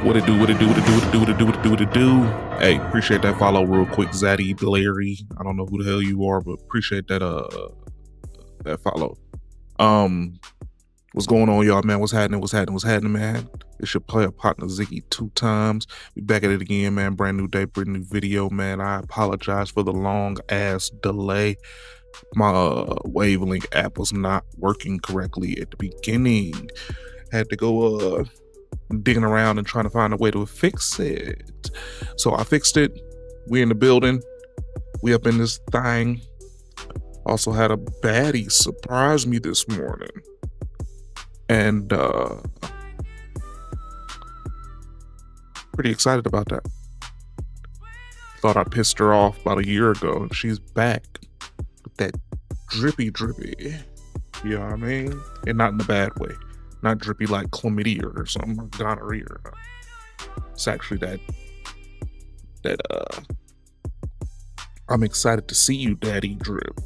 What it do, what it do, what it do, what it do, what it do, what it do, what it do. Hey, appreciate that follow real quick, Zaddy Larry. I don't know who the hell you are, but appreciate that follow. What's going on, y'all, man? What's happening? What's happening? What's happening, man? It's your player partner Ziggy2x. We back at it again, man. Brand new day, brand new video, man. I apologize for the long ass delay. My wavelength app was not working correctly at the beginning. Had to go digging around and trying to find a way to fix it. So I fixed it. We in the building. We up in this thing. Also had a baddie surprise me this morning. And pretty excited about that. Thought I pissed her off about a year ago, and she's back with that drippy. You know what I mean? And not in a bad way. Not drippy like chlamydia or something, or gonorrhea. It's actually that I'm excited to see you, Daddy Drip.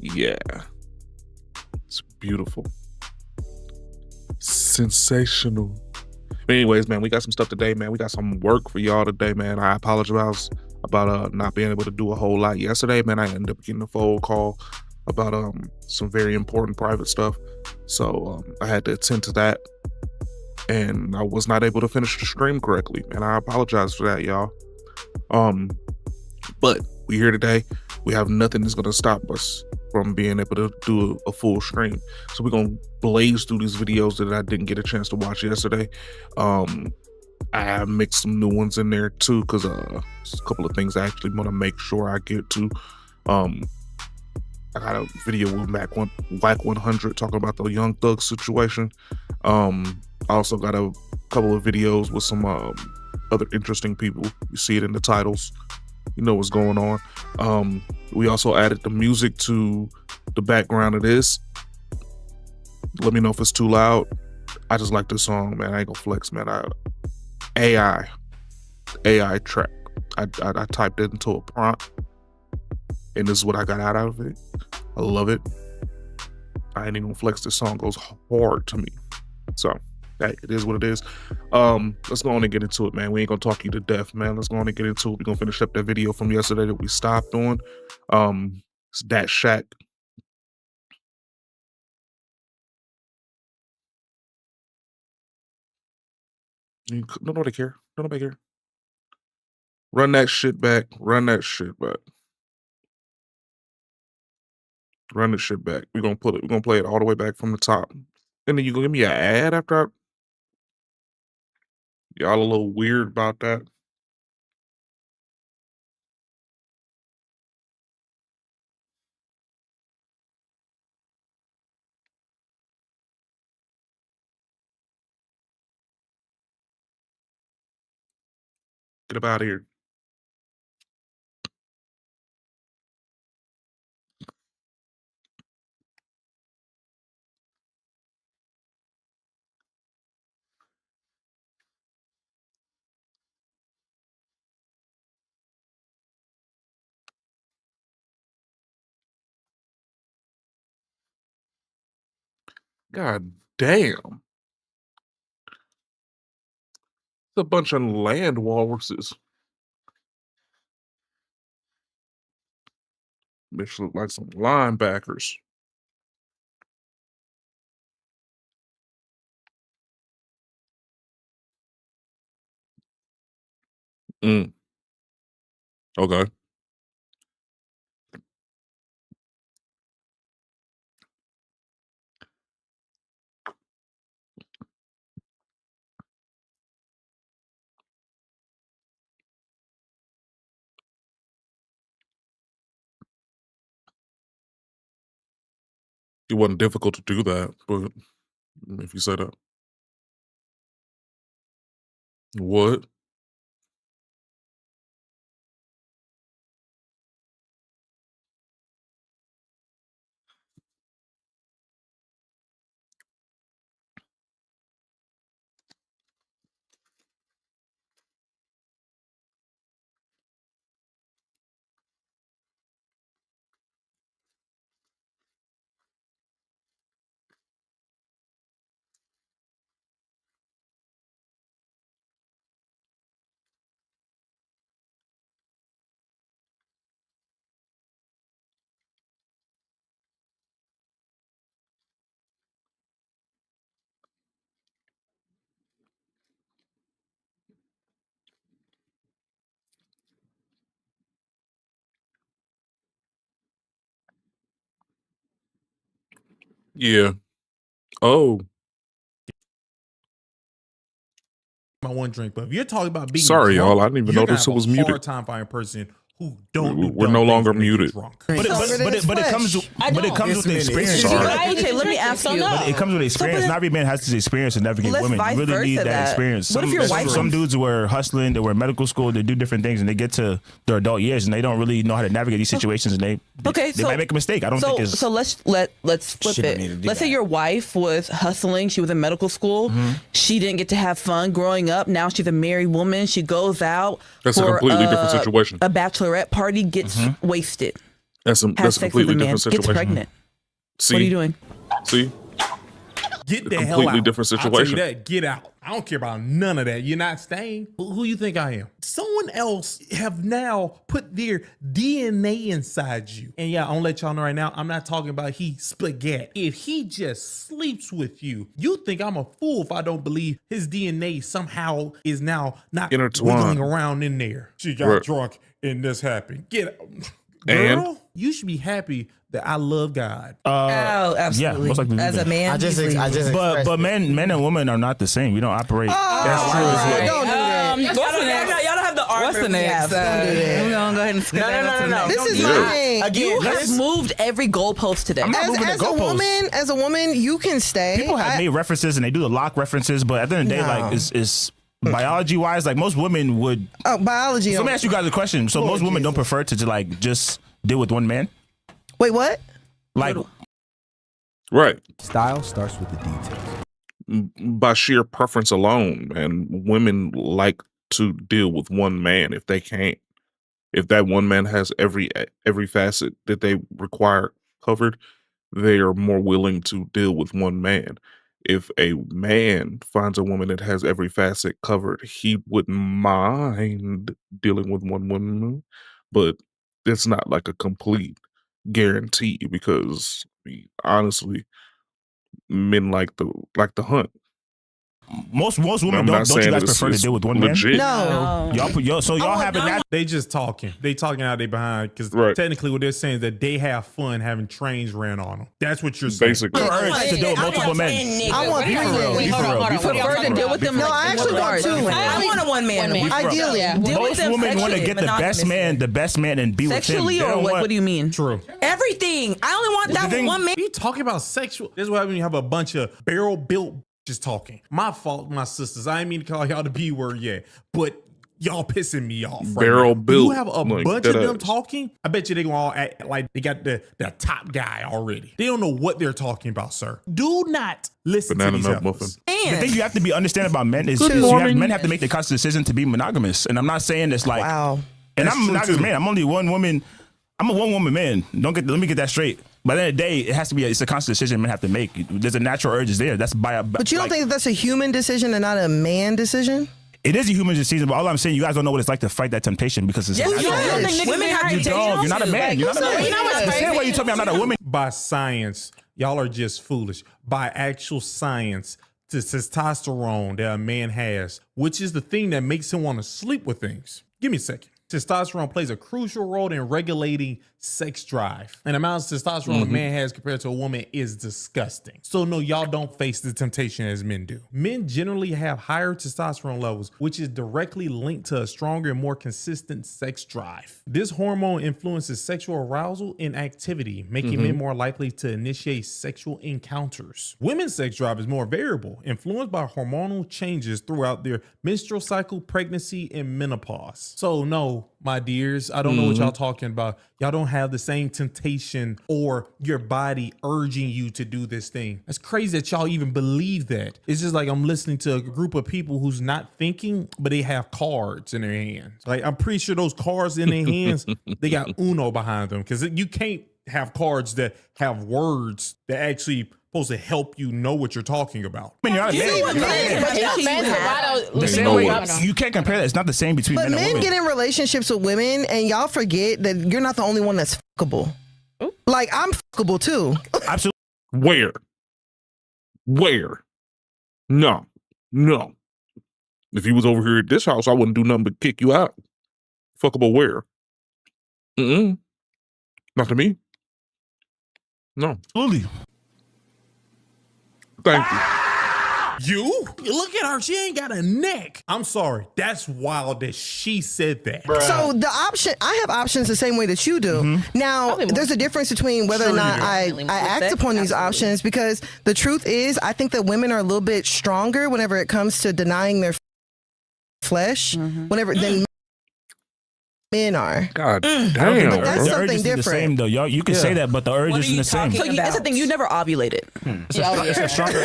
Yeah. It's beautiful. Sensational. But anyways, man, we got some stuff today, man. We got some work for y'all today, man. I apologize about not being able to do a whole lot yesterday, man. I ended up getting a phone call about some very important private stuff. So I had to attend to that. And I was not able to finish the stream correctly. And I apologize for that, y'all. But we here today. We have nothing that's gonna stop us from being able to do a full stream. So we're gonna blaze through these videos that I didn't get a chance to watch yesterday. I mixed some new ones in there too, because a couple of things I actually want to make sure I get to. I got a video with Wack 100 talking about the Young Thug situation. I also got a couple of videos with some other interesting people. You see it in the titles. You know what's going on. We also added the music to the background of this. Let me know if it's too loud. I just like this song, man. I ain't gonna flex, man. AI track. I typed it into a prompt, and this is what I got out of it. I love it. I ain't even gonna flex. This song goes hard to me. So hey, it is what it is. Let's go on and get into it, man. We ain't gonna talk you to death, man. Let's go on and get into it. We're gonna finish up that video from yesterday that we stopped on. It's that Shack. Nobody care. Nobody care. Run that shit back. Run that shit back. Run the shit back. We're gonna put it. We're gonna play it all the way back from the top. And then you gonna give me an ad after y'all a little weird about that. Get up out of here. God damn. It's a bunch of land walruses. Bitch look like some linebackers. Okay. It wasn't difficult to do that, but if you say that. What? Yeah. Oh, My one drink, but if you're talking about being sorry, drunk, y'all. I didn't even you're gonna notice have it was a hard muted. time finding a person who don't do We're dumb no things longer when they get muted. drunk. But it comes with the experience. Sorry. Okay, let me ask you. But it comes with experience. Not every man has this experience to navigate Let's women. vice You really need versa that that. experience. What if your wife Some was- dudes were hustling, they were in medical school, they do different things, and they get to their adult years and they don't really know how to navigate these situations, and they might make a mistake. I don't think it's so. Let's flip Shouldn't need to it. do Let's say that. your wife was hustling. She was in medical school. She didn't get to have fun growing up. Now she's a married woman. She goes out. That's a for completely different situation. A bachelorette party, gets wasted. That's a Has sex with completely a man, different situation. gets pregnant. See, What are you doing? See, Get the A hell completely out. different I'll tell you situation. that. Get out. I don't care about none of that. You're not staying. Who you think I am? Someone else have now put their DNA inside you. And yeah, I'll let y'all know right now, I'm not talking about he spaghetti. If he just sleeps with you, you think I'm a fool if I don't believe his DNA somehow is now not Intertwined. wiggling around in there. She got Right. drunk and this happened. Get out. And? Girl, you should be happy that I love God. Oh, absolutely. most likely As a man, I just he's but men and women are not the same. We don't operate. That's true as well. Don't do that. What's the next? Y'all don't have the armor. What's the we next? have. Don't do that. We're gonna go ahead and skip No, that. no, What's no, the no, next? no. This is Yeah. my thing. You Again, have moved every goalpost today. I'm not moving the goalposts. As a woman, you can stay. People have made references and they do the lock references, but at the end of the day, No. like it's biology wise, like most women would. biology. So let me ask you guys a question. So Lord most women don't Jesus. prefer to like just deal with one man. Wait, what? Like right. Style starts with the details. By sheer preference alone, and women like to deal with one man if they can't. If that one man has every facet that they require covered, they are more willing to deal with one man. If a man finds a woman that has every facet covered, he wouldn't mind dealing with one woman, but it's not like a complete guarantee because honestly, men like the hunt. most women I'm don't not you saying guys that prefer to it's deal with one man? legit. No. Y'all have it. They just talking. They talking out they behind because Right. technically what they're saying is that they have fun having trains ran on them. That's what you're saying. Basically. urge to deal with multiple men. I want Be for real. Be for real. Be for real. Prefer to deal with them. No, I actually want two. I want a one man. Ideally. Deal with Most them women want to sexually, get the best man, and be with him. Sexually They or don't what? want- What do you mean? True. Everything. I only want that thing- one man. You talking about sexual? This is what happens when you have a bunch of barrel built just talking. My fault, my sisters. I ain't mean to call y'all the B word yet, but y'all pissing me off. Right Barrel now. built, You have a like bunch that of them ass. talking. I bet you they gonna all act like they got the top guy already. They don't know what they're talking about, sir. Do not listen Banana to these nut heifers. muffin. The thing you have to be understand about men is, men have to make the conscious decision to be monogamous, and I'm not saying this like. Wow. And That's I'm a true, monogamous too. man. I'm only one woman. I'm a one woman man. Let me get that straight. By the end of the day, it has to be it's a conscious decision men have to make. There's a natural urge is there. That's But you don't think that's a human decision and not a man decision? it is a human decision? But all I'm saying, you guys don't know what it's like to fight that temptation because it's Yes, a you natural do. urge. Women have You temptation don't. You're not a too. man. You're not a man. You know what's The same way you told me I'm not a woman. By science, y'all are just foolish. By actual science, the testosterone that a man has, which is the thing that makes him want to sleep with things. Give me a second. Testosterone plays a crucial role in regulating sex drive. And the amount of testosterone a man has compared to a woman is disgusting. So no, y'all don't face the temptation as men do. Men generally have higher testosterone levels, which is directly linked to a stronger and more consistent sex drive. This hormone influences sexual arousal and activity, making men more likely to initiate sexual encounters. Women's sex drive is more variable, influenced by hormonal changes throughout their menstrual cycle, pregnancy, and menopause. So no, my dears, I don't know what y'all talking about. Y'all don't have the same temptation or your body urging you to do this thing. That's crazy that y'all even believe that. It's just like I'm listening to a group of people who's not thinking, but they have cards in their hands. Like I'm pretty sure those cards in their hands, they got Uno behind them because you can't have cards that have words that actually supposed to help you know what you're talking about. You're not a man. what You're not a men- man. but The same No way way. you can't compare that. It's not the same between But men and men women. get in relationships with women and y'all forget that you're not the only one that's fuckable. Like I'm fuckable too. Absolutely. Where? No. If you was over here at this house, I wouldn't do nothing but kick you out. Fuckable where? Not to me. No. Absolutely. Thank you. You? Look at her. She ain't got a neck. I'm sorry. That's wild that she said that. So the option, I have options the same way that you do. Now, there's a difference between whether or not I act upon these options, because the truth is, I think that women are a little bit stronger whenever it comes to denying their flesh, than men are. God damn. But that's The something urge isn't different. the same though, y'all. You can say that, but the urge isn't the same. So that's the thing. You never ovulated. It's a stronger.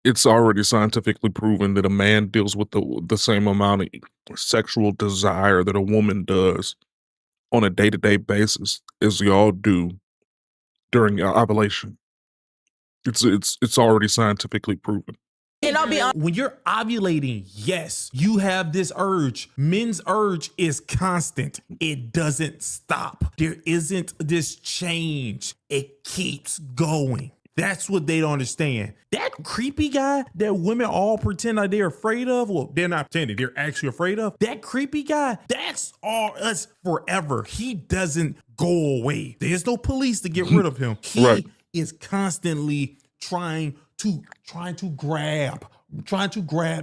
It's already scientifically proven that a man deals with the same amount of sexual desire that a woman does on a day-to-day basis as y'all do during ovulation. It's already scientifically proven. And I'll be honest. When you're ovulating, yes, you have this urge. Men's urge is constant. It doesn't stop. There isn't this change. It keeps going. That's what they don't understand. That creepy guy that women all pretend like they're afraid of, well, they're not pretending, they're actually afraid of. That creepy guy, that's all us forever. He doesn't go away. There's no police to get rid of him. He is constantly trying to grab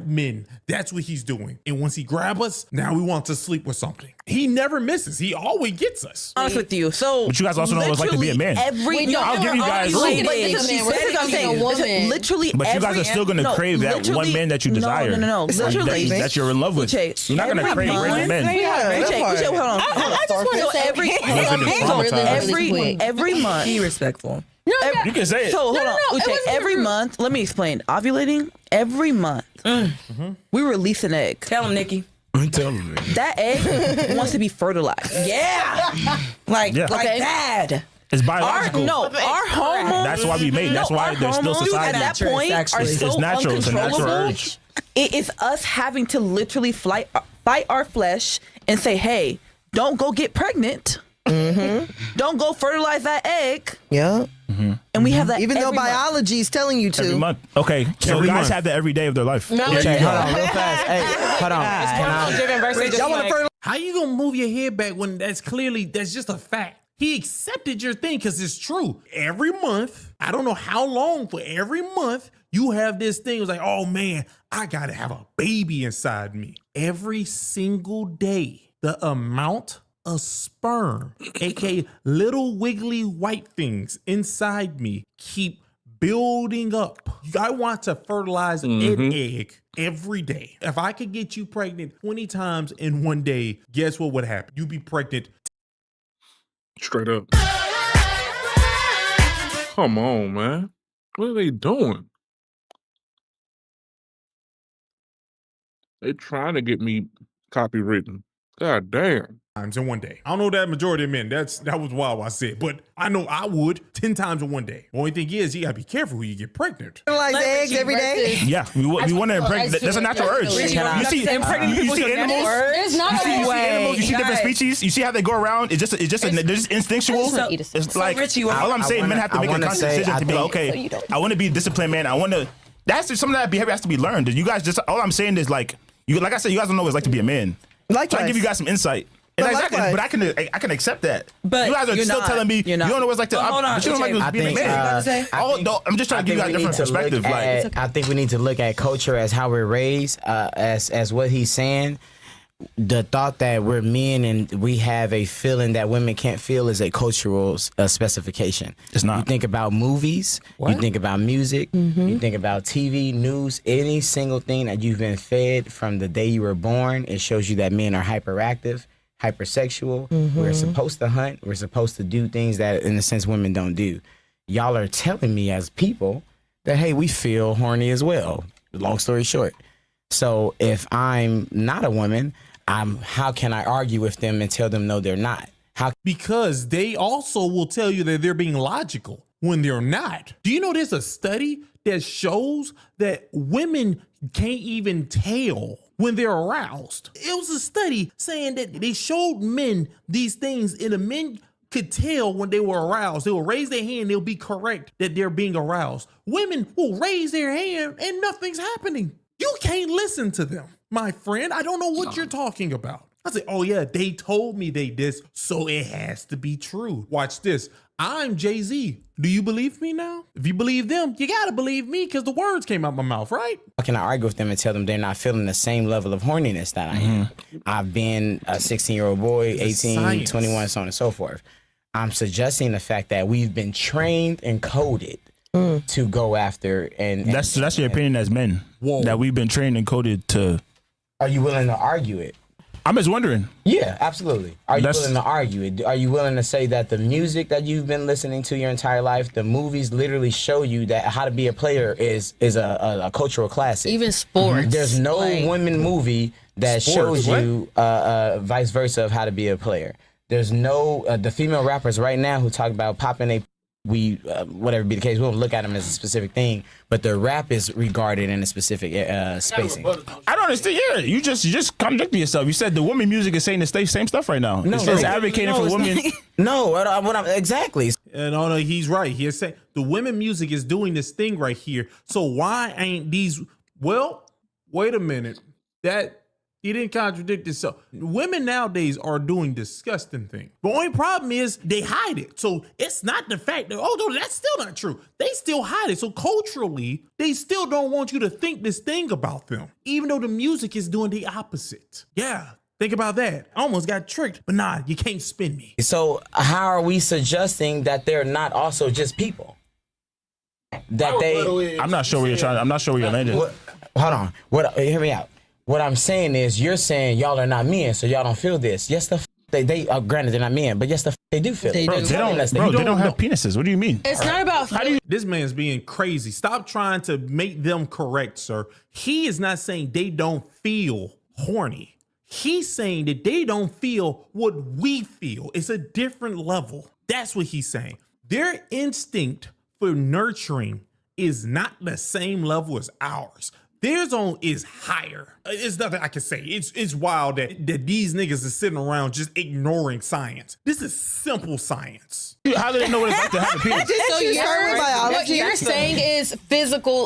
men. That's what he's doing. And once he grabs us, now we want to sleep with something. He never misses. He always gets us. Honest with you. So, But you guys also know what it's like to be a man. I'll give you guys. Literally, But you guys are still going to crave that one man that you desire. No. Literally, that you're in love with. You're not going to crave random men. Hold on. I just want to say every month. Be respectful. You can say it. So hold on. Uche, every month, let me explain. Ovulating, every month, we release an egg. Tell him, Nikki. Tell me. That egg wants to be fertilized. Yeah. Like that. It's biological. Our hormones. That's why we made. That's why there's still society. At that point are so It's natural. It's a natural uncontrollable. urge. It is us having to literally fight our flesh and say, hey, don't go get pregnant. Don't go fertilize that egg. Yeah. And we have that Even though every month. biology is telling you to. Every month. Okay. So Every guys month. have that every day of their life. No, Okay, hold on, real fast. Hey, hold on. Y'all want to fertilize? How you gonna move your head back when that's just a fact? He accepted your thing because it's true. Every month, I don't know how long, but every month you have this thing. It's like, oh man, I gotta have a baby inside me. Every single day, the amount of sperm, aka little wiggly white things inside me, keep building up. I want to fertilize an egg every day. If I could get you pregnant 20 times in one day, guess what would happen? You'd be pregnant. Straight up. Come on, man. What are they doing? They trying to get me copywritten. God damn. Times in one day. I don't know that majority of men. That was wild what I said, but I know I would 10 times in one day. Only thing is, you gotta be careful who you get pregnant. Fertilize eggs every day? Yeah, we want to impregnate. That's a natural urge. You see animals. You see different species. You see how they go around. They're just instinctual. It's like all I'm saying. Men have to make a conscious decision to be like, okay, I want to be a disciplined man. I want to. That's just some of that behavior has to be learned. You guys just all I'm saying is like I said, you guys don't know what it's like to be a man. Likewise. Trying to give you guys some insight. But Exactly, but I can accept that. But you guys are you're still not. telling me you You're not. don't know what it's like to. Hold on, But you don't like being a man. I'm just trying to give you guys a different perspective. I think we need to look at culture as how we're raised, as what he's saying. The thought that we're men and we have a feeling that women can't feel is a cultural specification. It's not. You think about movies, you think about music, you think about TV, news, any single thing that you've been fed from the day you were born, it shows you that men are hyperactive, hypersexual. We're supposed to hunt. We're supposed to do things that, in a sense, women don't do. Y'all are telling me as people that, hey, we feel horny as well. Long story short. So if I'm not a woman, how can I argue with them and tell them no, they're not? Because they also will tell you that they're being logical when they're not. Do you know there's a study that shows that women can't even tell when they're aroused? It was a study saying that they showed men these things and the men could tell when they were aroused. They will raise their hand, they'll be correct that they're being aroused. Women will raise their hand and nothing's happening. You can't listen to them, my friend. I don't know what you're talking about. I say, oh yeah, they told me they this, so it has to be true. Watch this. I'm Jay-Z. Do you believe me now? If you believe them, you gotta believe me because the words came out my mouth, right? How can I argue with them and tell them they're not feeling the same level of horniness that I am? I've been a 16-year-old boy, 18, 21, so on and so forth. I'm suggesting the fact that we've been trained and coded to go after and that's your opinion as men. Whoa. That we've been trained and coded to. Are you willing to argue it? I'm just wondering. Yeah, absolutely. Are you willing to argue it? Are you willing to say that the music that you've been listening to your entire life, the movies literally show you that how to be a player is a cultural classic? Even sports. There's no women movie that shows you vice versa of how to be a player. There's no the female rappers right now who talk about popping a whatever be the case, we won't look at them as a specific thing, but the rap is regarded in a specific spacing. I don't understand. Yeah, you just contradicted yourself. You said the woman music is saying the same stuff right now. No, it's advocating for women. No, exactly. And no, he's right. He's saying the women music is doing this thing right here. So why ain't these? Well, wait a minute. That he didn't contradict himself. Women nowadays are doing disgusting things. The only problem is they hide it. So it's not the fact that, oh, no, that's still not true. They still hide it. So culturally, they still don't want you to think this thing about them, even though the music is doing the opposite. Yeah. Think about that. I almost got tricked, but nah, you can't spin me. So how are we suggesting that they're not also just people? That I'm not sure where you're trying. I'm not sure where you're landing. Hold on. Hear me out. What I'm saying is, you're saying y'all are not men, so y'all don't feel this. Yes, they granted they're not men, but yes, they do feel it. They don't have penises. What do you mean? It's not about. This man's being crazy. Stop trying to make them correct, sir. He is not saying they don't feel horny. He's saying that they don't feel what we feel. It's a different level. That's what he's saying. Their instinct for nurturing is not the same level as ours. Theirs on is higher. It's nothing I can say. It's wild that these niggas are sitting around just ignoring science. This is simple science. How do they know what it's like to have a penis? So what you're saying is physically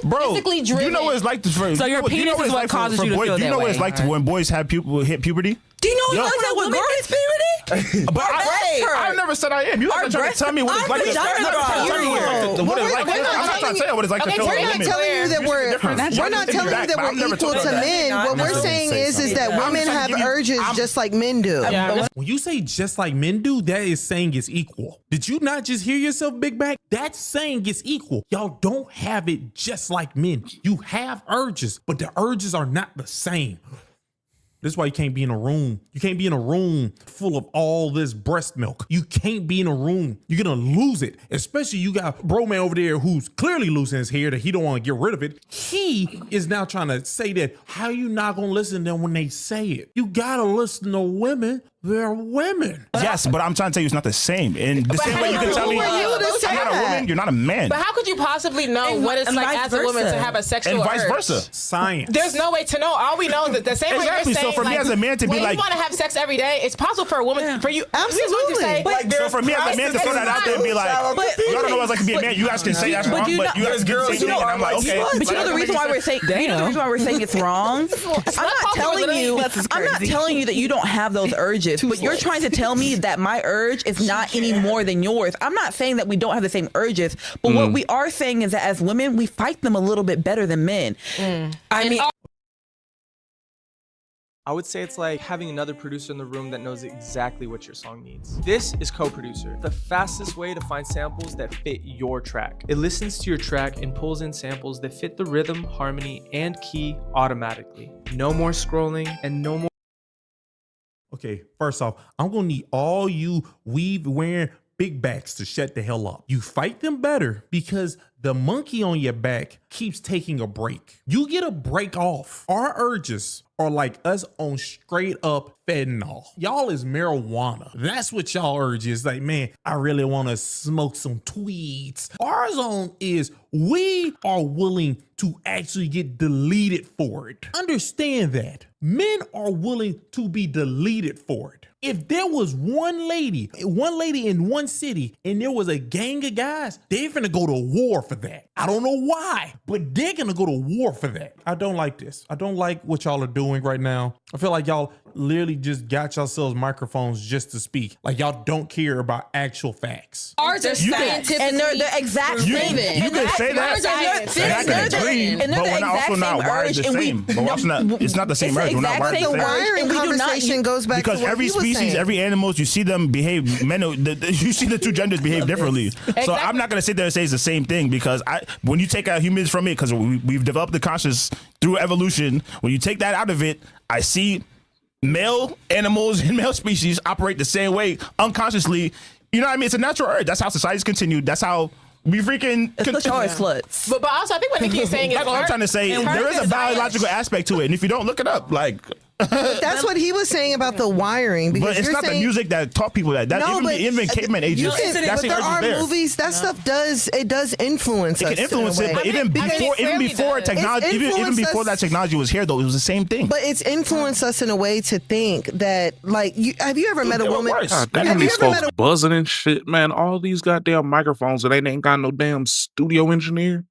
driven. You know what it's like to. So your penis is what causes you to feel that way. Do you know what it's like to when boys hit puberty? Do you know what it's like when girls hit puberty? But I never said I am. You have to try to tell me what it's like. I'm not trying to tell you what it's like to feel We're not telling you that we're equal to men. What we're saying is that women have urges just like men do. When you say just like men do, that is saying it's equal. Did you not just hear yourself, Big Back? That's saying it's equal. Y'all don't have it just like men. You have urges, but the urges are not the same. This is why you can't be in a room. You can't be in a room full of all this breast milk. You can't be in a room. You're going to lose it. Especially you got bro man over there who's clearly losing his hair that he don't want to get rid of it. He is now trying to say that how you not going to listen to them when they say it? You got to listen to women. They're women. Yes, but I'm trying to tell you it's not the same. In the same way you can tell me I'm not a woman, you're not a man. But how could you possibly know what it's like as a woman to have a sexual urge? And vice versa. Science. There's no way to know. All we know is that the same way you're saying, so for me as a man to be when like, you want to have sex every day, it's possible for a woman, for you. Absolutely. Say, so for me as a man to throw that out there and be like, y'all don't know what it's like to be a man. You guys can say that's wrong, but you guys can say thing, and I'm like, okay. But you know the reason why we're saying, it's wrong? I'm not telling you that you don't have those urges, but you're trying to tell me that my urge is not any more than yours. I'm not saying that we don't have the same urges, but what we are saying is that as women, we fight them a little bit better than men. I mean, I would say it's like having another producer in the room that knows exactly what your song needs. This is co-producer, the fastest way to find samples that fit your track. It listens to your track and pulls in samples that fit the rhythm, harmony, and key automatically. No more scrolling and no more. Okay, first off, I'm gonna need all you weave wearing big backs to shut the hell up. You fight them better because the monkey on your back keeps taking a break. You get a break off. Our urges are like us on straight up fentanyl. Y'all is marijuana. That's what y'all urge is like, man, I really want to smoke some tweeds. Our zone is we are willing to actually get deleted for it. Understand that. Men are willing to be deleted for it. If there was one lady in one city and there was a gang of guys, they're finna go to war for that. I don't know why, but they're gonna go to war for that. I don't like this. I don't like what y'all are doing right now. I feel like y'all literally just got yourselves microphones just to speak. Like y'all don't care about actual facts. Ours are scientific, and they're the exact same. You can say that. I can agree, but we're also not wired the same. It's not the same urge. We're not wired the same. The wiring conversation goes back because to what every species, every animals, you see them behave. You see the two genders behave differently. Exactly. So I'm not gonna sit there and say it's the same thing because when you take out humans from it, because we've developed the conscious through evolution. When you take that out of it, I see male animals and male species operate the same way unconsciously. You know what I mean? It's a natural urge. That's how society's continued. That's how we freaking sluts. But also, I think what Nikki is saying is that's what I'm trying to say. There is a biological aspect to it, and if you don't look it up, like. That's what he was saying about the wiring. Because but it's not the music that taught people that. Even caveman ages. But there are movies. That stuff does influence us. It can influence it, but even before technology, even before that technology was here, though, it was the same thing. But it's influenced us in a way to think that, like, have you ever met a woman? Damn, these folks buzzing and shit, man. All these goddamn microphones, and they ain't got no damn studio engineer.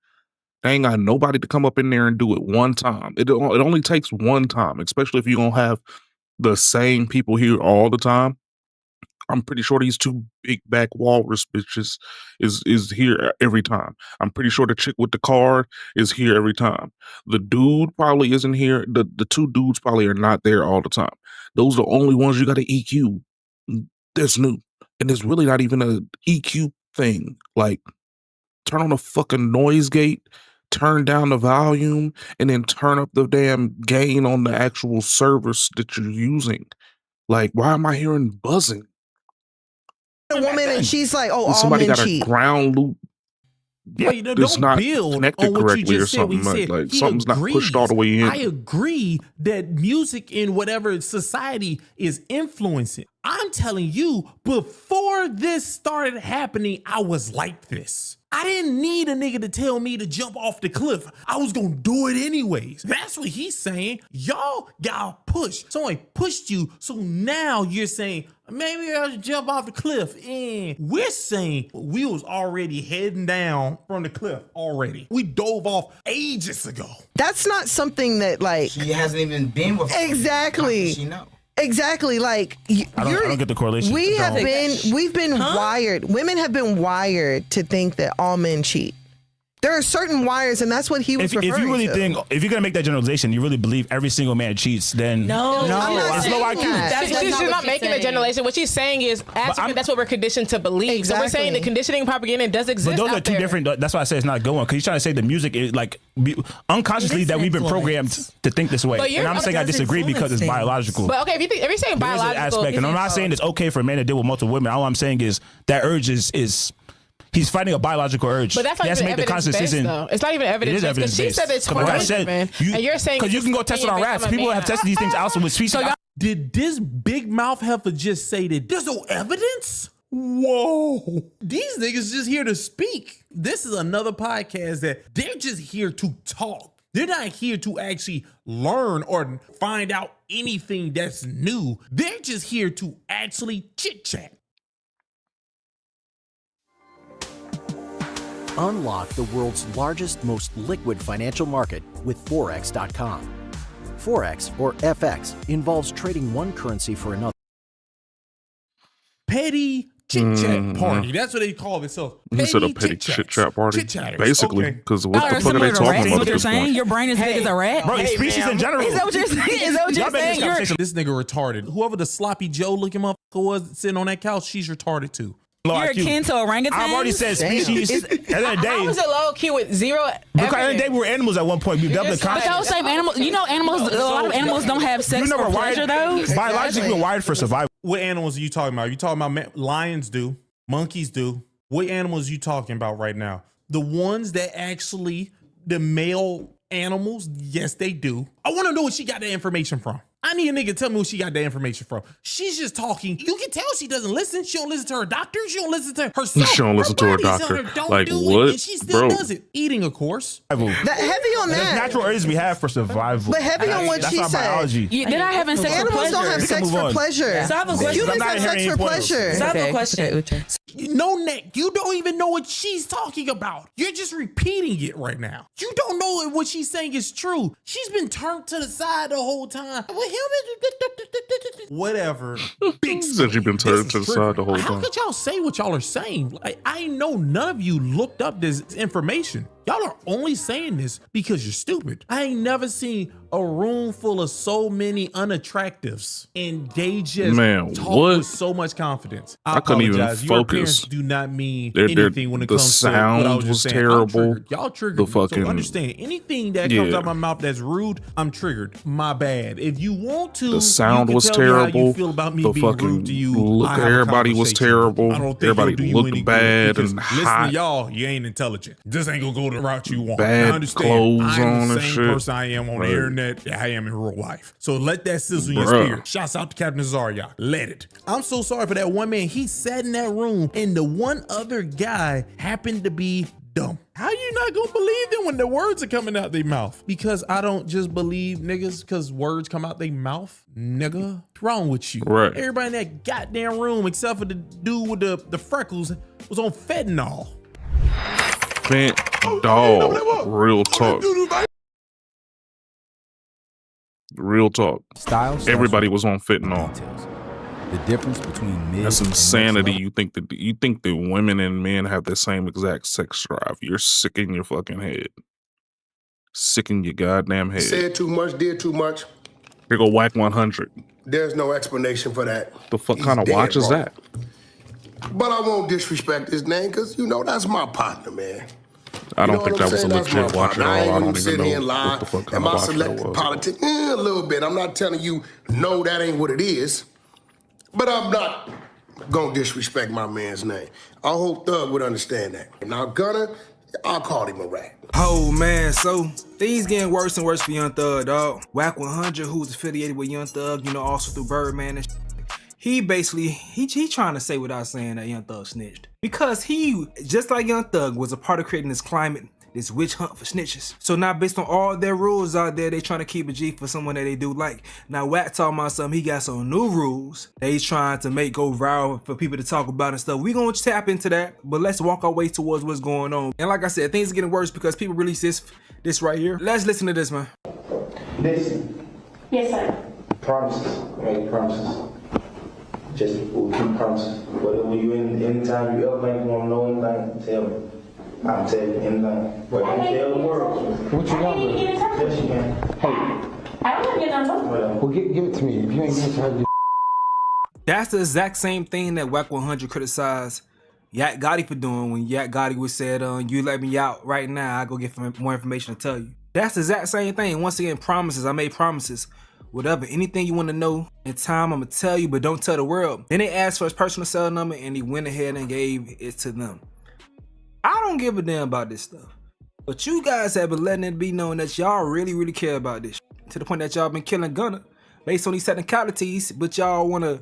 They ain't got nobody to come up in there and do it one time. It only takes one time, especially if you're going to have the same people here all the time. I'm pretty sure these two big back walrus bitches is here every time. I'm pretty sure the chick with the card is here every time. The dude probably isn't here. The two dudes probably are not there all the time. Those are the only ones you got to EQ. That's new. And there's really not even a EQ thing. Like, turn on the fucking noise gate, turn down the volume, and then turn up the damn gain on the actual service that you're using. Like, why am I hearing buzzing? A woman and she's like, "Oh, somebody got cheat. A ground loop. Yeah, it's not connected correctly or something. Like something's not pushed all the way in. I agree that music in whatever society is influencing. I'm telling you, before this started happening, I was like this. I didn't need a nigga to tell me to jump off the cliff. I was gonna do it anyways. That's what he's saying. Y'all got pushed. Somebody pushed you, so now you're saying, maybe I should jump off the cliff. And we're saying we was already heading down from the cliff already. We dove off ages ago. That's not something that, like, she hasn't even been with. Exactly. How does she know? Exactly. Like, I don't get the correlation. We've been wired. Women have been wired to think that all men cheat. There are certain wires, and that's what he was referring to. If you really think, if you're going to make that generalization, you really believe every single man cheats, then no. It's low IQ. She's not making a generalization. What she's saying is, that's what we're conditioned to believe. Exactly. So we're saying the conditioning propaganda does exist. But those are two different. That's why I say it's not a good one, because he's trying to say the music is like unconsciously that we've been programmed to think this way. And I'm saying I disagree because it's biological. But okay, if you're saying biological, aspect, and I'm not saying it's okay for a man to deal with multiple women. All I'm saying is that urge is. He's fighting a biological urge. But that's not even evidence-based, though. It's not even evidence-based. Because she said it's hormones, man. And you're saying... Because you can go test it on rats. People have tested these things out with species. So did this big mouth heifer just say that there's no evidence? Whoa. These niggas just here to speak. This is another podcast that they're just here to talk. They're not here to actually learn or find out anything that's new. They're just here to actually chit-chat. Unlock the world's largest, most liquid financial market with Forex.com. Forex, or FX, involves trading one currency for another. Petty chit-chat party. That's what they call themselves. You said a petty chit-chat party? Basically, because what the fuck are they talking about? What you're saying? Your brain is big as a rat? Bro, species in general. Is that what you're saying? Is that what you're saying? This nigga retarded. Whoever the sloppy Joe looking motherfucker was sitting on that couch, she's retarded too. You're akin to orangutans? I've already said species. At the end of the day, how was it low key with zero evidence? Because at the end of the day, we were animals at one point. We developed the But those same animals, you know, animals. A lot of animals don't have sex for pleasure, though. Biologically, we're wired for survival. What animals are you talking about? You talking about lions do, monkeys do. What animals are you talking about right now? The ones that actually, the male animals, yes, they do. I want to know where she got that information from. I need a nigga to tell me where she got that information from. She's just talking. You can tell she doesn't listen. She don't listen to her doctor. She don't listen to herself. She don't listen to her doctor. Like what? And she still does it. Eating, of course. Heavy on that. There's natural urges we have for survival. But heavy on what she said. That's our biology. They're not having sex for pleasure. Animals don't have sex for pleasure. So I have a question. Humans have sex for pleasure. So I have a question. No, Nick, you don't even know what she's talking about. You're just repeating it right now. You don't know if what she's saying is true. She's been turned to the side the whole time. Whatever. Big said you've been turned to the side the whole time. How could y'all say what y'all are saying? Like, I know none of you looked up this information. Y'all are only saying this because you're stupid. I ain't never seen a room full of so many unattractives and they just talk with so much confidence. I couldn't even apologize. Your focus. parents do not mean anything when it comes to what I was just saying. Terrible. Y'all triggered. The fucking, so understand anything that comes out of my mouth that's rude, I'm triggered. My bad. If you want to, the sound you was tell terrible. Me how you feel about me the being fucking rude to you. look, everybody was terrible. I don't think everybody looked bad and listen hot. to y'all, you ain't intelligent. This ain't gonna go the route you want. Bad I understand. clothes I'm on the and same shit. person I am on the internet. I am in real life. So let that sizzle in your spirit. Shouts out to Captain Zarya. Let it. I'm so sorry for that one man. He sat in that room and the one other guy happened to be dumb. How you not gonna believe them when the words are coming out their mouth? Because I don't just believe niggas because words come out their mouth. Nigga, what's wrong with you? Right. Everybody in that goddamn room except for the dude with the freckles was on fentanyl. Dog, real talk. Real talk. Everybody was on fentanyl. The difference between men. That's insanity. You think that women and men have the same exact sex drive? You're sick in your fucking head. Sick in your goddamn head. Said too much, did too much. Here go Wack 100. There's no explanation for that. The fuck kind of watch is that? But I won't disrespect his name because you know that's my partner, man. I don't think that was a legit watch at all. I don't even know what the fuck kind of watch that was. Politics, a little bit. I'm not telling you, no, that ain't what it is. But I'm not gonna disrespect my man's name. I hope Thug would understand that. Now, Gunner, I'll call him a rat. Oh man, so things getting worse and worse for Young Thug, dog. Wack 100, who's affiliated with Young Thug, you know, also through Birdman and he basically, he trying to say without saying that Young Thug snitched. Because he, just like Young Thug, was a part of creating this climate, this witch hunt for snitches. So now based on all their rules out there, they trying to keep a G for someone that they do like. Now Wack talking about something, he got some new rules that he's trying to make go viral for people to talk about and stuff. We gonna tap into that, but let's walk our way towards what's going on. And like I said, things are getting worse because people release this right here. Let's listen to this, man. Listen. Yes, sir. Promises. Make promises. Just we'll keep promises. Whatever you anytime you ever make want to know anything, tell me. I'll tell you anything. But don't tell the world. What's your number? Yes, you can. Hey. I don't have your number. Well, give it to me. If you ain't give it to her, that's the exact same thing that Wack 100 criticized Yak Gotti for doing when Yak Gotti was said, you let me out right now, I go get more information to tell you. That's the exact same thing. Once again, promises. I made promises. Whatever, anything you want to know in time, I'm gonna tell you, but don't tell the world. Then they asked for his personal cell number and he went ahead and gave it to them. I don't give a damn about this stuff. But you guys have been letting it be known that y'all really, really care about this. To the point that y'all been killing Gunna based on these technicalities, but y'all want to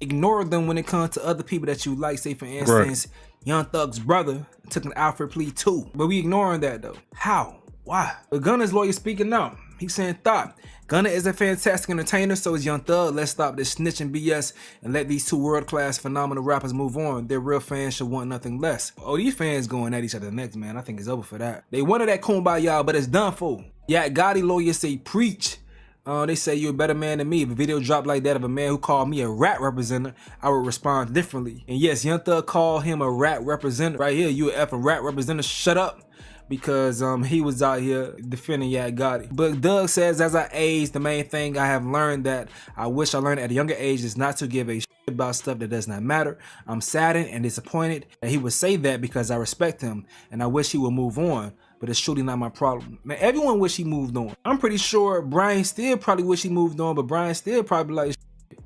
ignore them when it comes to other people that you like. Say for instance, Young Thug's brother took an Alfred plea too. But we ignoring that though. How? Why? But Gunna's lawyer speaking out. He's saying, "Thought Gunna is a fantastic entertainer, so is Young Thug. Let's stop this snitching BS and let these two world-class phenomenal rappers move on. Their real fans should want nothing less." Oh, these fans going at each other next, man. I think it's over for that. They wanted that kumbaya, but it's done for. Yak Gotti lawyers say preach. They say you're a better man than me. If a video dropped like that of a man who called me a rat representative, I would respond differently. And yes, Young Thug called him a rat representative. Right here, you a effing rat representative. Shut up. Because he was out here defending Yak Gotti. But Doug says, as I age, the main thing I have learned that I wish I learned at a younger age is not to give a shit about stuff that does not matter. I'm saddened and disappointed that he would say that because I respect him and I wish he would move on. But it's truly not my problem. Man, everyone wish he moved on. I'm pretty sure Brian still probably wish he moved on, but Brian still probably like, shit.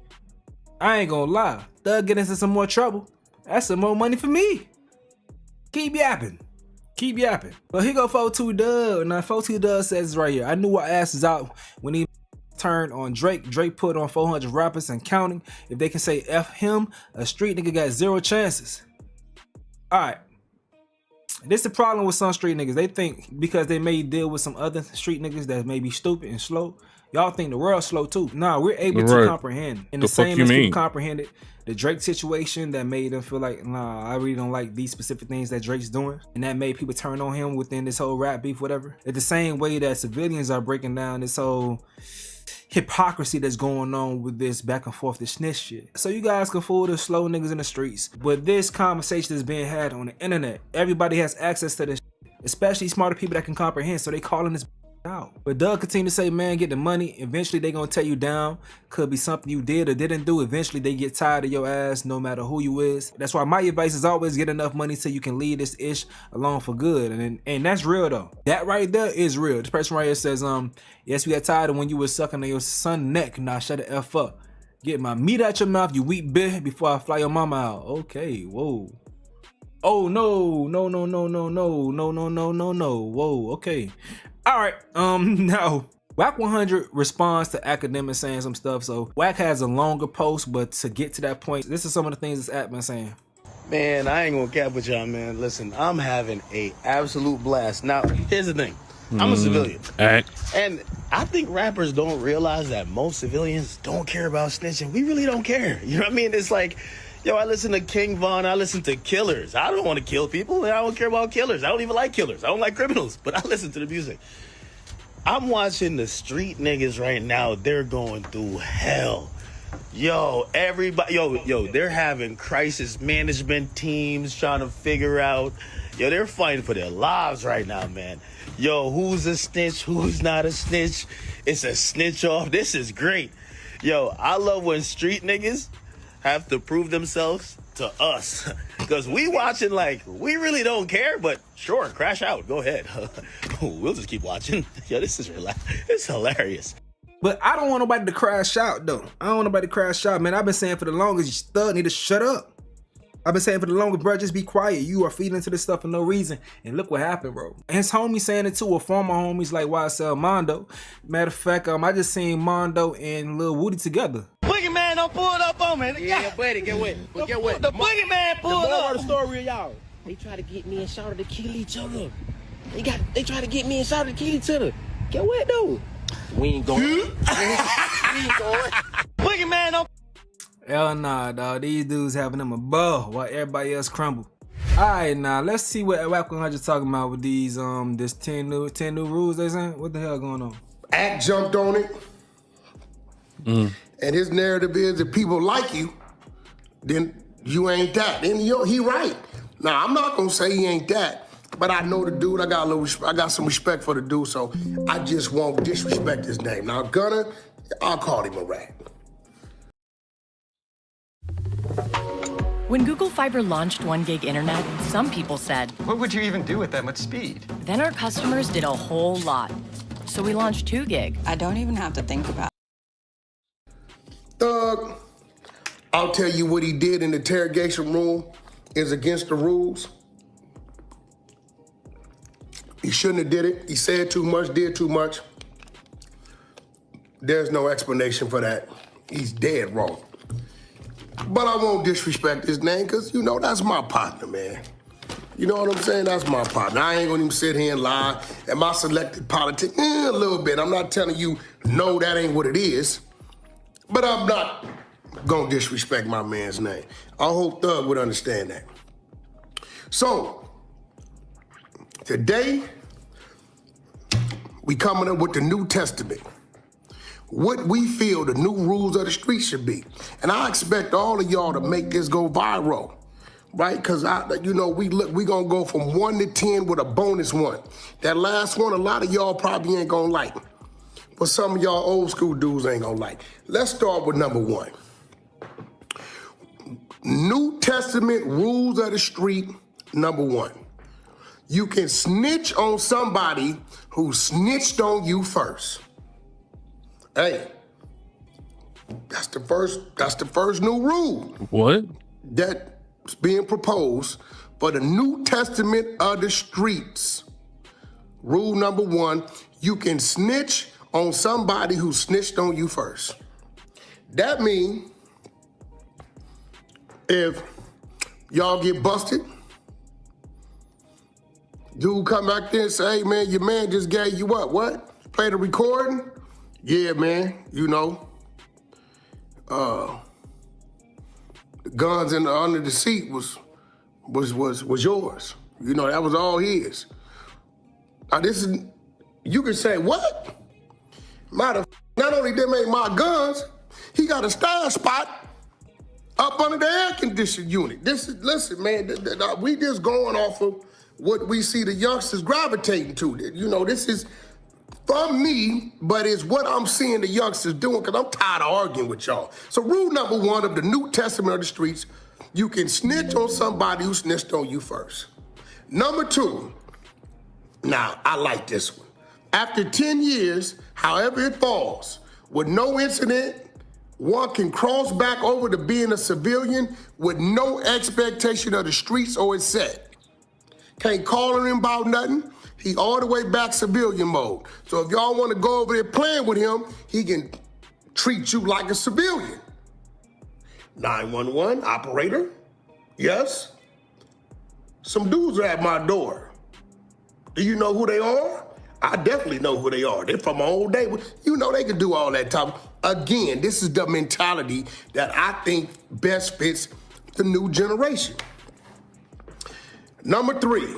I ain't gonna lie. Thug get into some more trouble. That's some more money for me. Keep yapping. Keep yapping. But here go 42 Dub. Now 42 Dub says right here, I knew our ass is out when he turned on Drake. Drake put on 400 rappers and counting. If they can say F him, a street nigga got 0 chances. Alright. This is the problem with some street niggas. They think because they may deal with some other street niggas that may be stupid and slow, Y'all think the world's slow too. Nah, we're able to comprehend. And the same as people comprehended the Drake situation that made them feel like, nah, I really don't like these specific things that Drake's doing. And that made people turn on him within this whole rap beef, whatever. It's the same way that civilians are breaking down this whole hypocrisy that's going on with this back and forth, this snitch shit. So you guys can fool the slow niggas in the streets. But this conversation is being had on the internet. Everybody has access to this, especially smarter people that can comprehend. So they calling this out. But Doug continue to say, man, get the money. Eventually they gonna tear you down. Could be something you did or didn't do. Eventually they get tired of your ass no matter who you is. That's why my advice is always get enough money so you can leave this ish alone for good. And that's real though. That right there is real. This person right here says, yes, we got tired of when you was sucking on your son's neck. Nah, shut the F up. Get my meat out your mouth, you weak bitch, before I fly your mama out. Okay, whoa. Oh no, no, no, no, no, no, no, no, no, no, no. Whoa, okay. All right, now Wack 100 responds to Academic saying some stuff. So Wack has a longer post, but to get to that point, this is some of the things this app been saying. Man, I ain't gonna cap with y'all, man. Listen, I'm having a absolute blast. Now, here's the thing. I'm a civilian. And I think rappers don't realize that most civilians don't care about snitching. We really don't care. You know what I mean? It's like, yo, I listen to King Von, I listen to killers. I don't want to kill people, and I don't care about killers. I don't even like killers. I don't like criminals, but I listen to the music. I'm watching the street niggas right now. They're going through hell. Yo, everybody, yo, they're having crisis management teams trying to figure out, yo, they're fighting for their lives right now, man. Yo, who's a snitch? Who's not a snitch? It's a snitch off. This is great. Yo, I love when street niggas have to prove themselves to us, because we watching like we really don't care, but sure, crash out, go ahead. We'll just keep watching. Yo, this is it's hilarious. But I don't want nobody to crash out though. I don't want nobody to crash out, man. I've been saying for the longest, you stud need to shut up. I've been saying for the longest, bro, just be quiet. You are feeding into this stuff for no reason. And look what happened, bro. And his homie saying it too, or former homies like YSL Mondo. Matter of fact, I just seen Mondo and Lil Woody together. Boogeyman don't pull it up on me. Yeah, buddy, get wet. Get wet. The boogeyman pulled up. The story of y'all. They try to get me and Shawty to kill each other. They try to get me and Shawty to kill each other. Get wet though. We ain't going. We ain't going. Boogeyman don't. Hell nah, dog. These dudes having them a ball while everybody else crumble. Alright, now let's see what Wack 100 talking about with these this 10 new rules they saying. What the hell going on? Act jumped on it. And his narrative is if people like you, then you ain't that. And he right. Now I'm not gonna say he ain't that, but I know the dude. I got some respect for the dude, so I just won't disrespect his name. Now Gunna, I'll call him a rat. When Google Fiber launched 1 gig internet, some people said, what would you even do with that much speed? Then our customers did a whole lot. So we launched 2 gig. I don't even have to think about it. Thug, I'll tell you what he did in the interrogation room is against the rules. He shouldn't have did it. He said too much, did too much. There's no explanation for that. He's dead wrong. But I won't disrespect his name because, you know, that's my partner, man. You know what I'm saying? That's my partner. I ain't gonna even sit here and lie. Am I selected politics? A little bit. I'm not telling you, no, that ain't what it is. But I'm not gonna disrespect my man's name. I hope Thug would understand that. So, today, we coming up with the New Testament. What we feel the new rules of the street should be. And I expect all of y'all to make this go viral, right? Because, we gonna go from 1 to 10 with a bonus 1. That last one, a lot of y'all probably ain't gonna like. But some of y'all old school dudes ain't gonna like. Let's start with number 1. New Testament rules of the street, number 1. You can snitch on somebody who snitched on you first. Hey, that's the first new rule. What? That's being proposed for the New Testament of the streets. Rule number 1, you can snitch on somebody who snitched on you first. That means if y'all get busted, dude come back there and say, hey man, your man just gave you up. What? Play the recording? Yeah, man, you know, the guns under the seat was yours. You know, that was all his. Now this is, you can say, what? Not only them ain't my guns, he got a stash spot up under the air conditioned unit. This is, listen, man, we just going off of what we see the youngsters gravitating to. You know, this is from me, but it's what I'm seeing the youngsters doing, because I'm tired of arguing with y'all. So rule number 1 of the New Testament of the streets, you can snitch on somebody who snitched on you first. Number 2, now I like this one. After 10 years, however it falls, with no incident, one can cross back over to being a civilian with no expectation of the streets or its set. Can't call him about nothing. He all the way back civilian mode. So if y'all want to go over there playing with him, he can treat you like a civilian. 911, operator, yes? Some dudes are at my door. Do you know who they are? I definitely know who they are. They're from my old day. You know they can do all that type. Again, this is the mentality that I think best fits the new generation. Number 3,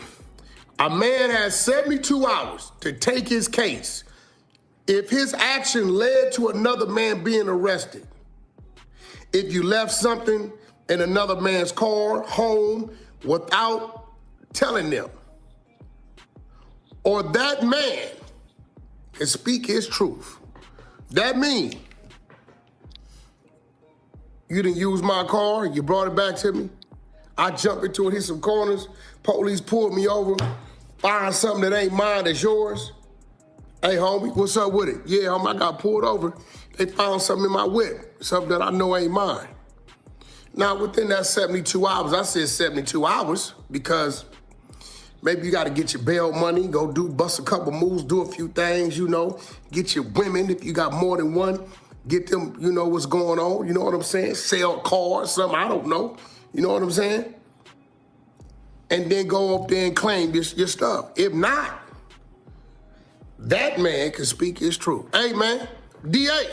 a man has 72 hours to take his case if his action led to another man being arrested. If you left something in another man's car, home, without telling them, or that man can speak his truth. That means you didn't use my car, you brought it back to me, I jumped into it, hit some corners, police pulled me over, find something that ain't mine that's yours. Hey, homie, what's up with it? Yeah, homie, I got pulled over. They found something in my whip, something that I know ain't mine. Now, within that 72 hours, I said 72 hours because maybe you got to get your bail money, go bust a couple moves, do a few things, you know, get your women, if you got more than one, get them, you know what's going on, you know what I'm saying? Sell cars, something, I don't know, you know what I'm saying? And then go up there and claim your stuff. If not, that man can speak his truth. Hey, man, DA,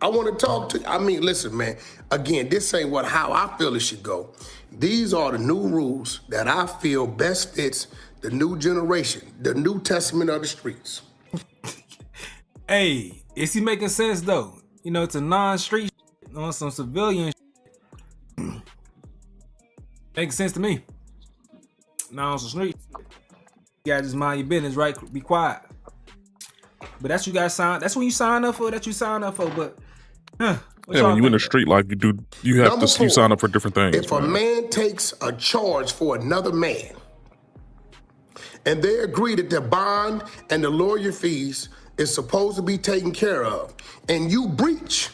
I want to talk to you. I mean, listen, man, again, this ain't how I feel it should go. These are the new rules that I feel best fits the new generation, the New Testament of the streets. Hey, is he making sense though? You know, it's a non-street on some civilian makes sense to me. Now on some street, you gotta just mind your business, right? Be quiet. But that's what you guys sign. That's when you sign up for. That you sign up for. But yeah, when you in the street life, you have to you sign up for different things. If a man takes a charge for another man, and they agree that the bond and the lawyer fees is supposed to be taken care of, and you breach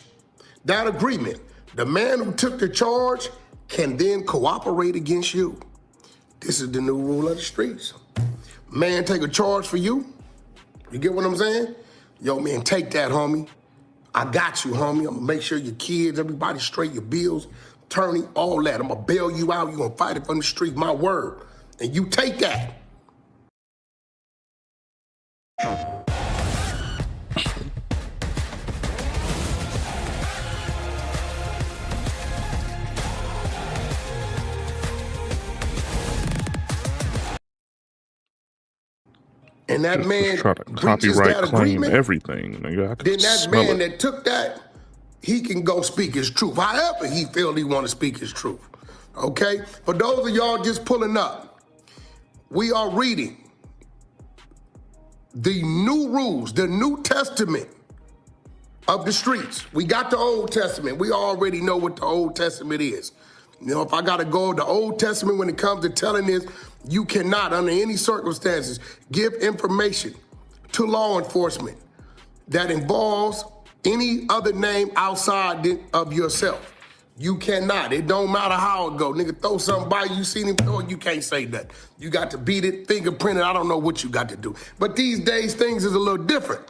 that agreement, the man who took the charge can then cooperate against you. This is the new rule of the streets. Man take a charge for you. You get what I'm saying? Yo, man, take that, homie. I got you, homie. I'm gonna make sure your kids, everybody straight, your bills, attorney, all that. I'm gonna bail you out. You're gonna fight it from the street, my word. And you take that. And that man try to breaches copyright that claim agreement, everything. Nigga, I can then that smell man it. that took that, he can go speak his truth. However he feel he want to speak his truth. Okay? For those of y'all just pulling up, we are reading the new rules, the New Testament of the streets. We got the Old Testament. We already know what the Old Testament is. You know, if I got to go to the Old Testament when it comes to telling this, you cannot, under any circumstances, give information to law enforcement that involves any other name outside of yourself. You cannot. It don't matter how it go. Nigga, throw something by you, seen him throw it, you can't say that. You got to beat it, fingerprint it, I don't know what you got to do. But these days, things is a little different.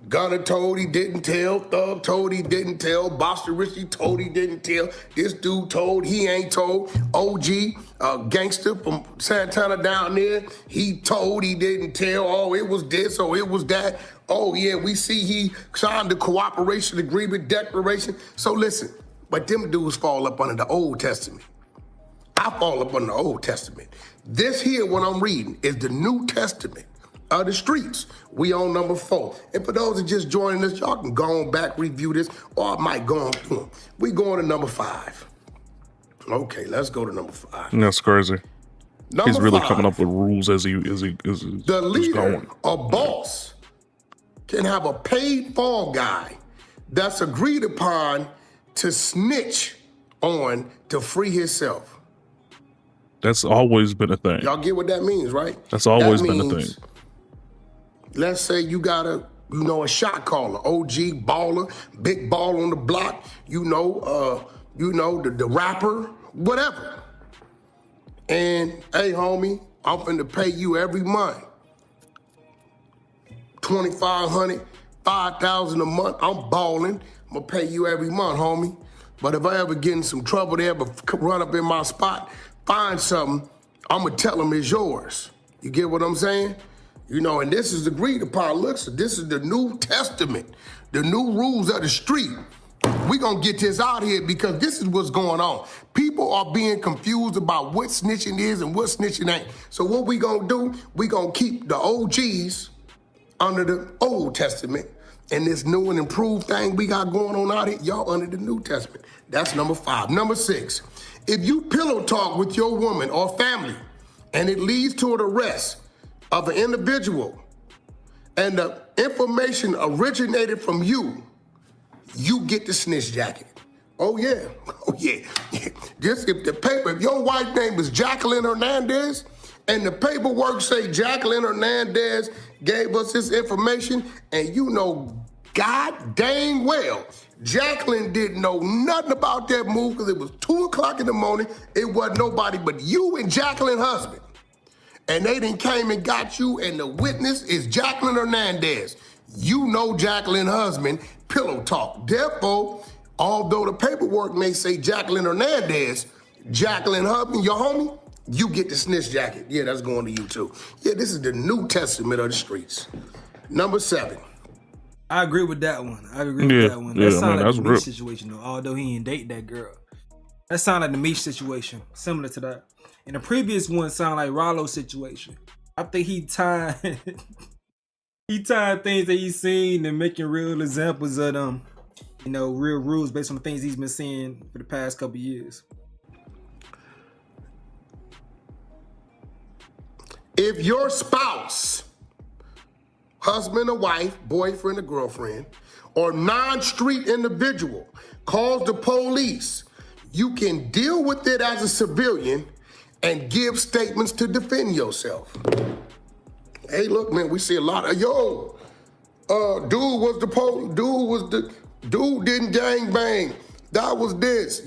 Gunner told he didn't tell, Thug told he didn't tell, Boston Richie told he didn't tell, this dude told he ain't told, OG, gangster from Santana down there, he told he didn't tell, oh, it was this, oh, it was that. Oh, yeah, we see he signed the cooperation agreement declaration. So listen, but them dudes fall up under the Old Testament. I fall up under the Old Testament. This here, what I'm reading, is the New Testament of the streets. We on number 4. And for those that just joining us, y'all can go on back, review this, or I might go on through them. We going to number 5. Okay, let's go to number 5. That's crazy. Number He's really 5, coming up with rules as he the leader going. or boss can have a paid fall guy that's agreed upon to snitch on to free himself. That's always been a thing. Y'all get what that means, right? That's always That been a means, thing. Let's say you got a shot caller, OG baller, big ball on the block, the rapper, whatever. And hey, homie, I'm finna pay you every month. $2,500, $5,000 a month. I'm balling. I'm gonna pay you every month, homie. But if I ever get in some trouble there, but run up in my spot, find something, I'm gonna tell them it's yours. You get what I'm saying? And this is agreed upon. Look, so this is the New Testament, the new rules of the street. We gonna get this out here because this is what's going on. People are being confused about what snitching is and what snitching ain't. So what we gonna do, we gonna keep the OGs under the Old Testament, and this new and improved thing we got going on out here, y'all under the New Testament. That's number 5. Number 6, if you pillow talk with your woman or family and it leads to an arrest of an individual and the information originated from you, you get the snitch jacket. Oh yeah, Just if your wife's name is Jacqueline Hernandez and the paperwork say Jacqueline Hernandez gave us this information, and God dang well, Jacqueline didn't know nothing about that move because it was 2 o'clock in the morning. It wasn't nobody but you and Jacqueline's husband. And they done came and got you, and the witness is Jacqueline Hernandez. You know Jacqueline's husband, pillow talk. Therefore, although the paperwork may say Jacqueline Hernandez, Jacqueline husband, your homie, you get the snitch jacket. Yeah, that's going to you too. Yeah, this is the New Testament of the streets. Number 7. I agree with that one. That sounds like the Meech situation though, although he ain't date that girl. That sounds like the Meech situation, similar to that. And the previous one sounded like Rollo's situation. I think he tied things that he's seen and making real examples of them, real rules based on the things he's been seeing for the past couple years. If your spouse, husband or wife, boyfriend or girlfriend, or non-street individual calls the police, you can deal with it as a civilian and give statements to defend yourself. Hey, look, man, we see a lot of, dude didn't gang bang. That was this.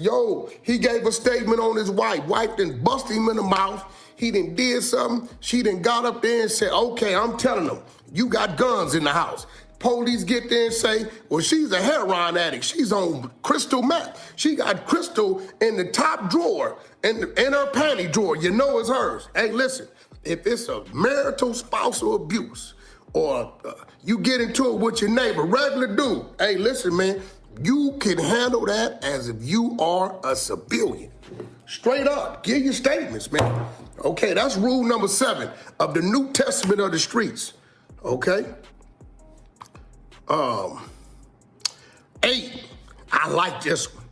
He gave a statement on his wife. Wife done bust him in the mouth. He done did something. She done got up there and said, okay, I'm telling them, you got guns in the house. Police get there and say, well, she's a heroin addict. She's on crystal meth. She got crystal in the top drawer, in her panty drawer. You know it's hers. Hey, listen, if it's a marital spousal abuse or you get into it with your neighbor, regular dude, hey, listen, man, you can handle that as if you are a civilian. Straight up, give your statements, man. Okay, that's rule number 7 of the New Testament of the streets. Okay? 8, I like this one.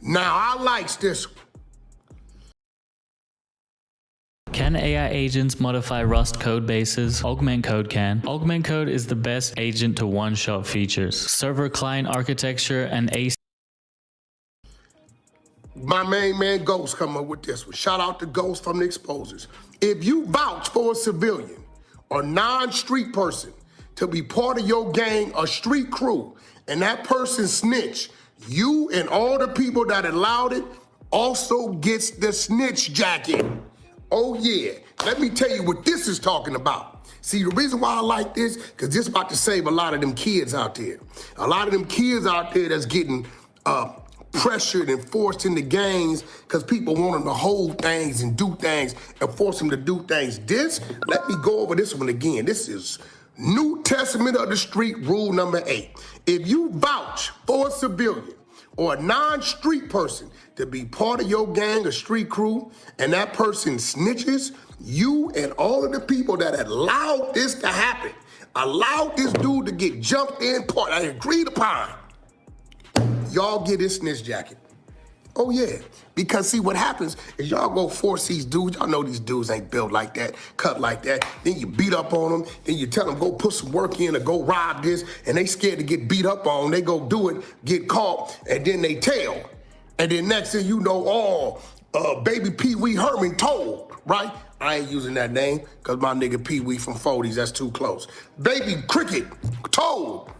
Now, I likes this one. Can AI agents modify Rust code bases? Augment Code can. Augment Code is the best agent to one-shot features. Server-client architecture and AC. My main man Ghost come up with this one. Shout out to Ghost from the Exposers. If you vouch for a civilian or non-street person to be part of your gang or street crew, and that person snitch, you and all the people that allowed it also gets the snitch jacket. Oh yeah, let me tell you what this is talking about. See, the reason why I like this, because this is about to save a lot of them kids out there. A lot of them kids out there that's getting pressured and forced into gangs because people want them to hold things and do things and force them to do things. Let me go over this one again. This is New Testament of the Street, rule number 8. If you vouch for a civilian or a non-street person to be part of your gang or street crew, and that person snitches, you and all of the people that allowed this to happen, allowed this dude to get jumped in, part I agreed upon, y'all get his snitch jacket. Oh yeah, because see what happens is y'all go force these dudes, y'all know these dudes ain't built like that, cut like that, then you beat up on them, then you tell them go put some work in or go rob this, and they scared to get beat up on, they go do it, get caught, and then they tell. And then next thing you know, baby Pee Wee Herman told, right? I ain't using that name, cause my nigga Pee Wee from 40s, that's too close. Baby Cricket told.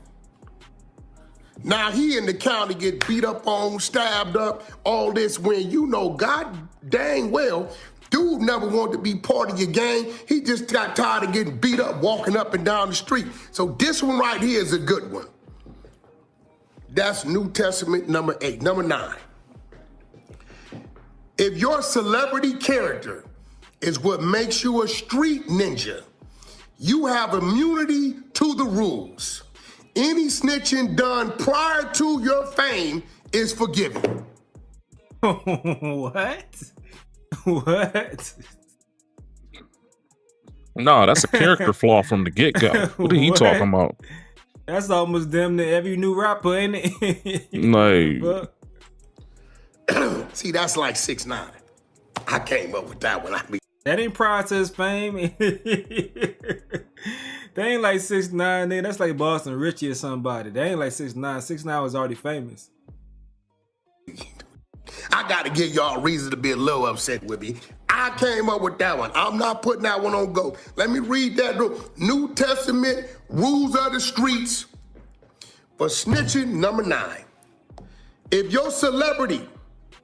Now he in the county get beat up on, stabbed up, all this when you know God dang well, dude never wanted to be part of your gang. He just got tired of getting beat up, walking up and down the street. So this one right here is a good one. That's New Testament number 8. Number 9. If your celebrity character is what makes you a street ninja, you have immunity to the rules. Any snitching done prior to your fame is forgiven. What? What? No, that's a character flaw from the get-go. What are you talking about? That's almost damn near every new rapper, ain't it? Like, see, that's like 6ix9ine. I came up with that one. That ain't prior to his fame. They ain't like 6ix9ine, nigga. That's like Boston Richie or somebody. They ain't like 6ix9ine. 6ix9ine was already famous. I gotta give y'all a reason to be a little upset with me. I came up with that one. I'm not putting that one on go. Let me read that New Testament rules of the streets for snitching number 9. If your celebrity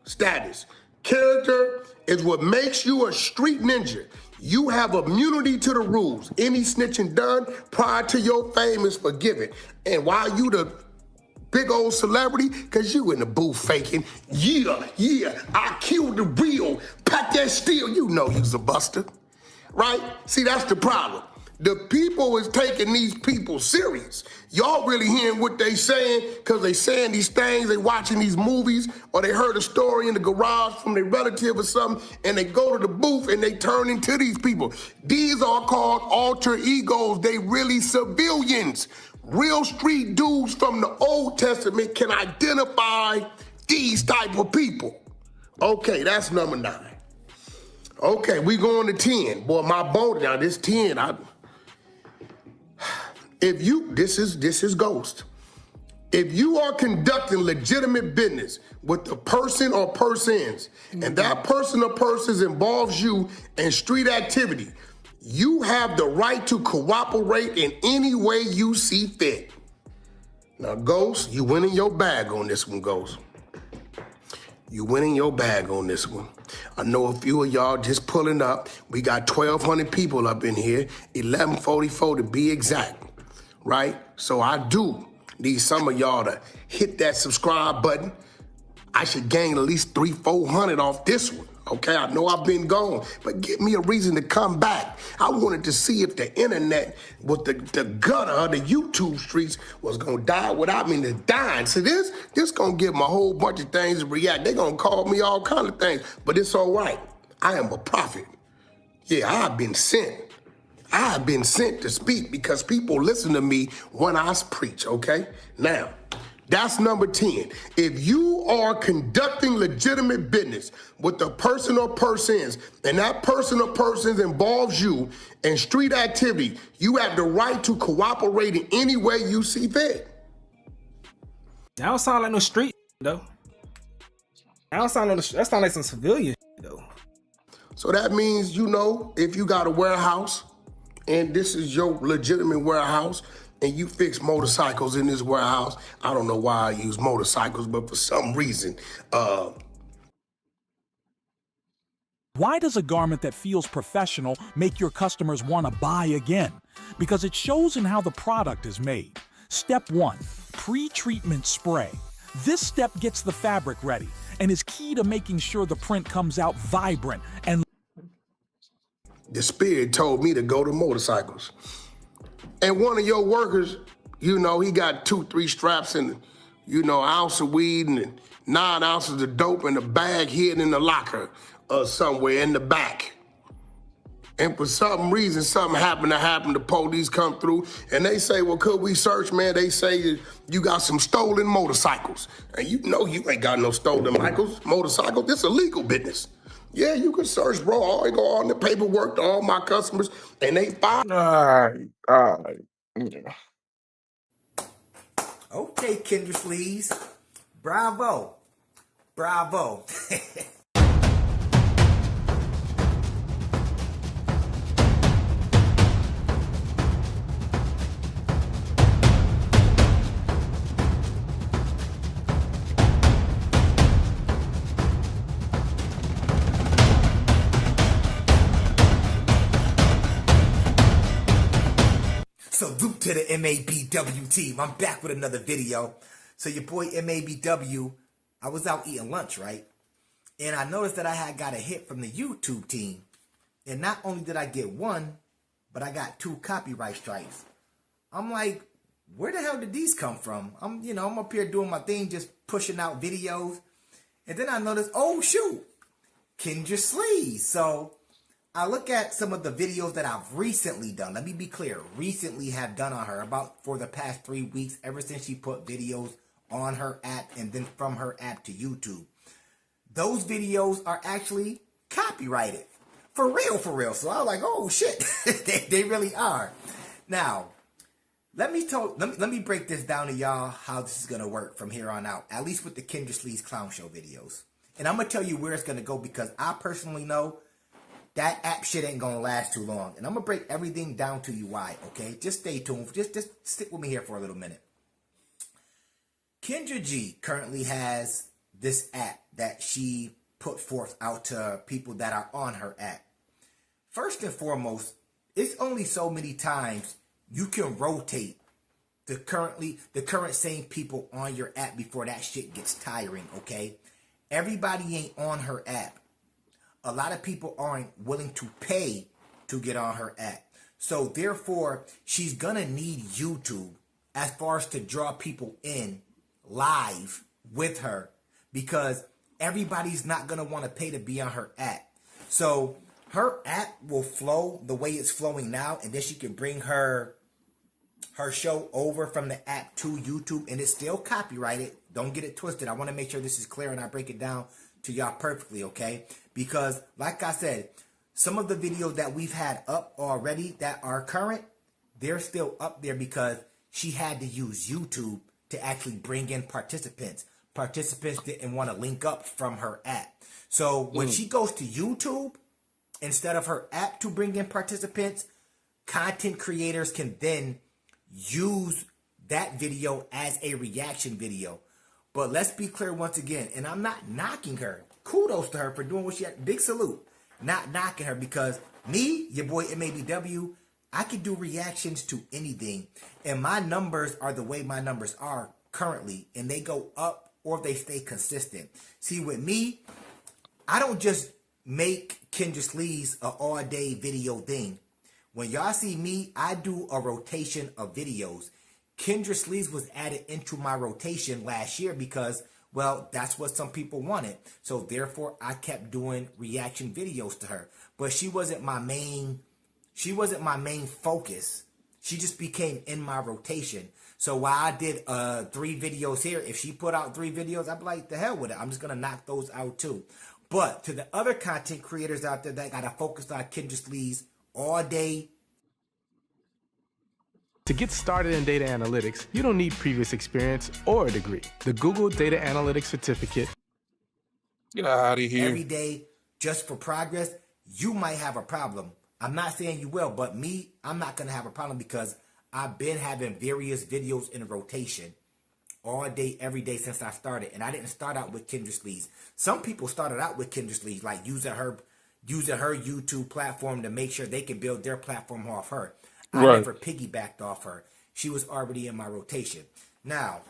status, character is what makes you a street ninja, you have immunity to the rules. Any snitching done prior to your fame is forgiven. And while you the big old celebrity, cause you in the booth faking, yeah, I killed the real, pack that steel, you know you's a buster, right? See, that's the problem. The people is taking these people serious. Y'all really hearing what they saying because they saying these things, they watching these movies, or they heard a story in the garage from their relative or something, and they go to the booth and they turn into these people. These are called alter egos. They really civilians. Real street dudes from the Old Testament can identify these type of people. Okay, that's number 9. Okay, we going to 10. Boy, my boat now, this 10, this is Ghost. If you are conducting legitimate business with the person or persons, and that person or persons involves you in street activity, you have the right to cooperate in any way you see fit. Now, Ghost, you winning your bag on this one, Ghost. You winning your bag on this one. I know a few of y'all just pulling up. We got 1,200 people up in here, 1144 to be exact. Right? So I do need some of y'all to hit that subscribe button. I should gain at least 300-400 off this one. Okay, I know I've been gone, but give me a reason to come back. I wanted to see if the internet, with the gutter of the YouTube streets, was gonna die without me dying. So this gonna give them a whole bunch of things to react. They gonna call me all kind of things, but it's all right. I am a prophet. Yeah, I've been sent. I've been sent to speak because people listen to me when I preach, okay? Now, that's number 10. If you are conducting legitimate business with a person or persons, and that person or persons involves you in street activity, you have the right to cooperate in any way you see fit. That don't sound like no street, though. That sound like some civilian, though. So that means, you know, if you got a warehouse, and this is your legitimate warehouse, and you fix motorcycles in this warehouse. I don't know why I use motorcycles, but for some reason, Why does a garment that feels professional make your customers want to buy again? Because it shows in how the product is made. Step 1, pre-treatment spray. This step gets the fabric ready and is key to making sure the print comes out vibrant and the spirit told me to go to motorcycles. and one of your workers, you know, he got 2-3 straps and, you know, an ounce of weed and 9 ounces of dope in the bag hidden in the locker or somewhere in the back. And for some reason, something happened, the police come through, and they say, well, could we search, man? They say you got some stolen motorcycles. And you know you ain't got no stolen motorcycles. This is illegal business. Yeah, you can search, bro. I go on the paperwork to all my customers, and they file. All right. Yeah. Okay, Kendra Sleeves. Bravo. Bravo. Salute to the MABW team. I'm back with another video. So your boy MABW, I was out eating lunch, right? And I noticed that I had got a hit from the YouTube team. And not only did I get one, but I got 2 copyright strikes. I'm like, where the hell did these come from? I'm up here doing my thing, just pushing out videos. And then I noticed, oh shoot, Kendra Sleeves. So I look at some of the videos that I've recently done. Let me be clear. Recently have done on her about for the past 3 weeks, ever since she put videos on her app and then from her app to YouTube. Those videos are actually copyrighted. For real, for real. So I was like, oh shit, they really are. Now, let me break this down to y'all how this is going to work from here on out, at least with the Kendra Sleeves Clown Show videos. And I'm going to tell you where it's going to go because I personally know that app shit ain't gonna last too long. And I'm gonna break everything down to you why, okay? Just stay tuned. Just stick with me here for a little minute. Kendra G currently has this app that she put forth out to people that are on her app. First and foremost, it's only so many times you can rotate the current same people on your app before that shit gets tiring, okay? Everybody ain't on her app. A lot of people aren't willing to pay to get on her app. So therefore, she's going to need YouTube as far as to draw people in live with her because everybody's not going to want to pay to be on her app. So her app will flow the way it's flowing now, and then she can bring her show over from the app to YouTube, and it's still copyrighted. Don't get it twisted. I want to make sure this is clear and I break it down to y'all perfectly, okay? Because, like I said, some of the videos that we've had up already that are current, they're still up there because she had to use YouTube to actually bring in participants. Participants didn't want to link up from her app. So when she goes to YouTube, instead of her app to bring in participants, content creators can then use that video as a reaction video. But let's be clear once again, and I'm not knocking her. Kudos to her for doing what she had. Big salute. Not knocking her because me, your boy MABW, I can do reactions to anything. And my numbers are the way my numbers are currently. And they go up or they stay consistent. See, with me, I don't just make Kendra Sleeves an all-day video thing. When y'all see me, I do a rotation of videos. Kendra Sleeves was added into my rotation last year because, well, that's what some people wanted. So therefore, I kept doing reaction videos to her. But she wasn't my main focus. She just became in my rotation. So while I did 3 videos here, if she put out 3 videos, I'd be like, the hell with it. I'm just going to knock those out too. But to the other content creators out there that got to focus on Kendra Sleeves all day. To get started in data analytics, you don't need previous experience or a degree. The Google Data Analytics Certificate. Get out of here. Every day, just for progress, you might have a problem. I'm not saying you will, but me, I'm not going to have a problem because I've been having various videos in rotation all day, every day since I started. And I didn't start out with Kendra Sleeves. Some people started out with Kendra Sleeves, like using her YouTube platform to make sure they can build their platform off her. I never piggybacked off her. She was already in my rotation. Now,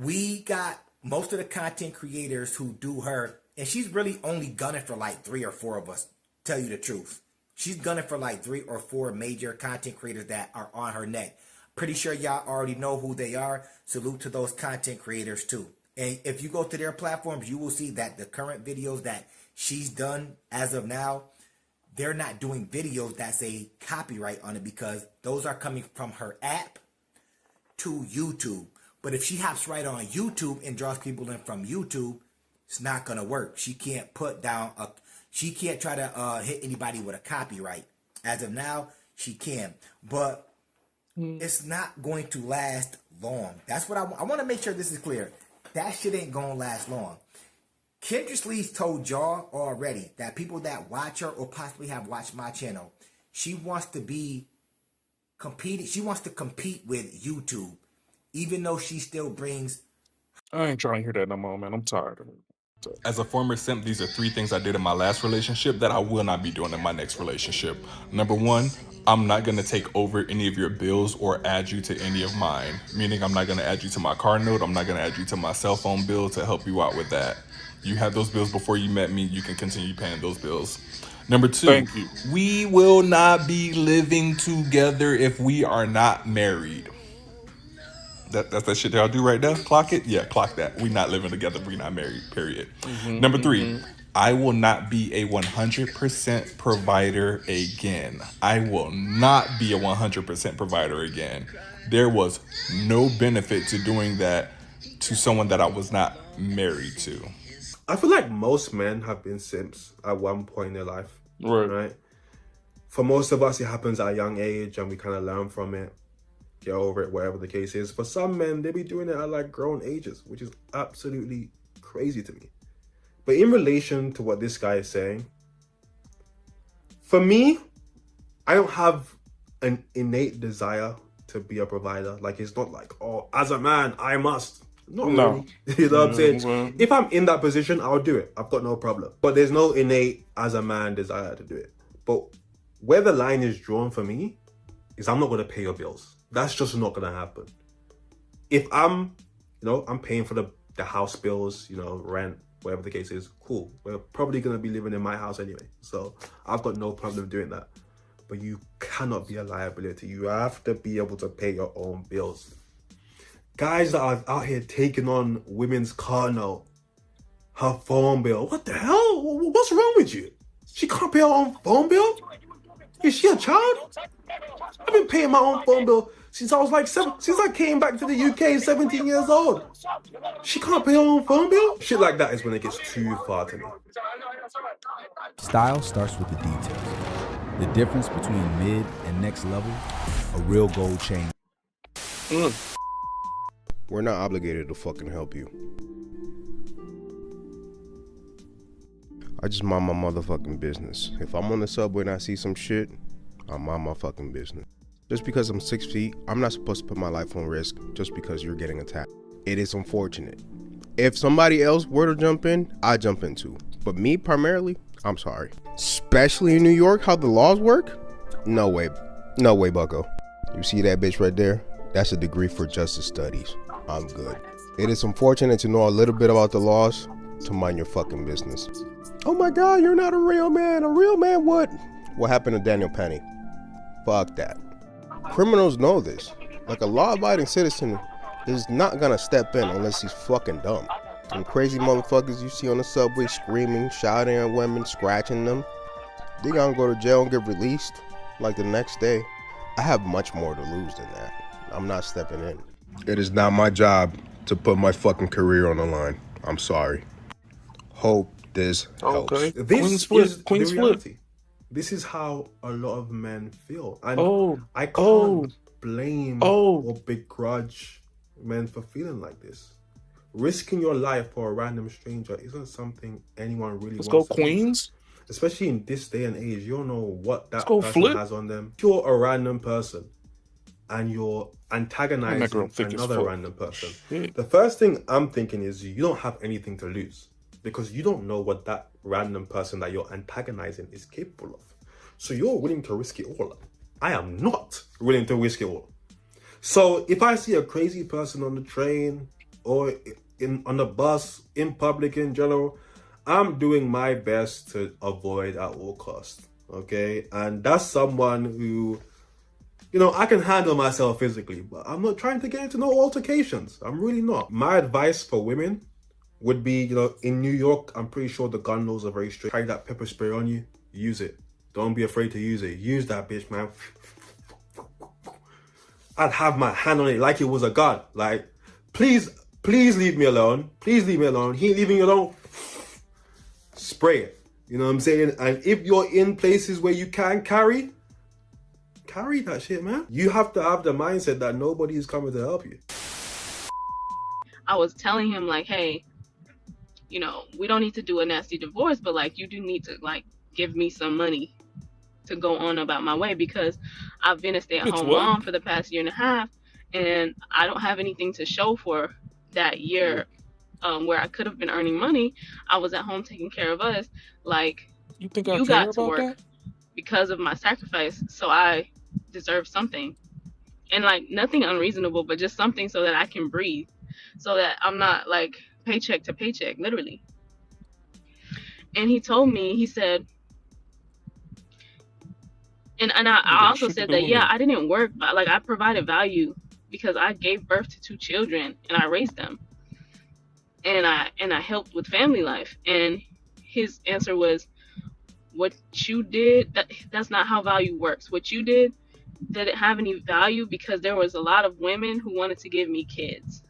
we got most of the content creators who do her, and she's really only gunning for like 3 or 4 of us, tell you the truth. She's gunning for like 3 or 4 major content creators that are on her neck. Pretty sure y'all already know who they are. Salute to those content creators too. And if you go to their platforms, you will see that the current videos that she's done as of now, they're not doing videos that say copyright on it because those are coming from her app to YouTube. But if she hops right on YouTube and draws people in from YouTube, it's not going to work. She can't put down she can't try to hit anybody with a copyright. As of now, she can. But it's not going to last long. That's what I want to make sure this is clear. That shit ain't going to last long. Kendra Sleeves told y'all already that people that watch her or possibly have watched my channel, she wants to be competing. She wants to compete with YouTube, even though she still brings. I ain't trying to hear that no more, man. I'm tired of it. As a former simp, these are 3 things I did in my last relationship that I will not be doing in my next relationship. Number 1, I'm not going to take over any of your bills or add you to any of mine. Meaning I'm not going to add you to my car note. I'm not going to add you to my cell phone bill to help you out with that. You had those bills before you met me. You can continue paying those bills. Number 2, we will not be living together if we are not married. That's that shit y'all do right now? Clock it? Yeah, clock that. We not living together. We not married, period. Number 3, I will not be a 100% provider again. I will not be a 100% provider again. There was no benefit to doing that to someone that I was not married to. I feel like most men have been simps at one point in their life. Right? For most of us, it happens at a young age and we kind of learn from it. Get over it, whatever the case is. For some men, they be doing it at like grown ages, which is absolutely crazy to me. But in relation to what this guy is saying, for me, I don't have an innate desire to be a provider. Like, it's not like, oh, as a man, I must. Not really. You know what I'm saying? If I'm in that position, I'll do it. I've got no problem. But there's no innate, as a man, desire to do it. But where the line is drawn for me is I'm not going to pay your bills. That's just not going to happen. If I'm paying for the house bills, rent, whatever the case is, cool. We're probably going to be living in my house anyway. So I've got no problem doing that. But you cannot be a liability. You have to be able to pay your own bills. Guys that are out here taking on women's car note, her phone bill. What the hell? What's wrong with you? She can't pay her own phone bill? Is she a child? I've been paying my own phone bill since I was like since I came back to the UK 17 years old. She can't pay her own phone bill? Shit like that is when it gets too far to me. Style starts with the details. The difference between mid and next level, a real gold chain. We're not obligated to fucking help you. I just mind my motherfucking business. If I'm on the subway and I see some shit, I mind my fucking business. Just because I'm 6 feet, I'm not supposed to put my life on risk just because you're getting attacked. It is unfortunate. If somebody else were to jump in, I'd jump in too. But me primarily, I'm sorry. Especially in New York, how the laws work? No way. No way, bucko. You see that bitch right there? That's a degree for justice studies. I'm good. It is unfortunate to know a little bit about the laws, to mind your fucking business. Oh my God, you're not a real man. A real man would. What happened to Daniel Penny? Fuck that. Criminals know this. Like, a law-abiding citizen is not gonna step in unless he's fucking dumb. Them crazy motherfuckers you see on the subway screaming, shouting at women, scratching them, they gonna go to jail and get released like the next day. I have much more to lose than that. I'm not stepping in. It is not my job to put my fucking career on the line. I'm sorry. Hope this helps. Okay. This is the reality. This is how a lot of men feel. And I can't blame or begrudge men for feeling like this. Risking your life for a random stranger isn't something anyone really wants to do. Let's go, Queens. Especially in this day and age, you don't know what that person has on them. If you're a random person and you're antagonizing another random person, the first thing I'm thinking is you don't have anything to lose, because you don't know what that random person that you're antagonizing is capable of. So you're willing to risk it all. I am not willing to risk it all. So if I see a crazy person on the train or on the bus, in public in general, I'm doing my best to avoid at all costs, okay? And that's someone who, you know, I can handle myself physically, but I'm not trying to get into no altercations. I'm really not. My advice for women would be, you know, in New York, I'm pretty sure the gun laws are very strict. Carry that pepper spray on you, use it. Don't be afraid to use it. Use that bitch, man. I'd have my hand on it like it was a gun. Like, please leave me alone. Please leave me alone. He ain't leaving you alone. Spray it. You know what I'm saying? And if you're in places where you can carry that shit, man. You have to have the mindset that nobody is coming to help you. I was telling him, like, hey, you know, we don't need to do a nasty divorce, but like, you do need to like give me some money to go on about my way, because I've been a stay-at-home mom for the past year and a half, and I don't have anything to show for that year where I could have been earning money. I was at home taking care of us. Like, you got to work because of my sacrifice, so I deserve something. And like, nothing unreasonable, but just something so that I can breathe, so that I'm not like paycheck to paycheck, literally. And he told me, he said, and I also said that, yeah, I didn't work, but like, I provided value because I gave birth to 2 children and I raised them, and I helped with family life. And his answer was, what you did, that's not how value works. What you did didn't have any value because there was a lot of women who wanted to give me kids.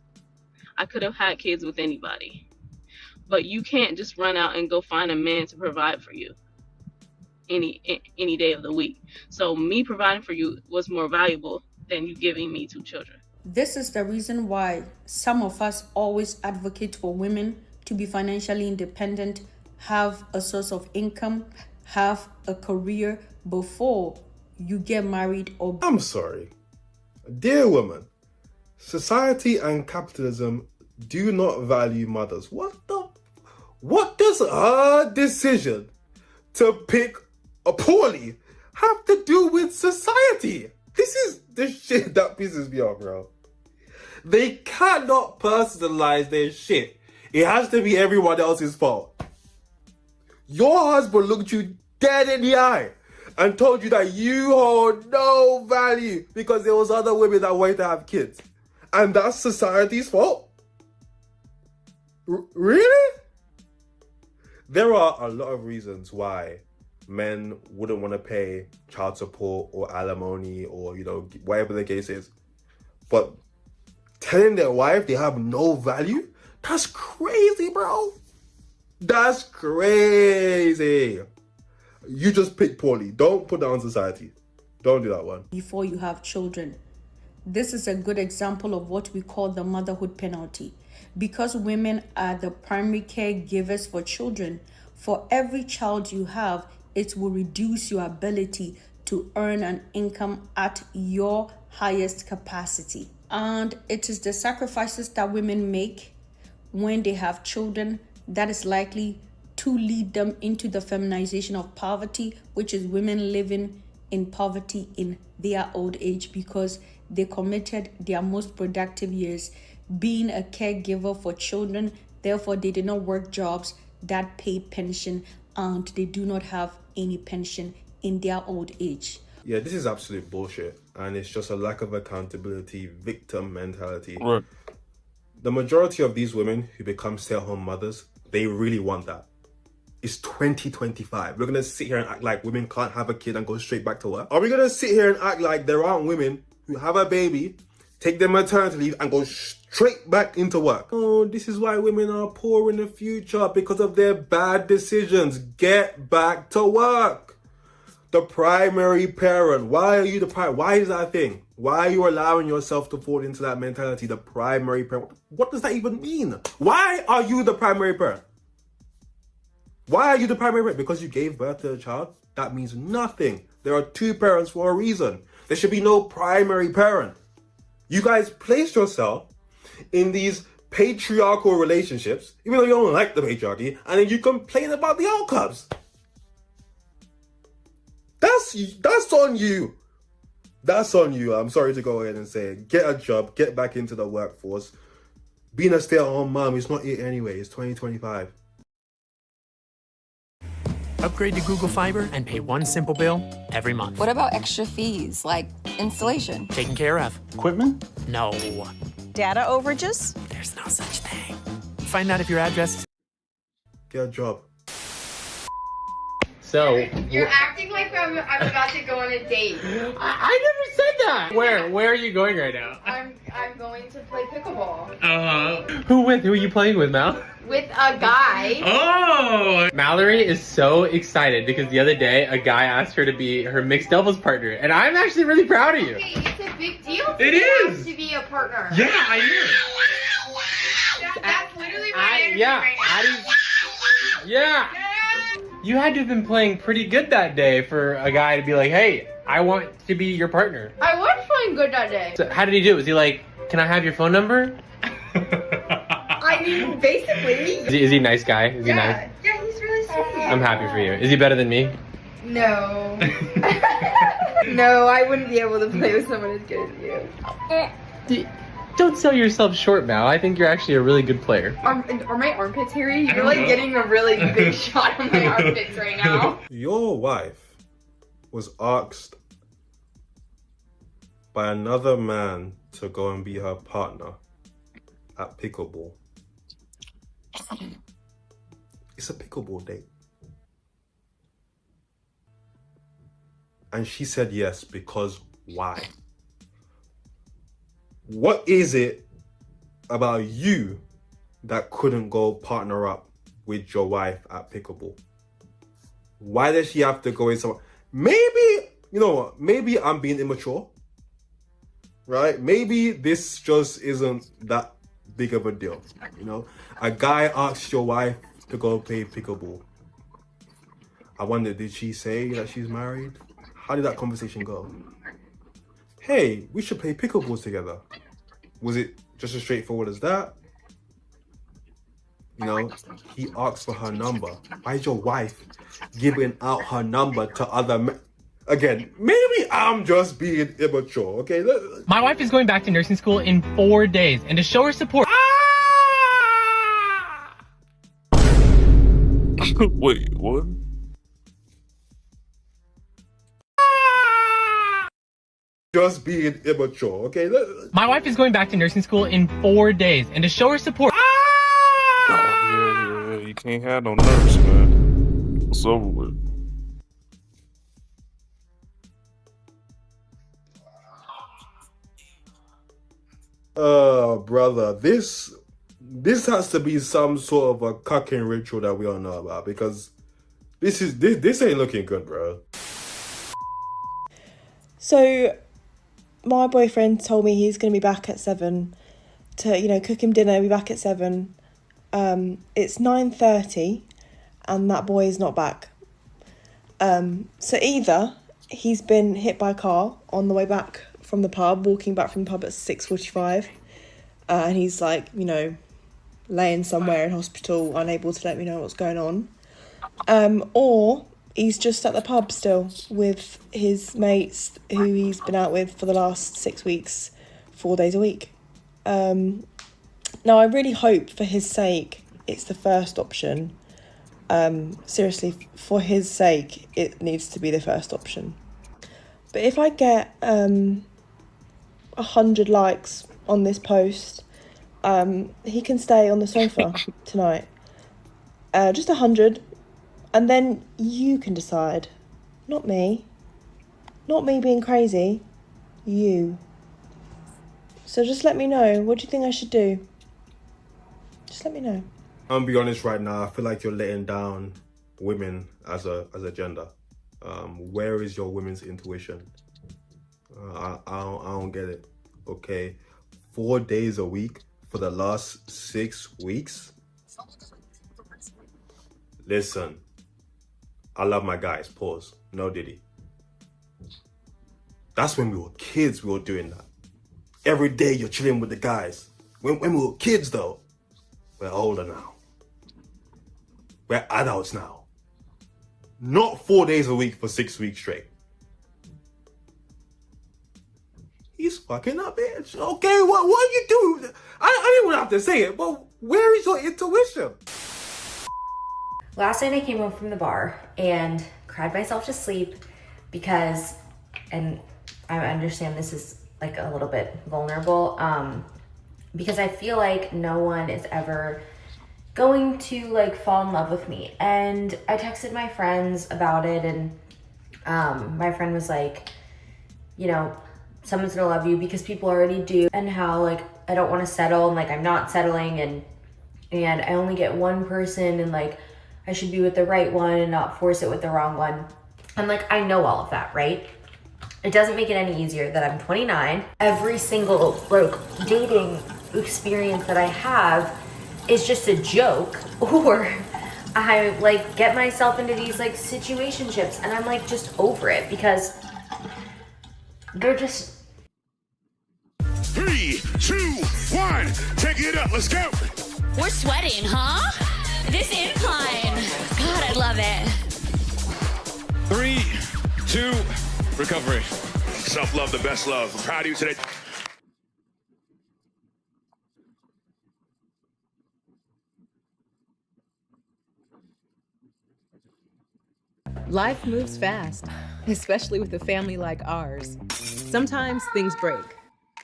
I could have had kids with anybody, but you can't just run out and go find a man to provide for you any day of the week. So me providing for you was more valuable than you giving me 2 children. This is the reason why some of us always advocate for women to be financially independent, have a source of income, have a career before you get married or... I'm sorry. Dear woman, society and capitalism do not value mothers. What does her decision to pick a poorly have to do with society? This is the shit that pisses me off, bro. They cannot personalize their shit. It has to be everyone else's fault. Your husband looked you dead in the eye and told you that you hold no value because there was other women that wanted to have kids. And that's society's fault? Really? There are a lot of reasons why men wouldn't want to pay child support or alimony or, you know, whatever the case is. But telling their wife they have no value? That's crazy, bro. That's crazy. You just pick poorly. Don't put that on society. Don't do that one. Before you have children. This is a good example of what we call the motherhood penalty. Because women are the primary caregivers for children, for every child you have, it will reduce your ability to earn an income at your highest capacity. And it is the sacrifices that women make when they have children that is likely to lead them into the feminization of poverty, which is women living in poverty in their old age because they committed their most productive years being a caregiver for children. Therefore, they did not work jobs that pay pension, and they do not have any pension in their old age. Yeah, this is absolute bullshit. And it's just a lack of accountability, victim mentality. Right. The majority of these women who become stay-at-home mothers, they really want that. It's 2025. We're going to sit here and act like women can't have a kid and go straight back to work? Are we going to sit here and act like there aren't women who have a baby, take their maternity leave and go straight back into work? Oh, this is why women are poor in the future, because of their bad decisions. Get back to work. The primary parent. Why are you the primary? Why is that a thing? Why are you allowing yourself to fall into that mentality? The primary parent. What does that even mean? Why are you the primary parent? Why are you the primary parent? Because you gave birth to a child? That means nothing. There are 2 parents for a reason. There should be no primary parent. You guys place yourself in these patriarchal relationships, even though you don't like the patriarchy, and then you complain about the outcomes. That's on you. That's on you. I'm sorry to go ahead and say it. Get a job, get back into the workforce. Being a stay-at-home mom is not it anyway. It's 2025. I upgrade to Google Fiber and pay one simple bill every month. What about extra fees, like installation? Taken care of. Equipment? No. Data overages? There's no such thing. Find out if your address is... Get a job. So You're acting like I'm about to go on a date. I never said that. Where are you going right now? I'm going to play pickleball Who with? Who are you playing with, Mal? with a guy. Oh! Mallory is so excited because the other day a guy asked her to be her mixed doubles partner, and I'm actually really proud of you. Okay, it's a big deal. It is to be a partner. Yeah, I knew. That's literally my energy right now. Yeah. You had to have been playing pretty good that day for a guy to be like, hey, I want to be your partner. I was playing good that day. So how did he do it? Was he like, can I have your phone number? I mean, basically. Is he a nice guy? Is he nice? Yeah, he's really sweet. I'm happy for you. Is he better than me? No. No, I wouldn't be able to play with someone as good as you. Don't sell yourself short, Mal. I think you're actually a really good player. Are my armpits hairy? You're like getting a really big shot of my armpits right now. Your wife was asked by another man to go and be her partner at pickleball. It's a pickleball date. And she said yes because why? What is it about you that couldn't go partner up with your wife at pickleball? Why does she have to go with someone? Maybe, you know what? Maybe I'm being immature, right? Maybe this just isn't that big of a deal, you know? A guy asks your wife to go play pickleball. I wonder, did she say that she's married? How did that conversation go? Hey, we should play pickleball together. Was it just as straightforward as that? You know, he asked for her number. Why is your wife giving out her number to other men? Again, maybe I'm just being immature, okay? My wife is going back to nursing school in 4 days, and to show her support... Wait, what? Just being immature, okay? My wife is going back to nursing school in 4 days, and to show her support... Oh, yeah, you can't have no nurse, man. It's over with. Brother, this has to be some sort of a cucking ritual that we all know about, because this ain't looking good, bro. So my boyfriend told me he's going to be back at 7 to, you know, cook him dinner, be back at 7. It's 9:30 and that boy is not back. So either he's been hit by a car on the way back from the pub, walking back from the pub at 6:45, and he's like, you know, laying somewhere in hospital, unable to let me know what's going on. Or he's just at the pub still with his mates who he's been out with for the last 6 weeks, 4 days a week. Now, I really hope for his sake it's the first option. Seriously, for his sake, it needs to be the first option. But if I get 100 likes on this post, he can stay on the sofa tonight. Just 100. And then you can decide. Not me. Not me being crazy. You. So just let me know. What do you think I should do? Just let me know. I'm gonna be honest right now. I feel like you're letting down women as a gender. Where is your women's intuition? I don't get it. Okay, 4 days a week for the last 6 weeks. Listen, I love my guys. Pause. No Diddy. That's when we were kids. We were doing that. Every day you're chilling with the guys. When we were kids, though, we're older now. We're adults now. Not 4 days a week for 6 weeks straight. He's fucking up, bitch. Okay, what are you doing? I didn't want to have to say it, but where is your intuition? Last night I came home from the bar and cried myself to sleep because, and I understand this is like a little bit vulnerable, because I feel like no one is ever going to like fall in love with me. And I texted my friends about it, and my friend was like, you know, someone's gonna love you because people already do, and how like I don't want to settle, and like I'm not settling, and I only get one person, and like I should be with the right one and not force it with the wrong one. I'm like, I know all of that, right? It doesn't make it any easier that I'm 29. Every single like dating experience that I have is just a joke, or I like get myself into these like situationships and I'm like just over it because they're just. 3, 2, 1, take it up, let's go. We're sweating, huh? This incline. God, I love it. 3, 2, recovery. Self-love, the best love. I'm proud of you today. Life moves fast, especially with a family like ours. Sometimes things break,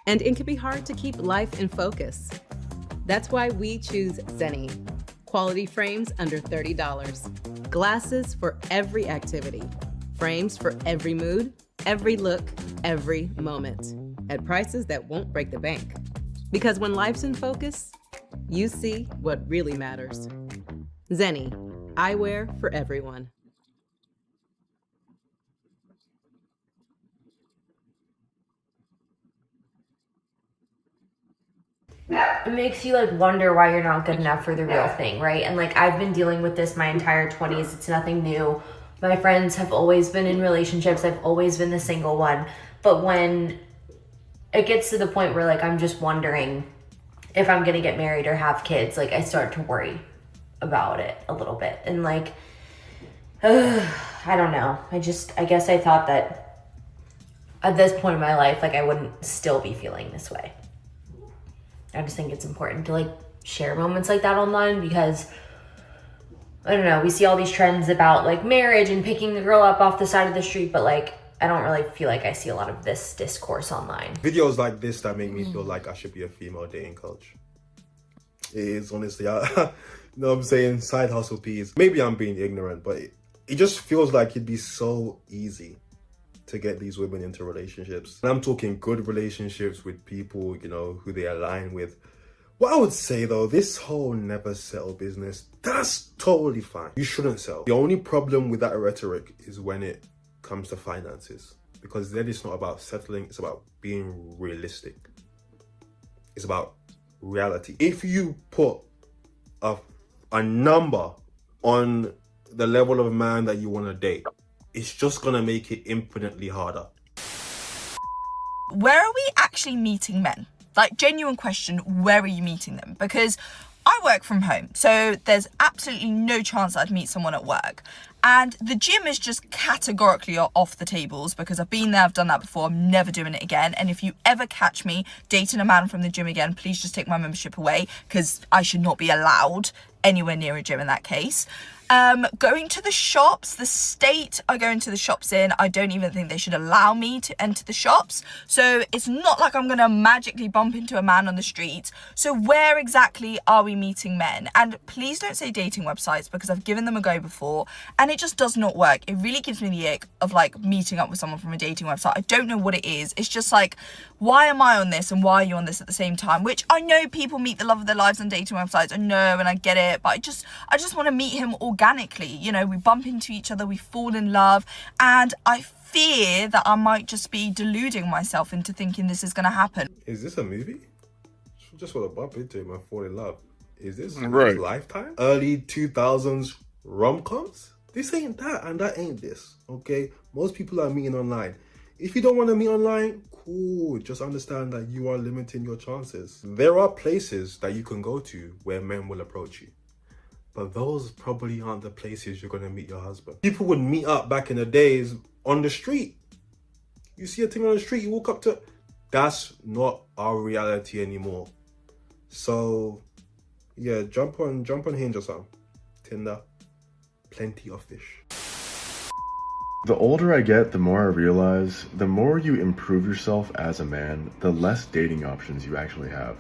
and it can be hard to keep life in focus. That's why we choose Zenni. Quality frames under $30. Glasses for every activity. Frames for every mood, every look, every moment. At prices that won't break the bank. Because when life's in focus, you see what really matters. Zenni, eyewear for everyone. It makes you like wonder why you're not good enough for the real thing, right? And like I've been dealing with this my entire 20s. It's nothing new. My friends have always been in relationships. I've always been the single one. But when it gets to the point where like I'm just wondering if I'm gonna get married or have kids, like I start to worry about it a little bit. And like, I don't know. I guess I thought that at this point in my life, like I wouldn't still be feeling this way. I just think it's important to like share moments like that online because I don't know, we see all these trends about like marriage and picking the girl up off the side of the street, but like I don't really feel like I see a lot of this discourse online. Videos like this that make me feel like I should be a female dating coach. It is honestly, you know what I'm saying, side hustle piece. Maybe I'm being ignorant, but it just feels like it'd be so easy to get these women into relationships. And I'm talking good relationships with people, you know, who they align with. What I would say though, this whole never settle business, that's totally fine. You shouldn't settle. The only problem with that rhetoric is when it comes to finances, because then it's not about settling, it's about being realistic. It's about reality. If you put a number on the level of man that you want to date, it's just gonna make it infinitely harder. Where are we actually meeting men? Like, genuine question, where are you meeting them? Because I work from home, so there's absolutely no chance I'd meet someone at work. And the gym is just categorically off the tables because I've been there, I've done that before, I'm never doing it again. And if you ever catch me dating a man from the gym again, please just take my membership away because I should not be allowed anywhere near a gym in that case. Going to the shops, the state I go into the shops in, I don't even think they should allow me to enter the shops. So it's not like I'm gonna magically bump into a man on the street. So where exactly are we meeting men? And please don't say dating websites because I've given them a go before and it just does not work. It really gives me the ick of like meeting up with someone from a dating website. I don't know what it is. It's just like, why am I on this and why are you on this at the same time? Which I know people meet the love of their lives on dating websites. I know and I get it, but I just want to meet him organically. You know, we bump into each other, we fall in love, and I fear that I might just be deluding myself into thinking this is going to happen. Is this a movie? Just want to bump into him and fall in love. Is this Right. Lifetime? Early 2000s rom-coms? This ain't that and that ain't this, okay? Most people are meeting online. If you don't want to meet online, cool. Just understand that you are limiting your chances. There are places that you can go to where men will approach you. But those probably aren't the places you're going to meet your husband. People would meet up back in the days on the street. You see a thing on the street, you walk up to... That's not our reality anymore. So, yeah, jump on Hinge or something. Tinder. plenty of fish. The older I get, the more I realize, the more you improve yourself as a man, the less dating options you actually have.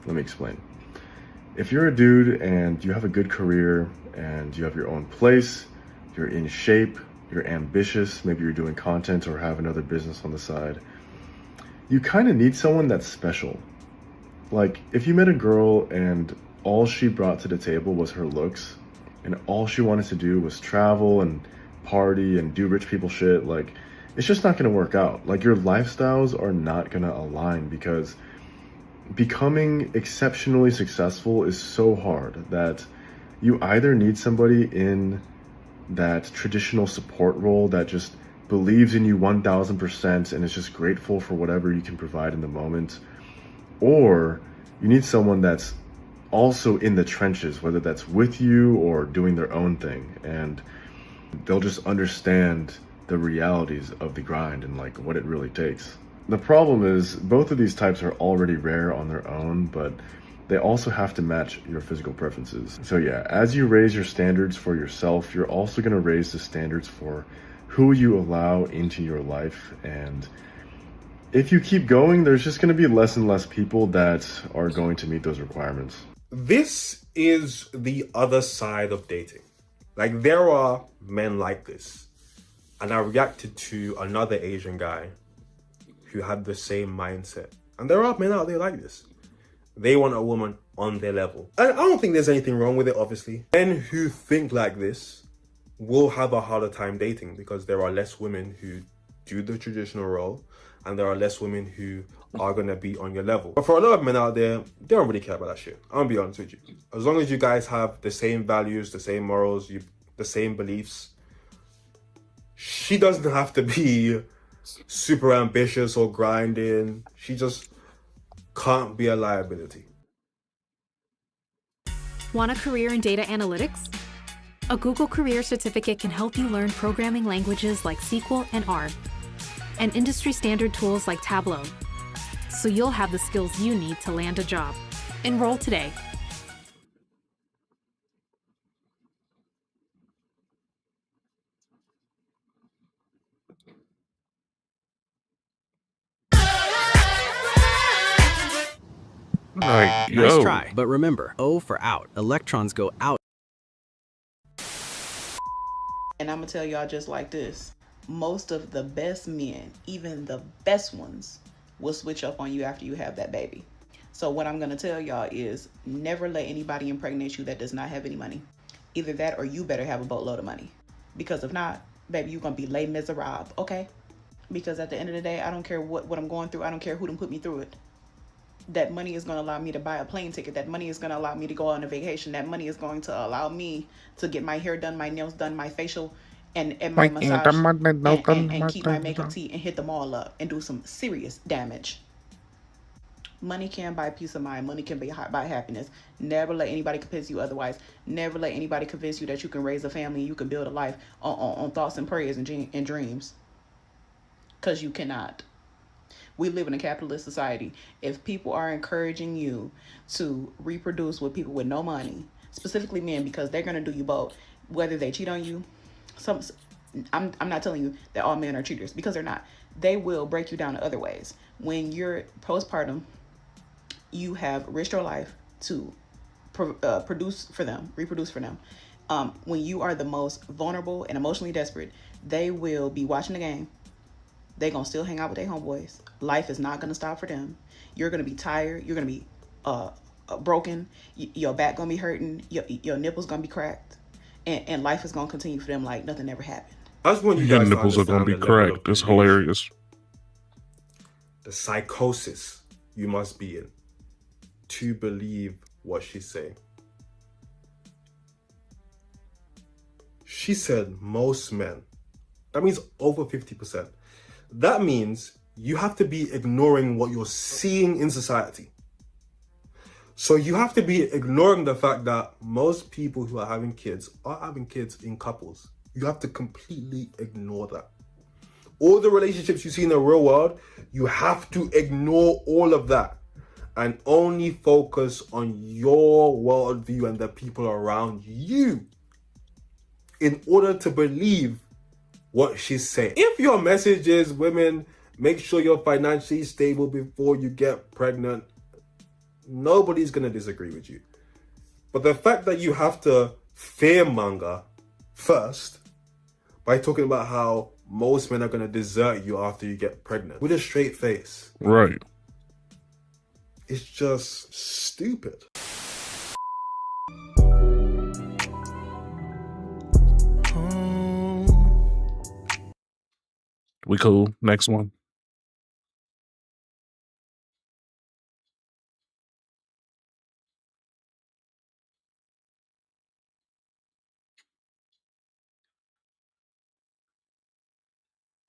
Let me explain. If you're a dude and you have a good career and you have your own place, you're in shape, you're ambitious, maybe you're doing content or have another business on the side, you kind of need someone that's special. Like, if you met a girl and all she brought to the table was her looks, and all she wanted to do was travel and party and do rich people shit, like, it's just not gonna work out. Like, your lifestyles are not gonna align, because becoming exceptionally successful is so hard that you either need somebody in that traditional support role that just believes in you 1000% and is just grateful for whatever you can provide in the moment, or you need someone that's also in the trenches, whether that's with you or doing their own thing, and they'll just understand the realities of the grind and like what it really takes. The problem is both of these types are already rare on their own, but they also have to match your physical preferences. So yeah, as you raise your standards for yourself, you're also going to raise the standards for who you allow into your life. And if you keep going, there's just going to be less and less people that are going to meet those requirements. This is the other side of dating. Like, there are men like this. And I reacted to another Asian guy who had the same mindset. And there are men out there like this. They want a woman on their level. And I don't think there's anything wrong with it, obviously. Men who think like this will have a harder time dating, because there are less women who do the traditional role, and there are less women who are going to be on your level. But for a lot of men out there, they don't really care about that shit. I'm going to be honest with you. As long as you guys have the same values, the same morals, the same beliefs, she doesn't have to be super ambitious or grinding. She just can't be a liability. Want a career in data analytics? A Google Career Certificate can help you learn programming languages like SQL and R, and industry standard tools like Tableau, so you'll have the skills you need to land a job. Enroll today. Like, Nice try, but remember, O for out. Electrons go out. And I'm gonna tell y'all just like this. Most of the best men, even the best ones, will switch up on you after you have that baby. So what I'm gonna tell y'all is never let anybody impregnate you that does not have any money. Either that or you better have a boatload of money. Because if not, baby, you're gonna be Les Miserables, okay? Because at the end of the day, I don't care what I'm going through. I don't care who done put me through it. That money is going to allow me to buy a plane ticket. That money is going to allow me to go on a vacation. That money is going to allow me to get my hair done, my nails done, my facial, and my massage, and keep my makeup tea and hit them all up and do some serious damage. Money can buy peace of mind. Money can buy happiness. Never let anybody convince you otherwise. Never let anybody convince you that you can raise a family and you can build a life on thoughts and prayers and dreams. Because you cannot. We live in a capitalist society. If people are encouraging you to reproduce with people with no money, specifically men, because they're going to do you both, whether they cheat on you, I'm not telling you that all men are cheaters, because they're not. They will break you down in other ways. When you're postpartum, you have risked your life to reproduce for them. When you are the most vulnerable and emotionally desperate, they will be watching the game. They're going to still hang out with their homeboys. Life is not going to stop for them. You're going to be tired. You're going to be broken. Your back going to be hurting. Your nipples going to be cracked. And life is going to continue for them like nothing ever happened. That's when your nipples are going to be cracked. It's hilarious. The psychosis you must be in to believe what she's saying. She said most men. That means over 50%. That means you have to be ignoring what you're seeing in society. So you have to be ignoring the fact that most people who are having kids in couples. You have to completely ignore that. All the relationships you see in the real world, you have to ignore all of that and only focus on your worldview and the people around you. in order to believe what she's saying. If your message is, women, make sure you're financially stable before you get pregnant, nobody's going to disagree with you. But the fact that you have to fearmonger first by talking about how most men are going to desert you after you get pregnant with a straight face. Right. It's just stupid. We cool. Next one.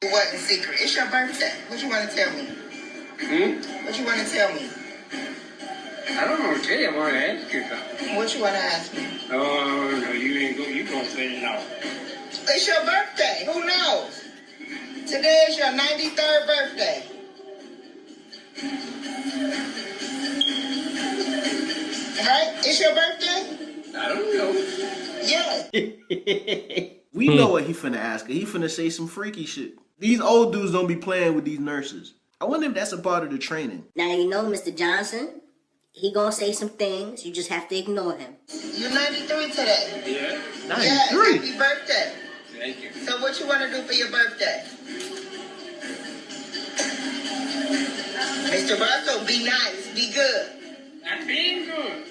It wasn't secret. It's your birthday. What you want to tell me? What you want to tell me? I don't want to tell you. I want to ask you something. What you want to ask me? Oh, no, you ain't going. You gonna say no. It's your birthday. Who knows? Today is your 93rd birthday. Right? It's your birthday? I don't know. Yeah. We know what he finna ask her. He finna say some freaky shit. These old dudes don't be playing with these nurses. I wonder if that's a part of the training. Now you know Mr. Johnson, he gonna say some things, you just have to ignore him. You're 93 today. Yeah. 93? Yeah, happy birthday. Thank you. So what you want to do for your birthday? Mr. Russell, be nice, be good. I'm being good.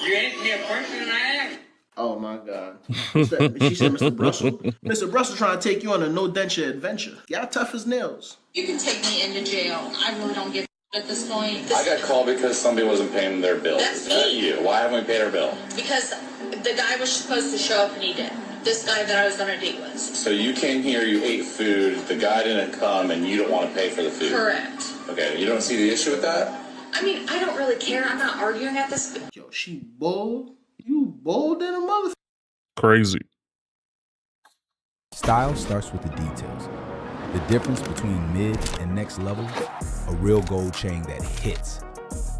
You ain't me a person and I am. Oh my God. She said, Mr. Brussel. Mr. Brussel trying to take you on a no-denture adventure. Y'all tough as nails. You can take me into jail. I really don't get at this point. I got called because somebody wasn't paying their bill. That's Is that me. you? Why haven't we paid our bill? Because the guy was supposed to show up and he didn't. This guy that I was on a date with. So you came here, you ate food, the guy didn't come, and you don't want to pay for the food? Correct. Okay, you don't see the issue with that? I mean, I don't really care. I'm not arguing at this. Yo, she bold. You bold than a motherfucker. Crazy. Style starts with the details. The difference between mid and next level, a real gold chain that hits.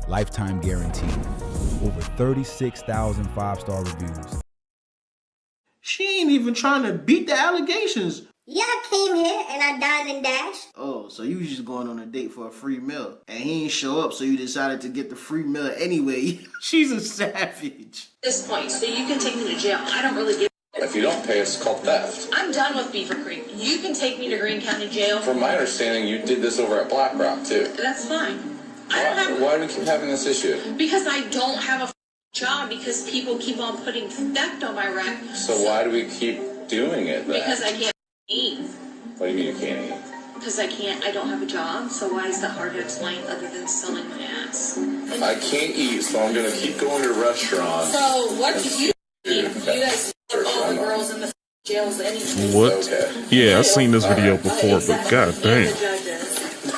Lifetime guarantee. Over 36,000 5-star reviews. She ain't even trying to beat the allegations. Yeah, I came here and I dined and dashed. Oh, so you was just going on a date for a free meal. And he ain't show up, so you decided to get the free meal anyway. She's a savage. At this point, so you can take me to jail. I don't really give. If you don't pay, it's called theft. I'm done with Beaver Creek. You can take me to Greene County Jail. From my understanding, you did this over at Black Rock, too. That's fine. Why do we keep having this issue? Because I don't have a job because people keep on putting theft on my rec. So why do we keep doing it then? Because I can't eat. What do you mean you can't eat? Because I don't have a job, so why is that hard to explain other than selling my ass? I can't eat, so I'm going to keep going to restaurants. So what do you eat? You guys put all the girls in the jails anyway. What? Okay. Yeah, I've seen this video before, but god damn.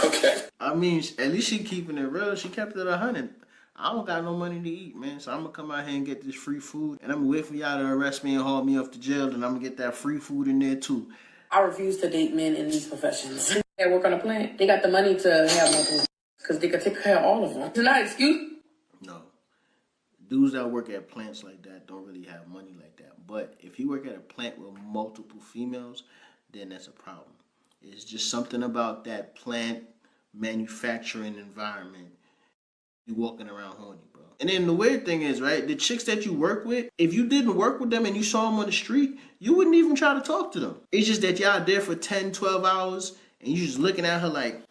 Okay. I mean, at least she keeping it real. She kept it 100. I don't got no money to eat, man. So I'm going to come out here and get this free food. And I'm going to wait for y'all to arrest me and haul me off to jail. And I'm going to get that free food in there, too. I refuse to date men in these professions. They work on a plant. They got the money to have multiple because they could take care of all of them. It's not an excuse. No. Dudes that work at plants like that don't really have money like that. But if you work at a plant with multiple females, then that's a problem. It's just something about that plant manufacturing environment. You walking around horny, bro. And then the weird thing is, right, the chicks that you work with, if you didn't work with them and you saw them on the street, you wouldn't even try to talk to them. It's just that y'all there for 10, 12 hours and you just looking at her like,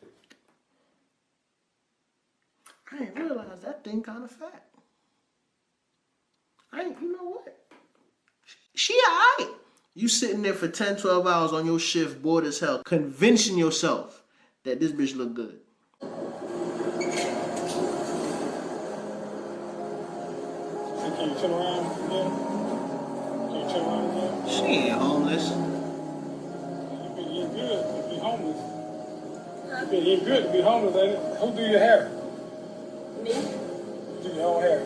I didn't realize that thing kind of fat. You know what? She alright. You sitting there for 10, 12 hours on your shift, bored as hell, convincing yourself that this bitch look good. Can you turn around again? Can you turn around again? She ain't homeless. You're good to be homeless. You're good to be homeless, ain't it? Who do your hair? Me? You do your own hair.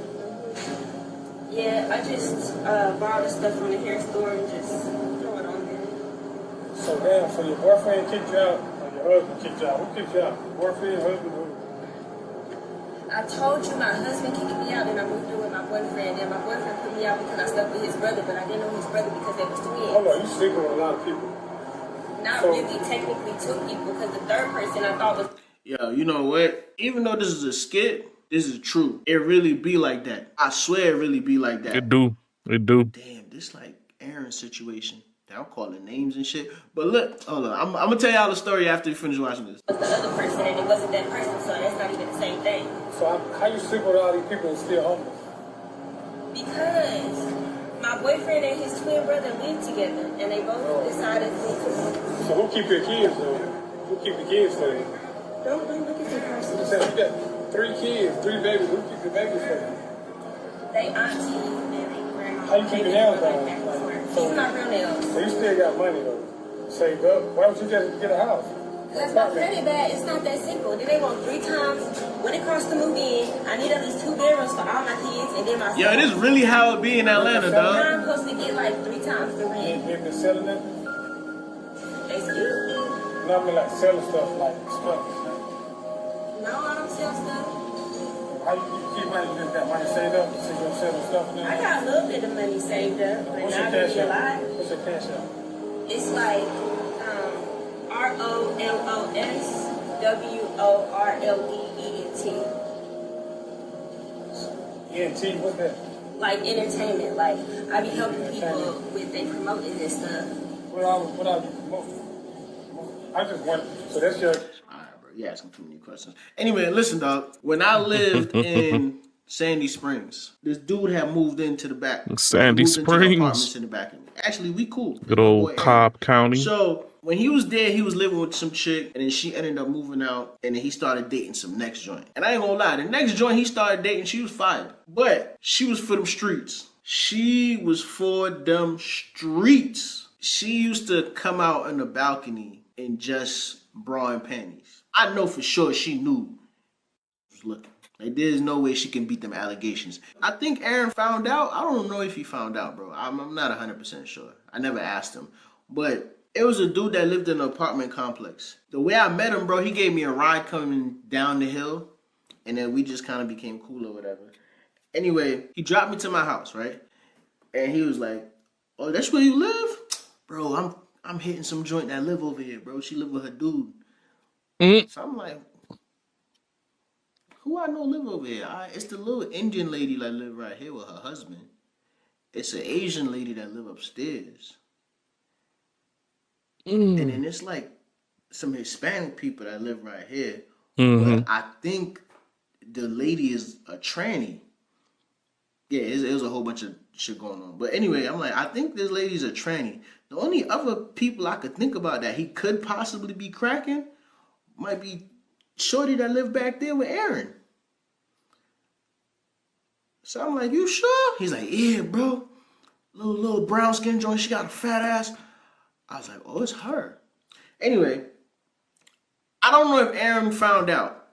Yeah, I just borrow the stuff from the hair store and just throw it on there. So damn, so your boyfriend kicked you out, or your husband kicked you out? Who kicked you out? Your boyfriend, husband, who? I told you my husband kicked me out and I moved in with my boyfriend. And my boyfriend put me out because I slept with his brother, but I didn't know his brother because they was twins. Hold on, you sleeping with a lot of people. Not really, technically 2 people, because the third person I thought was... Yo, you know what? Even though this is a skit, this is true. It really be like that. I swear it really be like that. It do. Damn, this like Aaron's situation. I'm calling names and shit. But look, hold on. I'm gonna tell y'all the story after you finish watching this. It was the other person and it wasn't that person, so that's not even the same thing. So how you sleep with all these people and still homeless? Because my boyfriend and his twin brother live together, and they both decided to. So who keep your kids though? Who keep the kids for you? Don't look at your person. You said you got 3 kids, 3 babies. Who keep the babies for you? They auntie and they grandma. How you keep your nails on? These are not real nails. So you still got money though, saved up. Why don't you just get a house? Because my credit bad, it's not that simple. Then they want 3 times what it costs to move in. I need at least 2 bedrooms for all my kids, and then my. Yo, it is really how it be in Atlanta, dog. I'm supposed to get like 3 times the rent. You been selling it? Excuse me? No, I mean like selling stuff, like stuff. No, I don't sell stuff. How you keep money? You just got money saved up? So you gonna sell the stuff now? I got a little bit of money saved up, but What's not your really cash a out? lot. What's your cash out? It's like ROLOSWORLDENT. ENT, what's that? Like entertainment. Like I be helping people with they promoting this stuff. What I promote? I just want. So that's your. You asking too many questions. Anyway, listen, dog. When I lived in Sandy Springs, this dude had moved into the back. Sandy Springs. Apartments in the back of me. Actually, we cool. Good old Cobb County. So when he was there, he was living with some chick, and then she ended up moving out, and then he started dating some next joint. And I ain't gonna lie, the next joint he started dating, she was fire, but she was for them streets. She was for them streets. She used to come out on the balcony in just bra and panties. I know for sure she knew she was looking. Like, there's no way she can beat them allegations. I think Aaron found out. I don't know if he found out, bro. I'm not 100% sure. I never asked him. But it was a dude that lived in an apartment complex. The way I met him, bro, he gave me a ride coming down the hill. And then we just kind of became cool or whatever. Anyway, he dropped me to my house, right? And he was like, oh, that's where you live? Bro, I'm hitting some joint that live over here, bro. She live with her dude. So I'm like, who I know live over here? It's the little Indian lady that live right here with her husband. It's an Asian lady that live upstairs. And then it's like some Hispanic people that live right here. But I think the lady is a tranny. Yeah, it was a whole bunch of shit going on. But anyway, I'm like, I think this lady's a tranny. The only other people I could think about that he could possibly be cracking might be shorty that lived back there with Aaron. So I'm like, you sure? He's like, yeah, bro. Little brown skin joint. She got a fat ass. I was like, oh, it's her. Anyway, I don't know if Aaron found out,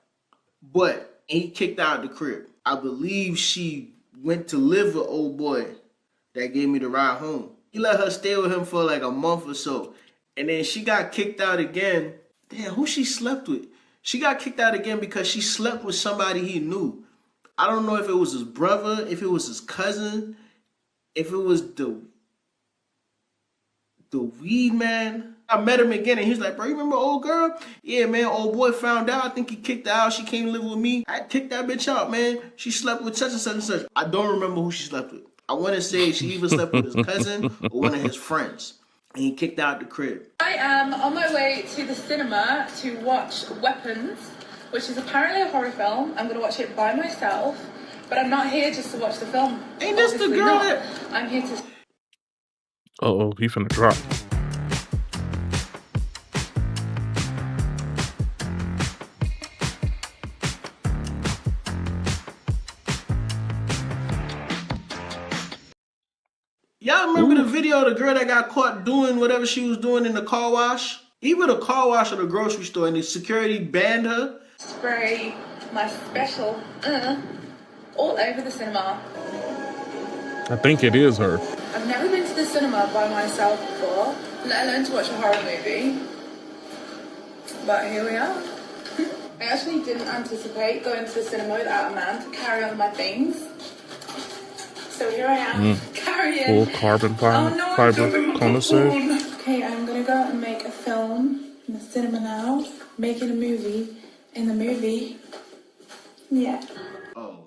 but he kicked her out of the crib. I believe she went to live with old boy that gave me the ride home. He let her stay with him for like a month or so. And then she got kicked out again. Damn, who she slept with? She got kicked out again because she slept with somebody he knew. I don't know if it was his brother, if it was his cousin, if it was the weed man. I met him again and he was like, bro, you remember old girl? Yeah, man, old boy found out. I think he kicked her out. She came to live with me. I kicked that bitch out, man. She slept with such and such and such. I don't remember who she slept with. I want to say she either slept with his cousin or one of his friends. And he kicked out the crib. I am on my way to the cinema to watch Weapons, which is apparently a horror film. I'm going to watch it by myself, but I'm not here just to watch the film. Ain't this the girl that... I'm here to... Uh-oh, he finna drop. Y'all remember the video of the girl that got caught doing whatever she was doing in the car wash? Even the car wash or the grocery store, and the security banned her? Spray my special all over the cinema. I think it is her. I've never been to the cinema by myself before, let alone to watch a horror movie. But here we are. I actually didn't anticipate going to the cinema without a man to carry on my things. So here I am, carrying... Full carbon fiber connoisseur. Okay, I'm gonna go out and make a film in the cinema now. Making a movie in the movie. Yeah. Oh,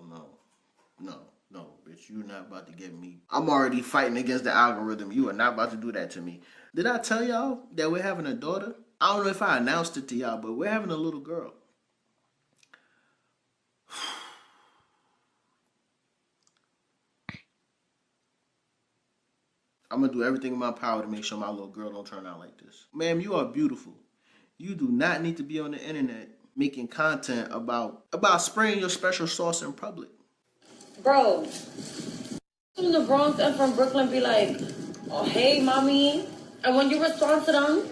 no, bitch. You're not about to get me. I'm already fighting against the algorithm. You are not about to do that to me. Did I tell y'all that we're having a daughter? I don't know if I announced it to y'all, but we're having a little girl. I'm going to do everything in my power to make sure my little girl don't turn out like this. Ma'am, you are beautiful. You do not need to be on the internet making content about spraying your special sauce in public. Bro, from the Bronx and from Brooklyn be like, oh, hey, mommy. And when you respond to them,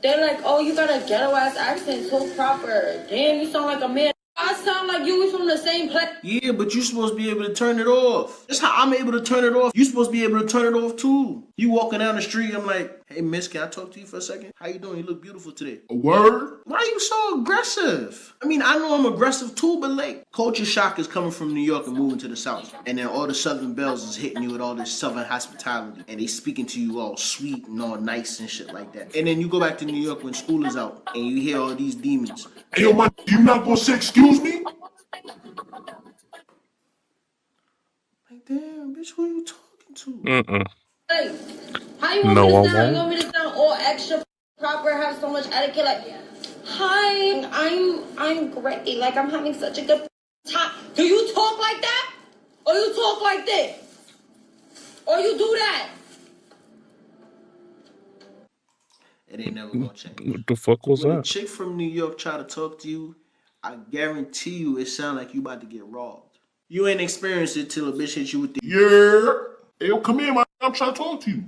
they're like, oh, you got a ghetto-ass accent, so proper. Damn, you sound like a man. I sound like you was from the same place. Yeah, but you supposed to be able to turn it off. That's how I'm able to turn it off. You supposed to be able to turn it off too. You walking down the street, I'm like, hey, miss, can I talk to you for a second? How you doing? You look beautiful today. A word? Why are you so aggressive? I mean, I know I'm aggressive too, but like, culture shock is coming from New York and moving to the South. And then all the Southern belles is hitting you with all this Southern hospitality. And they speaking to you all sweet and all nice and shit like that. And then you go back to New York when school is out and you hear all these demons. Hey, yo, man, you not gonna say excuse me? Like, damn, bitch, who you talking to? Like, how you want No, me I to sound? You won't. want me to sound all extra proper, have so much etiquette? Like, hi, I'm great. Like, I'm having such a good time. Do you talk like that? Or you talk like this? Or you do that? It ain't never gonna change. What the fuck was When a that? chick from New York try to talk to you, I guarantee you it sound like you about to get robbed. You ain't experienced it till a bitch hit you with the Yeah. Hey, yo, come here, man. I'm trying to talk to you.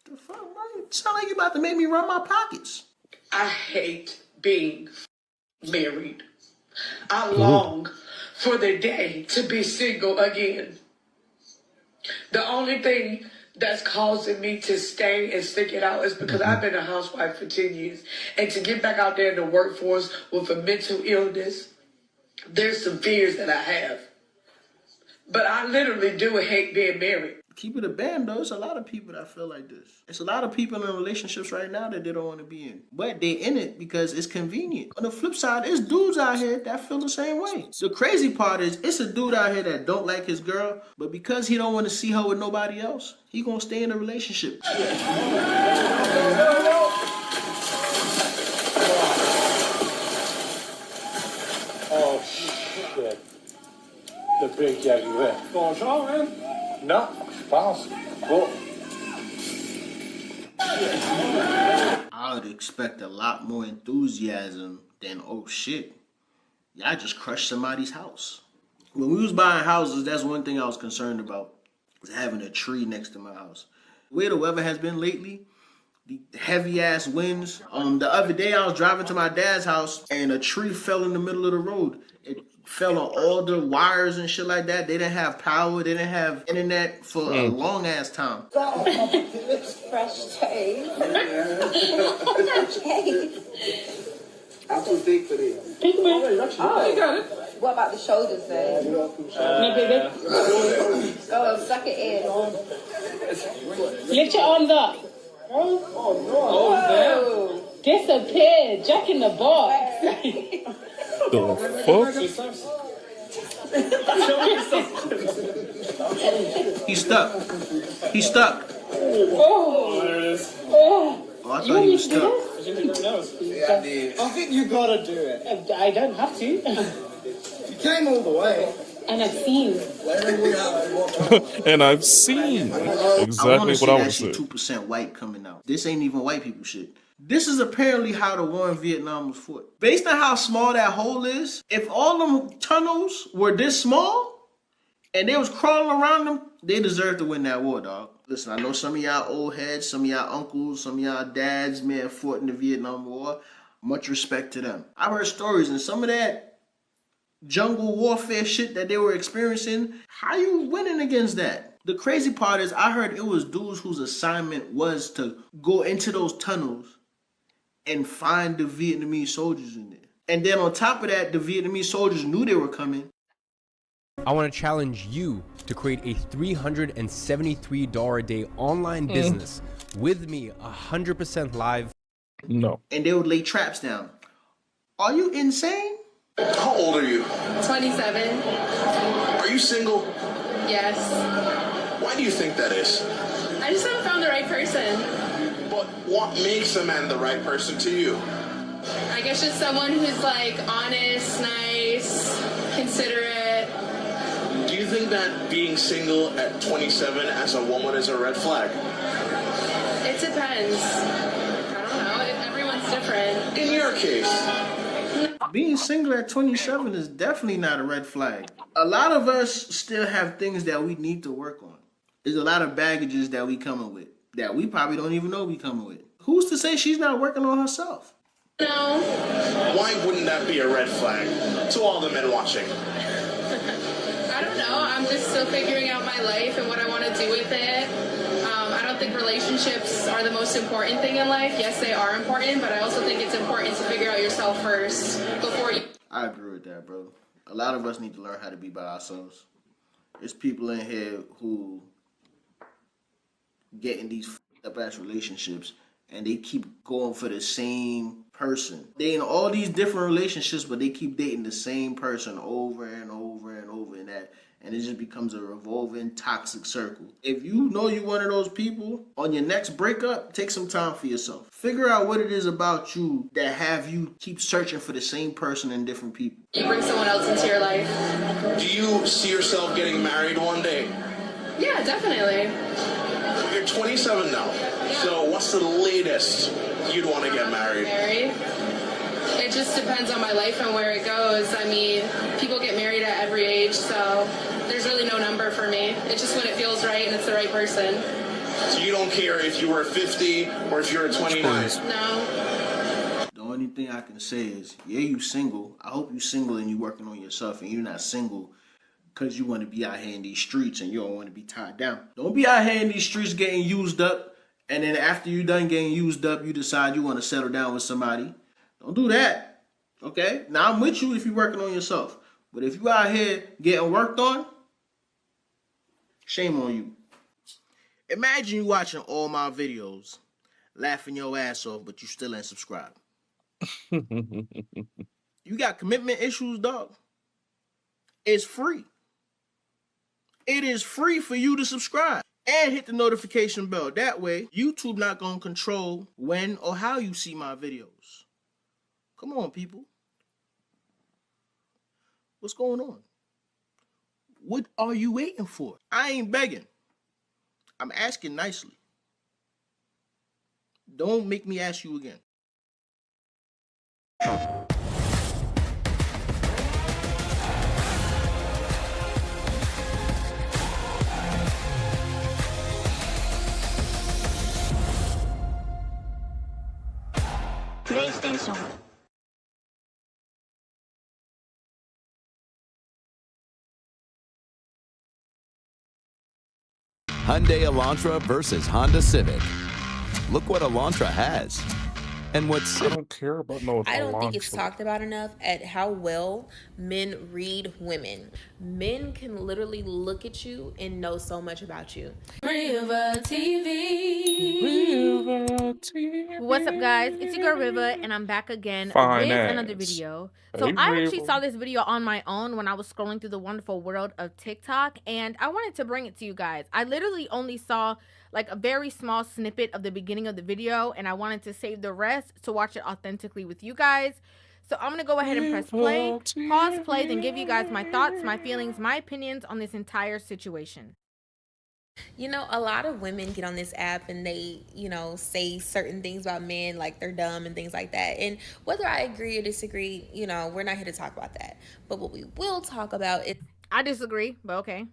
The fuck, man? It sound like you about to make me run my pockets. I hate being married. I long for the day to be single again. The only thing that's causing me to stay and stick it out is because I've been a housewife for 10 years. And to get back out there in the workforce with a mental illness, there's some fears that I have. But I literally do hate being married. Keep it a band though. There's a lot of people that feel like this. It's a lot of people in relationships right now that they don't want to be in. But they in it because it's convenient. On the flip side, there's dudes out here that feel the same way. The crazy part is it's a dude out here that don't like his girl, but because he don't want to see her with nobody else, he gonna stay in a relationship. Oh, shit. The big Jackie there. What's going on, man? No, pass. Go. I would expect a lot more enthusiasm than, oh shit, y'all just crushed somebody's house. When we was buying houses, that's one thing I was concerned about, was having a tree next to my house. The way the weather has been lately, the heavy ass winds. The other day I was driving to my dad's house and a tree fell in the middle of the road. It fell on all the wires and shit like that. They didn't have power. They didn't have internet for a long ass time. It's fresh taste. I'm too big for this. Oh, you got it. What about the shoulders then? No, baby. Go, suck it in. Lift your arms up. Oh, Disappear. Jack in the box. The fuck? He's stuck. He's stuck. Oh, there it is. Oh, I thought he was stuck. Yeah, I did. I think you gotta do it. I don't have to. You came all the way. And I've seen. And I've seen exactly what I would say. 2% white coming out. This ain't even white people shit. This is apparently how the war in Vietnam was fought. Based on how small that hole is, if all them tunnels were this small and they was crawling around them, they deserve to win that war, dog. Listen, I know some of y'all old heads, some of y'all uncles, some of y'all dads, man, fought in the Vietnam War. Much respect to them. I've heard stories, and some of that jungle warfare shit that they were experiencing, how you winning against that? The crazy part is I heard it was dudes whose assignment was to go into those tunnels and find the Vietnamese soldiers in there. And then on top of that, the Vietnamese soldiers knew they were coming. I want to challenge you to create a $373 a day online business with me 100% live. No. And they would lay traps down. Are you insane? How old are you? 27. Are you single? Yes. Why do you think that is? I just haven't found the right person. But what makes a man the right person to you? I guess just someone who's like honest, nice, considerate. Do you think that being single at 27 as a woman is a red flag? It depends. I don't know. Everyone's different. In your case. Being single at 27 is definitely not a red flag. A lot of us still have things that we need to work on. There's a lot of baggages that we coming with that we probably don't even know we coming with. Who's to say she's not working on herself? No. Why wouldn't that be a red flag to all the men watching? I don't know. I'm just still figuring out my life and what I want to do with it. I don't think relationships are the most important thing in life. Yes, they are important, but I also think it's important to figure out yourself first before you... I agree with that, bro. A lot of us need to learn how to be by ourselves. There's people in here who get in these f***ed-up-ass relationships and they keep going for the same person. They in all these different relationships, but they keep dating the same person over and over and over and that. And it just becomes a revolving, toxic circle. If you know you're one of those people, on your next breakup, take some time for yourself. Figure out what it is about you that have you keep searching for the same person and different people. You bring someone else into your life. Do you see yourself getting married one day? Yeah, definitely. You're 27 now. So what's the latest you'd want to get married? Married? It just depends on my life and where it goes. I mean, people get married at every age, so there's really no number for me. It's just when it feels right and it's the right person. So you don't care if you were 50 or if you're 29? No. The only thing I can say is, yeah, you single. I hope you single and you working on yourself and you're not single because you want to be out here in these streets and you don't want to be tied down. Don't be out here in these streets getting used up, and then after you done getting used up, you decide you want to settle down with somebody. Don't do that, okay? Now, I'm with you if you're working on yourself. But if you out here getting worked on, shame on you. Imagine you watching all my videos, laughing your ass off, but you still ain't subscribed. You got commitment issues, dog? It's free. It is free for you to subscribe and hit the notification bell. That way, YouTube not going to control when or how you see my videos. Come on, people. What's going on? What are you waiting for? I ain't begging. I'm asking nicely. Don't make me ask you again. PlayStation. Hyundai Elantra versus Honda Civic. Look what Elantra has. And what's... I don't care about no I don't think it's Elantra. talked about enough at how well men read women. Men can literally look at you and know so much about you. River TV. River TV. What's up, guys? It's your girl Riva, and I'm back again Fine with ass. another video. So Hey, I actually Riva. saw this video on my own when I was scrolling through the wonderful world of TikTok, and I wanted to bring it to you guys. I literally only saw like a very small snippet of the beginning of the video, and I wanted to save the rest to watch it authentically with you guys. So I'm going to go ahead and press play, pause play, then give you guys my thoughts, my feelings, my opinions on this entire situation. You know, a lot of women get on this app and they, you know, say certain things about men like they're dumb and things like that. And whether I agree or disagree, you know, we're not here to talk about that. But what we will talk about is... I disagree, but okay.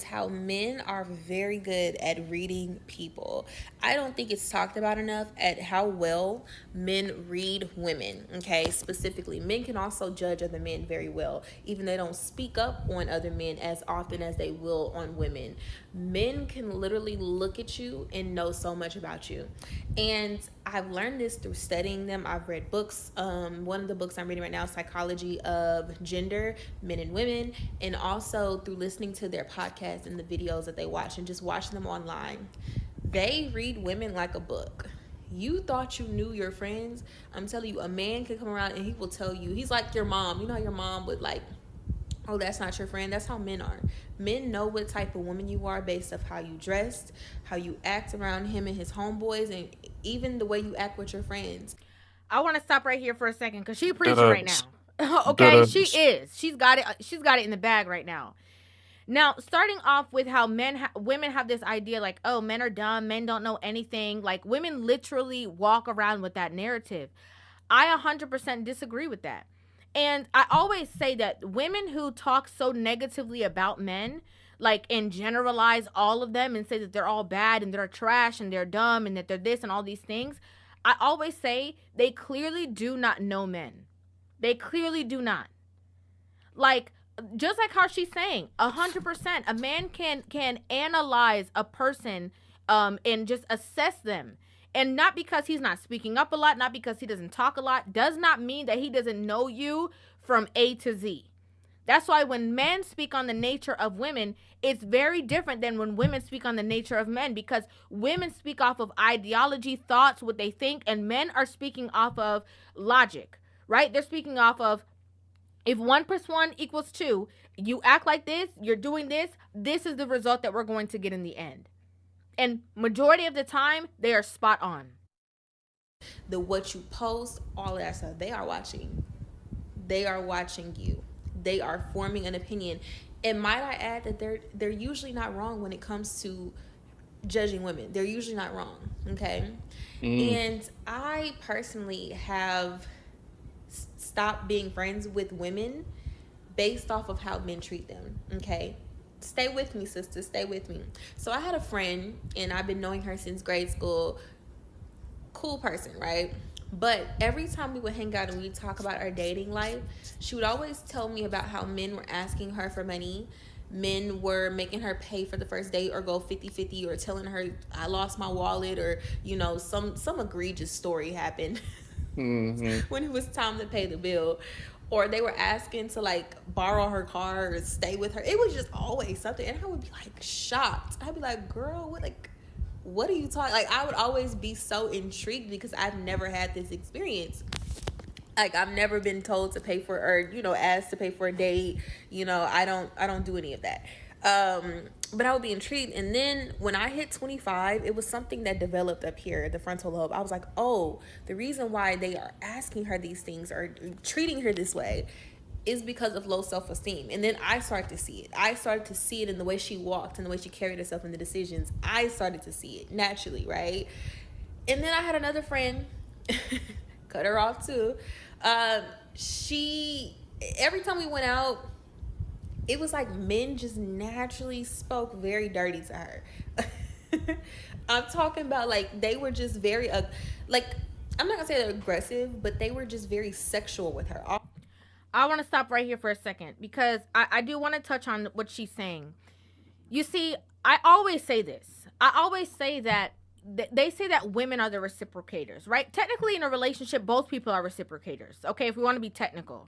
how men are very good at reading people. I don't think it's talked about enough at how well men read women, okay? Specifically, men can also judge other men very well, even though they don't speak up on other men as often as they will on women. Men can literally look at you and know so much about you. And I've learned this through studying them. I've read books. One of the books I'm reading right now is Psychology of Gender, Men and Women, and also through listening to their podcasts and the videos that they watch and just watching them online. They read women like a book. You thought you knew your friends. I'm telling you, a man can come around and he will tell you. He's like your mom. You know how your mom would like, oh, that's not your friend. That's how men are. Men know what type of woman you are based off how you dressed, how you act around him and his homeboys, and even the way you act with your friends. I want to stop right here for a second because she preaching right now. Okay, she is. She's got it. She's got it in the bag right now. Now, starting off with how women have this idea like, oh, men are dumb, men don't know anything. Like, women literally walk around with that narrative. I 100% disagree with that. And I always say that women who talk so negatively about men, like, and generalize all of them and say that they're all bad and they're trash and they're dumb and that they're this and all these things, I always say they clearly do not know men. They clearly do not. Like, just like how she's saying, 100%, a man can analyze a person and just assess them. And not because he's not speaking up a lot, not because he doesn't talk a lot, does not mean that he doesn't know you from A to Z. That's why when men speak on the nature of women, it's very different than when women speak on the nature of men, because women speak off of ideology, thoughts, what they think, and men are speaking off of logic, right? They're speaking off of, if 1 + 1 = 2, you act like this, you're doing this, this is the result that we're going to get in the end. And majority of the time, they are spot on. What you post, all of that stuff, they are watching. They are watching you. They are forming an opinion. And might I add that they're usually not wrong when it comes to judging women. They're usually not wrong, okay? And I personally have stopped being friends with women based off of how men treat them, okay? Stay with me, sister. Stay with me. So I had a friend, and I've been knowing her since grade school. Cool person, right? But every time we would hang out and we'd talk about our dating life, she would always tell me about how men were asking her for money. Men were making her pay for the first date or go 50-50, or telling her I lost my wallet, or, you know, some egregious story happened when it was time to pay the bill. Or they were asking to, like, borrow her car or stay with her. It was just always something. And I would be, like, shocked. I'd be like, girl, what are you talking? Like, I would always be so intrigued because I've never had this experience. Like, I've never been told to pay for, or, you know, asked to pay for a date. You know, I don't do any of that. But I would be intrigued. And then when I hit 25, it was something that developed up here, the frontal lobe. I was like, oh, the reason why they are asking her these things or treating her this way is because of low self-esteem. And then I started to see it. I started to see it in the way she walked and the way she carried herself in the decisions. I started to see it naturally, right? And then I had another friend, cut her off too. Every time we went out, it was like men just naturally spoke very dirty to her. I'm talking about, like, they were just very, like, I'm not gonna say they're aggressive, but they were just very sexual with her. I want to stop right here for a second because I do want to touch on what she's saying. You see, I always say this. I always say that they say that women are the reciprocators, right? Technically, in a relationship, both people are reciprocators, okay, if we want to be technical.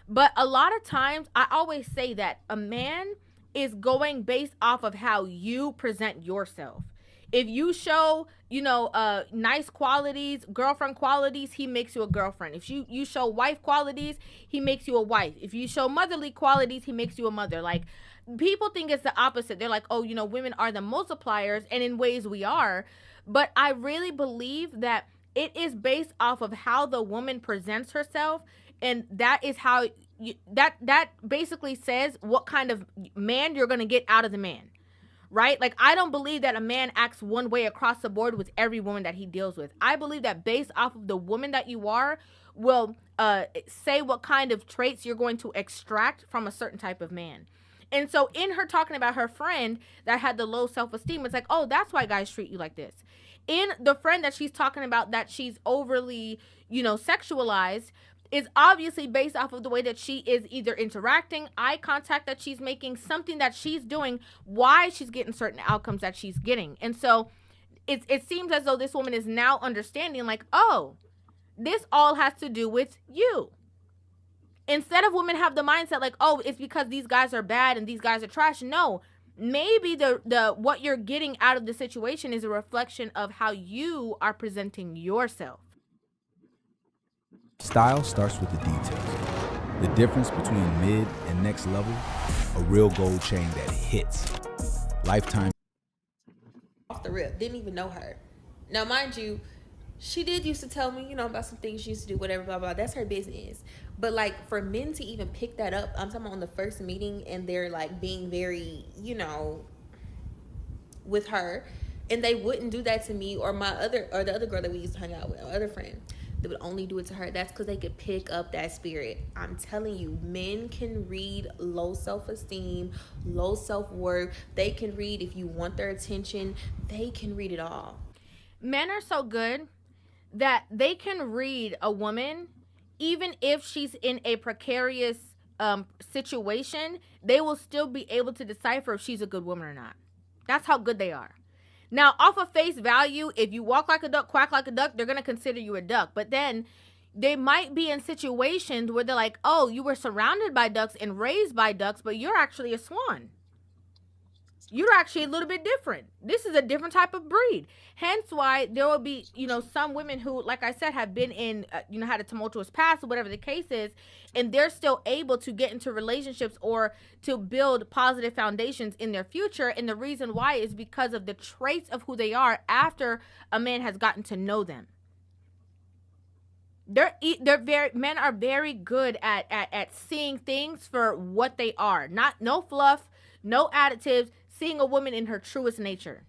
But a lot of times, I always say that a man is going based off of how you present yourself. If you show, you know, nice qualities, girlfriend qualities, he makes you a girlfriend. If you show wife qualities, he makes you a wife. If you show motherly qualities, he makes you a mother. Like, people think it's the opposite. They're like, oh, you know, women are the multipliers, and in ways we are. But I really believe that it is based off of how the woman presents herself, and that is how that basically says what kind of man you're going to get out of the man. Right? Like, I don't believe that a man acts one way across the board with every woman that he deals with. I believe that based off of the woman that you are will say what kind of traits you're going to extract from a certain type of man. And so in her talking about her friend that had the low self-esteem, it's like, oh, that's why guys treat you like this. In the friend that she's talking about that she's overly, sexualized, is obviously based off of the way that she is either interacting, eye contact that she's making, something that she's doing, why she's getting certain outcomes that she's getting. And so it seems as though this woman is now understanding, like, oh, this all has to do with you. Instead of women have the mindset like, oh, it's because these guys are bad and these guys are trash. No, maybe the what you're getting out of the situation is a reflection of how you are presenting yourself. Style starts with the details. The difference between mid and next level, a real gold chain that hits. Lifetime. Off the rip, didn't even know her. Now, mind you, she did used to tell me, about some things she used to do, whatever, blah, blah. That's her business. But, like, for men to even pick that up, I'm talking about on the first meeting, and they're, like, being very, with her, and they wouldn't do that to me or the other girl that we used to hang out with, our other friend. They would only do it to her. That's because they could pick up that spirit. I'm telling you, men can read low self-esteem, low self-worth. They can read if you want their attention. They can read it all. Men are so good that they can read a woman, even if she's in a precarious situation, they will still be able to decipher if she's a good woman or not. That's how good they are. Now, off of face value, if you walk like a duck, quack like a duck, they're going to consider you a duck. But then they might be in situations where they're like, oh, you were surrounded by ducks and raised by ducks, but you're actually a swan. You're actually a little bit different. This is a different type of breed. Hence why there will be, some women who, like I said, have been in, had a tumultuous past or whatever the case is, and they're still able to get into relationships or to build positive foundations in their future. And the reason why is because of the traits of who they are after a man has gotten to know them. Men are very good at seeing things for what they are. No fluff, no additives. Seeing a woman in her truest nature.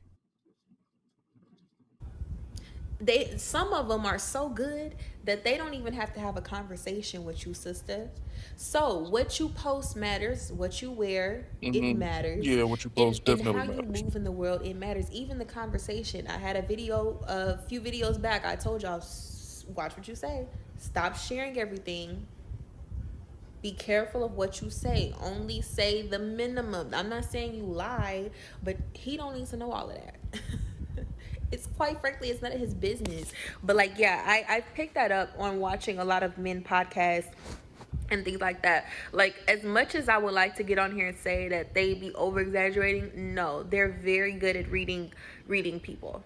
Some of them are so good that they don't even have to have a conversation with you, sister. So what you post matters. What you wear, it matters. Yeah, what you post definitely matters. And how you move in the world, it matters. Even the conversation. I had a few videos back. I told y'all, watch what you say. Stop sharing everything. Be careful of what you say. Only say the minimum. I'm not saying you lie, but he don't need to know all of that. It's quite frankly, it's none of his business. But I picked that up on watching a lot of men podcasts and things like that. Like, as much as I would like to get on here and say that they be over exaggerating, no, they're very good at reading people.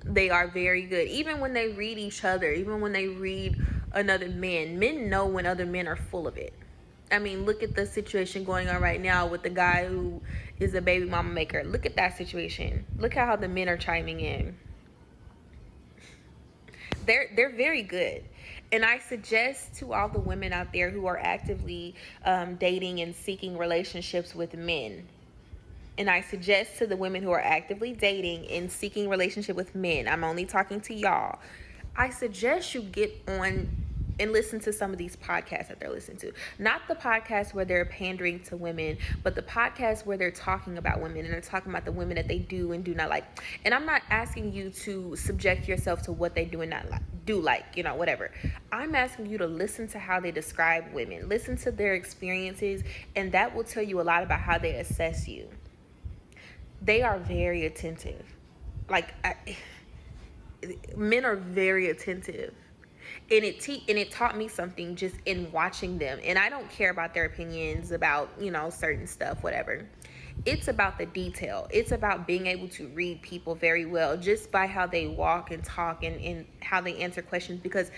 They are very good. Even when they read each other, even when they read another man, men know when other men are full of it. I mean, look at the situation going on right now with the guy who is a baby mama maker. Look at that situation. Look at how the men are chiming in. They're very good. And I suggest to all the women out there who are actively dating and seeking relationships with men. And I suggest to the women who are actively dating and seeking relationship with men, I'm only talking to y'all. I suggest you get on and listen to some of these podcasts that they're listening to. Not the podcasts where they're pandering to women, but the podcasts where they're talking about women and they're talking about the women that they do and do not like. And I'm not asking you to subject yourself to what they do and not like, whatever. I'm asking you to listen to how they describe women. Listen to their experiences, and that will tell you a lot about how they assess you. They are very attentive. Men are very attentive. And it taught me something just in watching them. And I don't care about their opinions about, certain stuff, whatever. It's about the detail. It's about being able to read people very well just by how they walk and talk and how they answer questions, because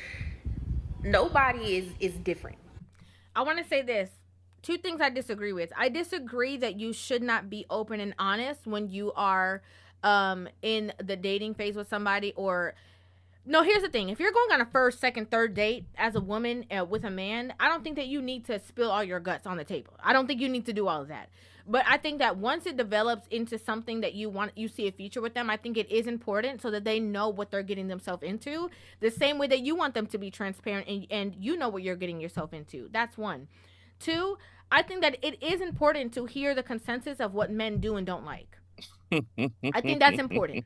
nobody is different. I want to say this. Two things I disagree with. I disagree that you should not be open and honest when you are in the dating phase with somebody. No, here's the thing. If you're going on a first, second, third date as a woman with a man, I don't think that you need to spill all your guts on the table. I don't think you need to do all of that. But I think that once it develops into something that you see a future with them, I think it is important so that they know what they're getting themselves into, the same way that you want them to be transparent and you know what you're getting yourself into. That's one. Two, I think that it is important to hear the consensus of what men do and don't like. I think that's important.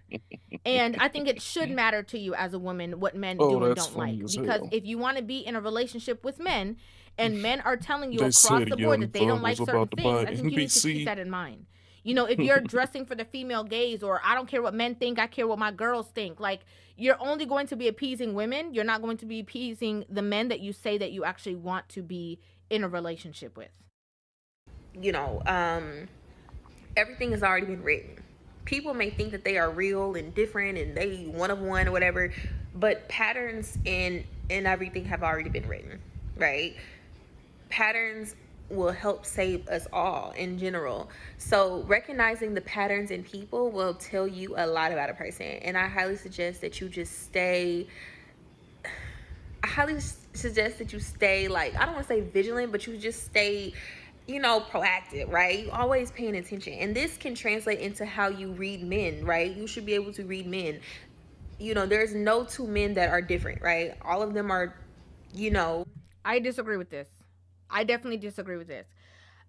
And I think it should matter to you as a woman what men do and don't like. Because if you want to be in a relationship with men and men are telling you across the board that they don't like certain things, I think you need to keep that in mind. You know, if you're dressing for the female gaze, or I don't care what men think, I care what my girls think. Like, you're only going to be appeasing women. You're not going to be appeasing the men that you say that you actually want to be in a relationship with. You know, everything has already been written. People may think that they are real and different and they one of one or whatever, but patterns in everything have already been written, right? Patterns will help save us all in general. So recognizing the patterns in people will tell you a lot about a person. And I highly suggest that you just stay, like, I don't want to say vigilant, but you just stay, you know, proactive, right? Always paying attention. And this can translate into how you read men, right? You should be able to read men. You know, there's no two men that are different, right? All of them are, you know. I disagree with this. I definitely disagree with this.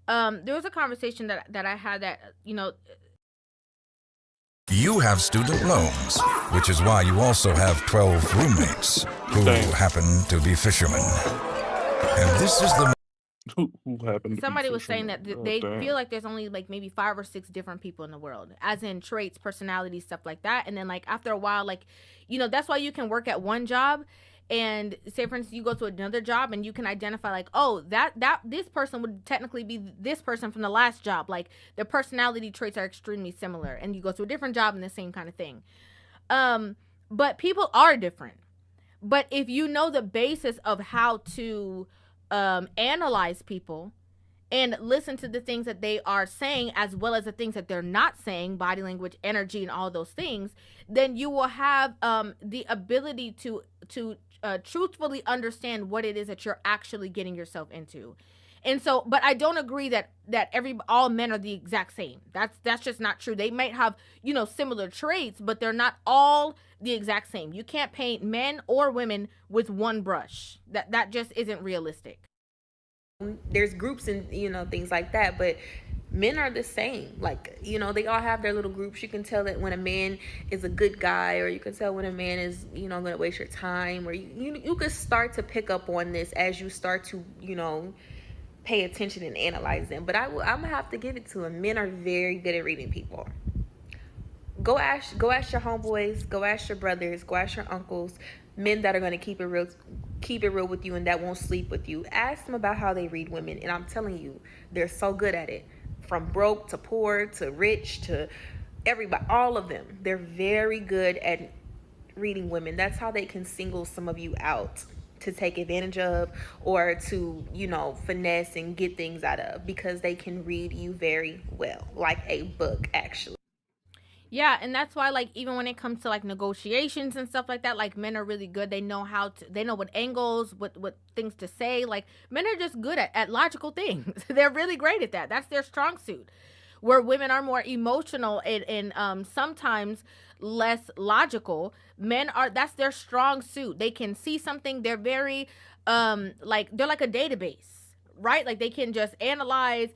There was a conversation that I had that, you know. You have student loans, which is why you also have 12 roommates who happen to be fishermen. And this is the... Somebody was saying that they feel like there's only like maybe 5 or 6 different people in the world, as in traits, personality, stuff like that. And then like after a while, like, you know, that's why you can work at one job and say, for instance, you go to another job and you can identify like, oh, that this person would technically be this person from the last job. Like their personality traits are extremely similar, and you go to a different job and the same kind of thing. But people are different. But if you know the basis of how to analyze people and listen to the things that they are saying as well as the things that they're not saying, body language, energy, and all those things, then you will have the ability to truthfully understand what it is that you're actually getting yourself into. And so, but I don't agree that all men are the exact same. That's just not true. They might have, you know, similar traits, but they're not all the exact same. You can't paint men or women with one brush. That just isn't realistic. There's groups and, you know, things like that, but men are the same. Like, you know, they all have their little groups. You can tell that when a man is a good guy, or you can tell when a man is, you know, going to waste your time, or you could start to pick up on this as you start to, you know, pay attention and analyze them. But I'm gonna have to give it to them. Men are very good at reading people. Go ask your homeboys, go ask your brothers, go ask your uncles, men that are going to keep it real with you and that won't sleep with you. Ask them about how they read women, and I'm telling you, they're so good at it. From broke to poor to rich to everybody, all of them, they're very good at reading women. That's how they can single some of you out to take advantage of, or to, you know, finesse and get things out of, because they can read you very well, like a book, actually. Yeah, and that's why, like, even when it comes to like negotiations and stuff like that, like, men are really good. They know what angles, what things to say. Like, men are just good at logical things. They're really great at that. That's their strong suit. Where women are more emotional and sometimes less logical, that's their strong suit. They can see something. They're very they're like a database, right? Like, they can just analyze,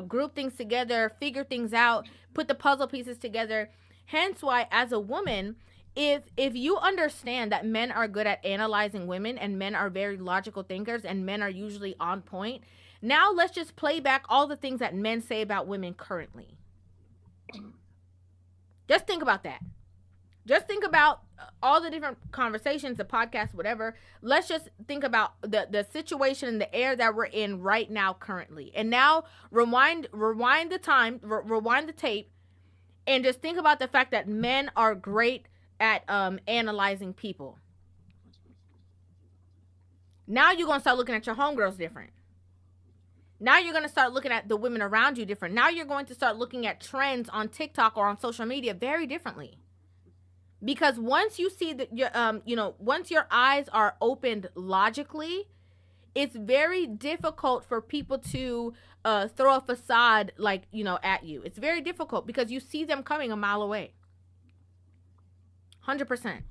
group things together, figure things out, put the puzzle pieces together. Hence why, as a woman, if you understand that men are good at analyzing women, and men are very logical thinkers, and men are usually on point, now let's just play back all the things that men say about women currently. Just think about that. Just think about all the different conversations, the podcast, whatever. Let's just think about the situation and the air that we're in right now currently. And now rewind the tape, and just think about the fact that men are great at analyzing people. Now you're going to start looking at your homegirls different. Now you're going to start looking at the women around you different. Now you're going to start looking at trends on TikTok or on social media very differently. Because once you see that, once your eyes are opened logically, it's very difficult for people to throw a facade at you. It's very difficult because you see them coming a mile away. 100%.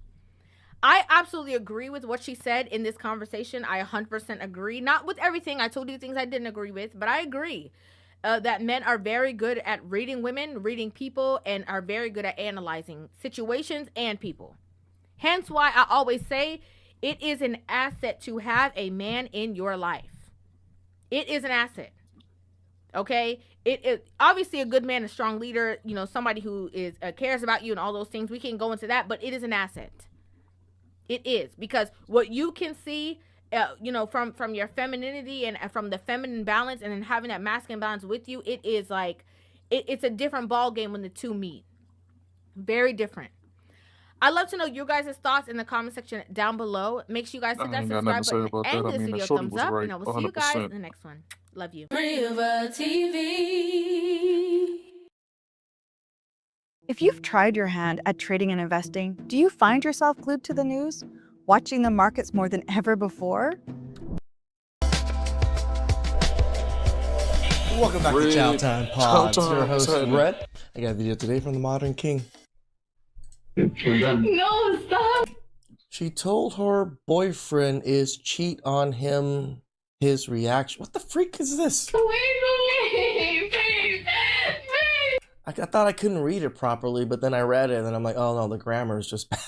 I absolutely agree with what she said in this conversation. I 100% agree. Not with everything. I told you things I didn't agree with, but I agree that men are very good at reading women, reading people, and are very good at analyzing situations and people. Hence why I always say it is an asset to have a man in your life. It is an asset. Okay? It obviously a good man, a strong leader, you know, somebody who is cares about you and all those things. We can go into that, but it is an asset. It is, because what you can see, you know, from your femininity and from the feminine balance and then having that masculine balance with you, it is like, it's a different ball game when the two meet. Very different. I'd love to know your guys' thoughts in the comment section down below. Make sure you guys hit that subscribe button and give this video a thumbs up. And I will see you guys in the next one. Love you. River TV. If you've tried your hand at trading and investing, do you find yourself glued to the news, watching the markets more than ever before? Welcome back to Chow Time Pod. It's your host, Brett. I got a video today from the Modern King. No, stop. She told her boyfriend is cheat on him, his reaction. What the freak is this? I thought I couldn't read it properly, but then I read it and then I'm like, oh no, the grammar is just bad.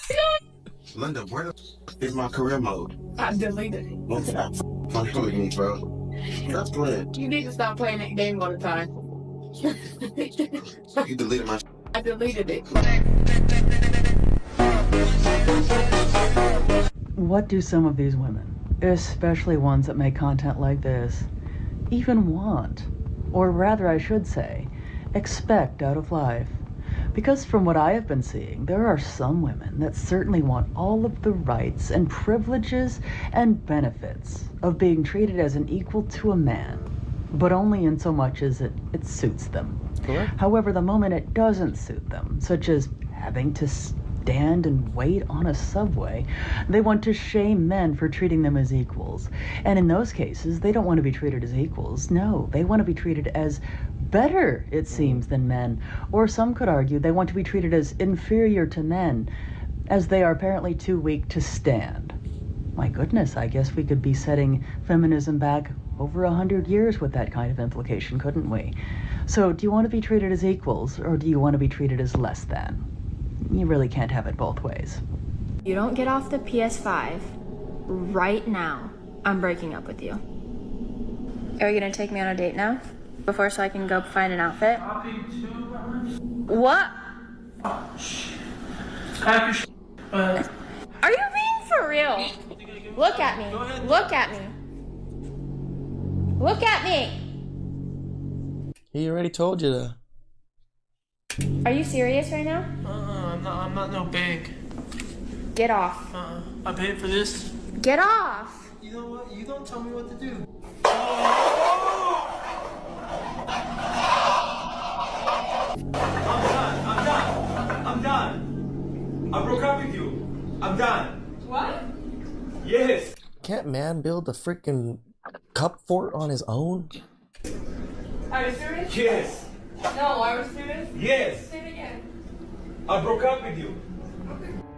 Linda, where is my career mode? I deleted it. Okay, fucking with me, bro. That's playing. You need to stop playing that game all the time. You deleted my. I deleted it. What do some of these women, especially ones that make content like this, even want? Or rather, I should say, expect out of life? Because from what I have been seeing, there are some women that certainly want all of the rights and privileges and benefits of being treated as an equal to a man, but only in so much as it suits them. Correct. However, the moment it doesn't suit them, such as having to stand and wait on a subway, they want to shame men for treating them as equals. And in those cases, they don't want to be treated as equals. No, they want to be treated as better, it seems, than men. Or some could argue they want to be treated as inferior to men, as they are apparently too weak to stand. My goodness, I guess we could be setting feminism back over 100 years with that kind of implication, couldn't we? So do you want to be treated as equals, or do you want to be treated as less than? You really can't have it both ways. You don't get off the PS5 right now, I'm breaking up with you. Are you gonna take me on a date now? Before, so I can go find an outfit? What? Are you being for real? Look at me. Look at me. Look at me. He already told you to. Are you serious right now? I'm not no big. Get off. I paid for this. Get off. You know what? You don't tell me what to do. I'm done. I broke up with you. I'm done. What? Yes. Can't man build a freaking cup fort on his own? Are you serious? Yes. No, are you serious? Yes. Say it again. I broke up with you.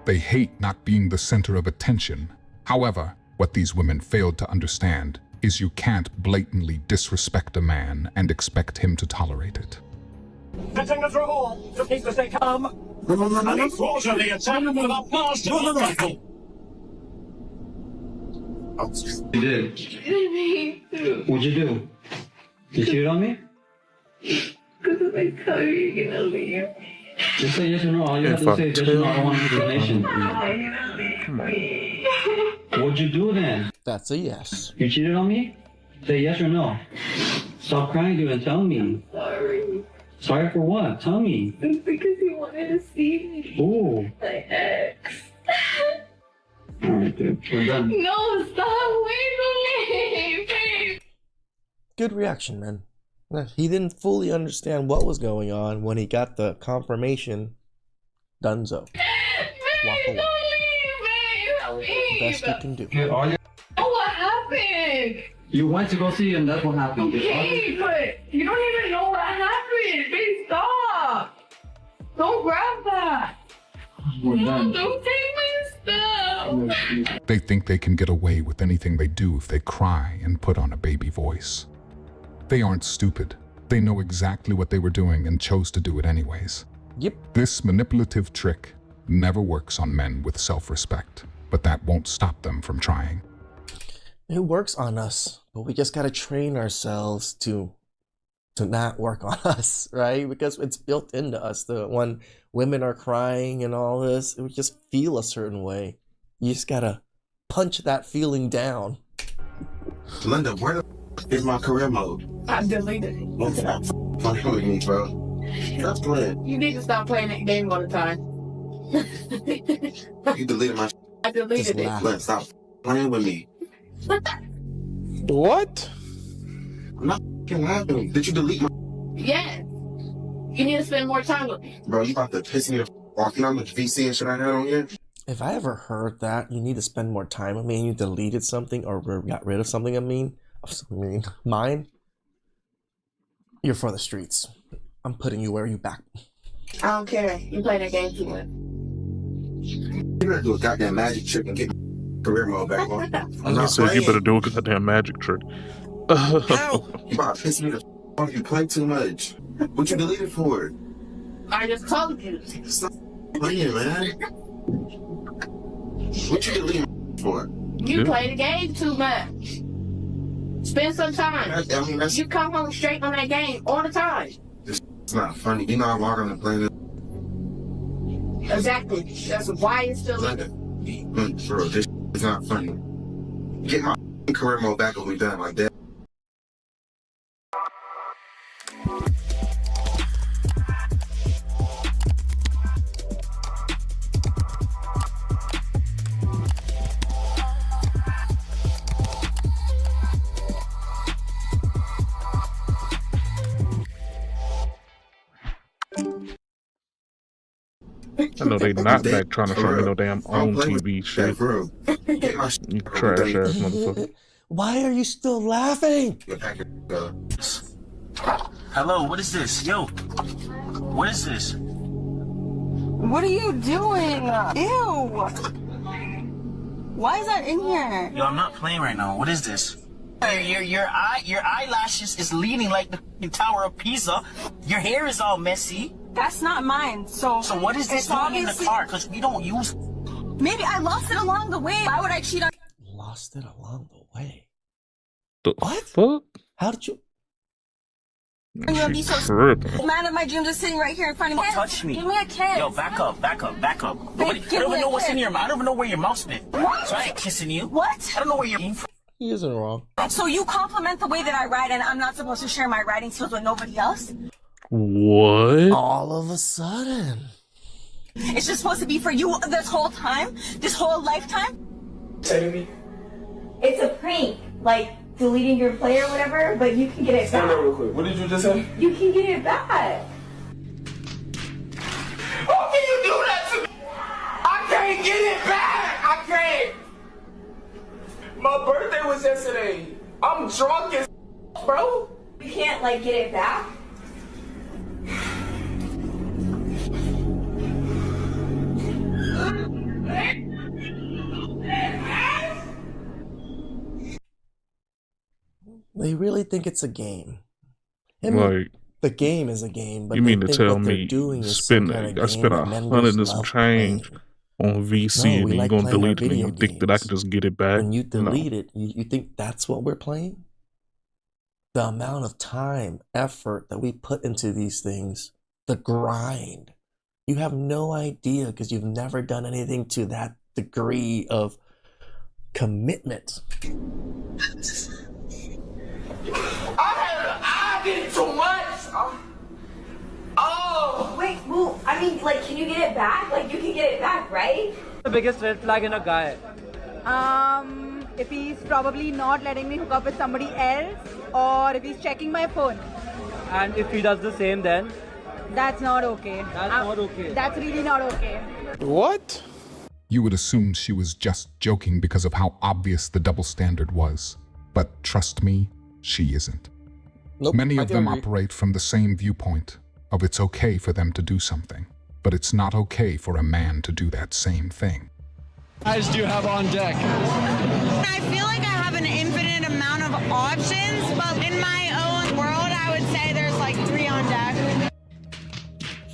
They hate not being the center of attention. However, what these women failed to understand is you can't blatantly disrespect a man and expect him to tolerate it. Setting us all to keep the stay calm. And enforce the attack with a blast of the rifle. You did. What'd you do? You cheated on me? Because if I tell you, you're gonna leave. Just say yes or no. All you have to say is yes or no. I don't want an explanation. You're gonna leave me. What'd you do then? That's a yes. You cheated on me? Say yes or no. Stop crying, dude, and tell me. Sorry. Sorry for what? Tell me. It's because he wanted to see me. Ooh. My ex. Alright, dude. We're done. No, stop. Wait for me, babe. Good reaction, man. He didn't fully understand what was going on when he got the confirmation. Dunzo. Walk away. Best you can do. Oh, what happened? You went to go see him, that's what happened. Okay, but you don't even know what happened. Babe, stop. Don't grab that. We're done. Don't take my They think they can get away with anything they do if they cry and put on a baby voice. They aren't stupid. They know exactly what they were doing and chose to do it anyways. Yep. This manipulative trick never works on men with self-respect, but that won't stop them from trying. It works on us, but we just gotta train ourselves to not work on us, right? Because it's built into us. When women are crying and all this, we just feel a certain way. You just gotta punch that feeling down. Linda, where the is my career mode? I deleted it. What's that fucking with me, bro? That's playing. You need to stop playing that game all the time. You deleted my. I deleted it. Let's stop playing with me. What? I'm not laughing. Did you delete my? Yes. You need to spend more time with me. Bro, you about to piss me off. You know how much VC and shit I had on here? If I ever heard that you need to spend more time with me and you deleted something or got rid of something mine, you're for the streets. I'm putting you where you back. I don't care. You play that game too much. You better do a goddamn magic trick and get my career mode back on. I said you better do a goddamn magic trick. How? You about to piss me the off. You play too much. What you deleted for? I just told you. Stop playing, man. What you deleted for? You play the game too much. Spend some time. I mean, you come home straight on that game all the time. It's not funny. You know I log on and play this. Exactly. That's why it's still Linda, bro, this is not funny. Get my career mode back when we done like that. I know they not back trying to show me no damn on TV shit. You trash ass motherfucker. Why are you still laughing? Hello, what is this? Yo, what is this? What are you doing? Ew! Why is that in here? Yo, I'm not playing right now. What is this? Your eyelashes is leaning like the Tower of Pisa. Your hair is all messy. That's not mine. So what is this doing in the car? Because we don't use. Maybe I lost it along the way. Why would I cheat on? Lost it along the way. The what? Fuck? How did you? You'll be so man of my dream just sitting right here in front of me. Don't touch me. Give me a kiss. Yo, back up. Nobody, I don't even know what's in your mouth. I don't even know where your mouth's been. What? So I ain't kissing you. What? I don't know where you're from. He isn't wrong. So you compliment the way that I write, and I'm not supposed to share my writing skills with nobody else? What? All of a sudden. It's just supposed to be for you this whole time? This whole lifetime? Say to me. It's a prank. Like deleting your play or whatever, but you can get it back. Stand up real quick. What did you just say? You can get it back. How can you do that to me? I can't get it back. I can't. My birthday was yesterday. I'm drunk as bro. You can't like get it back? They really think it's a game. Like, the game is a game, but you mean to think tell what they're me doing is I some spent kind of I spent game that men 100 just and some love change on VC, No, we and like you're gonna playing our delete it, and you video think that I can just get it back? When you No. delete it, you think that's what we're playing? The amount of time, effort that we put into these things, the grind. You have no idea because you've never done anything to that degree of commitment. I did too much. Oh. Wait, well, I mean, like, can you get it back? Like, you can get it back, right? The biggest red flag in a guy. If he's probably not letting me hook up with somebody else, or if he's checking my phone. And if he does the same, then That's not okay. That's not okay. That's really not okay. What? You would assume she was just joking because of how obvious the double standard was. But trust me, she isn't. Nope, Many I of can them agree. operate from the same viewpoint of it's okay for them to do something, but it's not okay for a man to do that same thing. guys do you have on deck? I feel like I have an infinite amount of options, but in my own world, I would say there's like 3 on deck.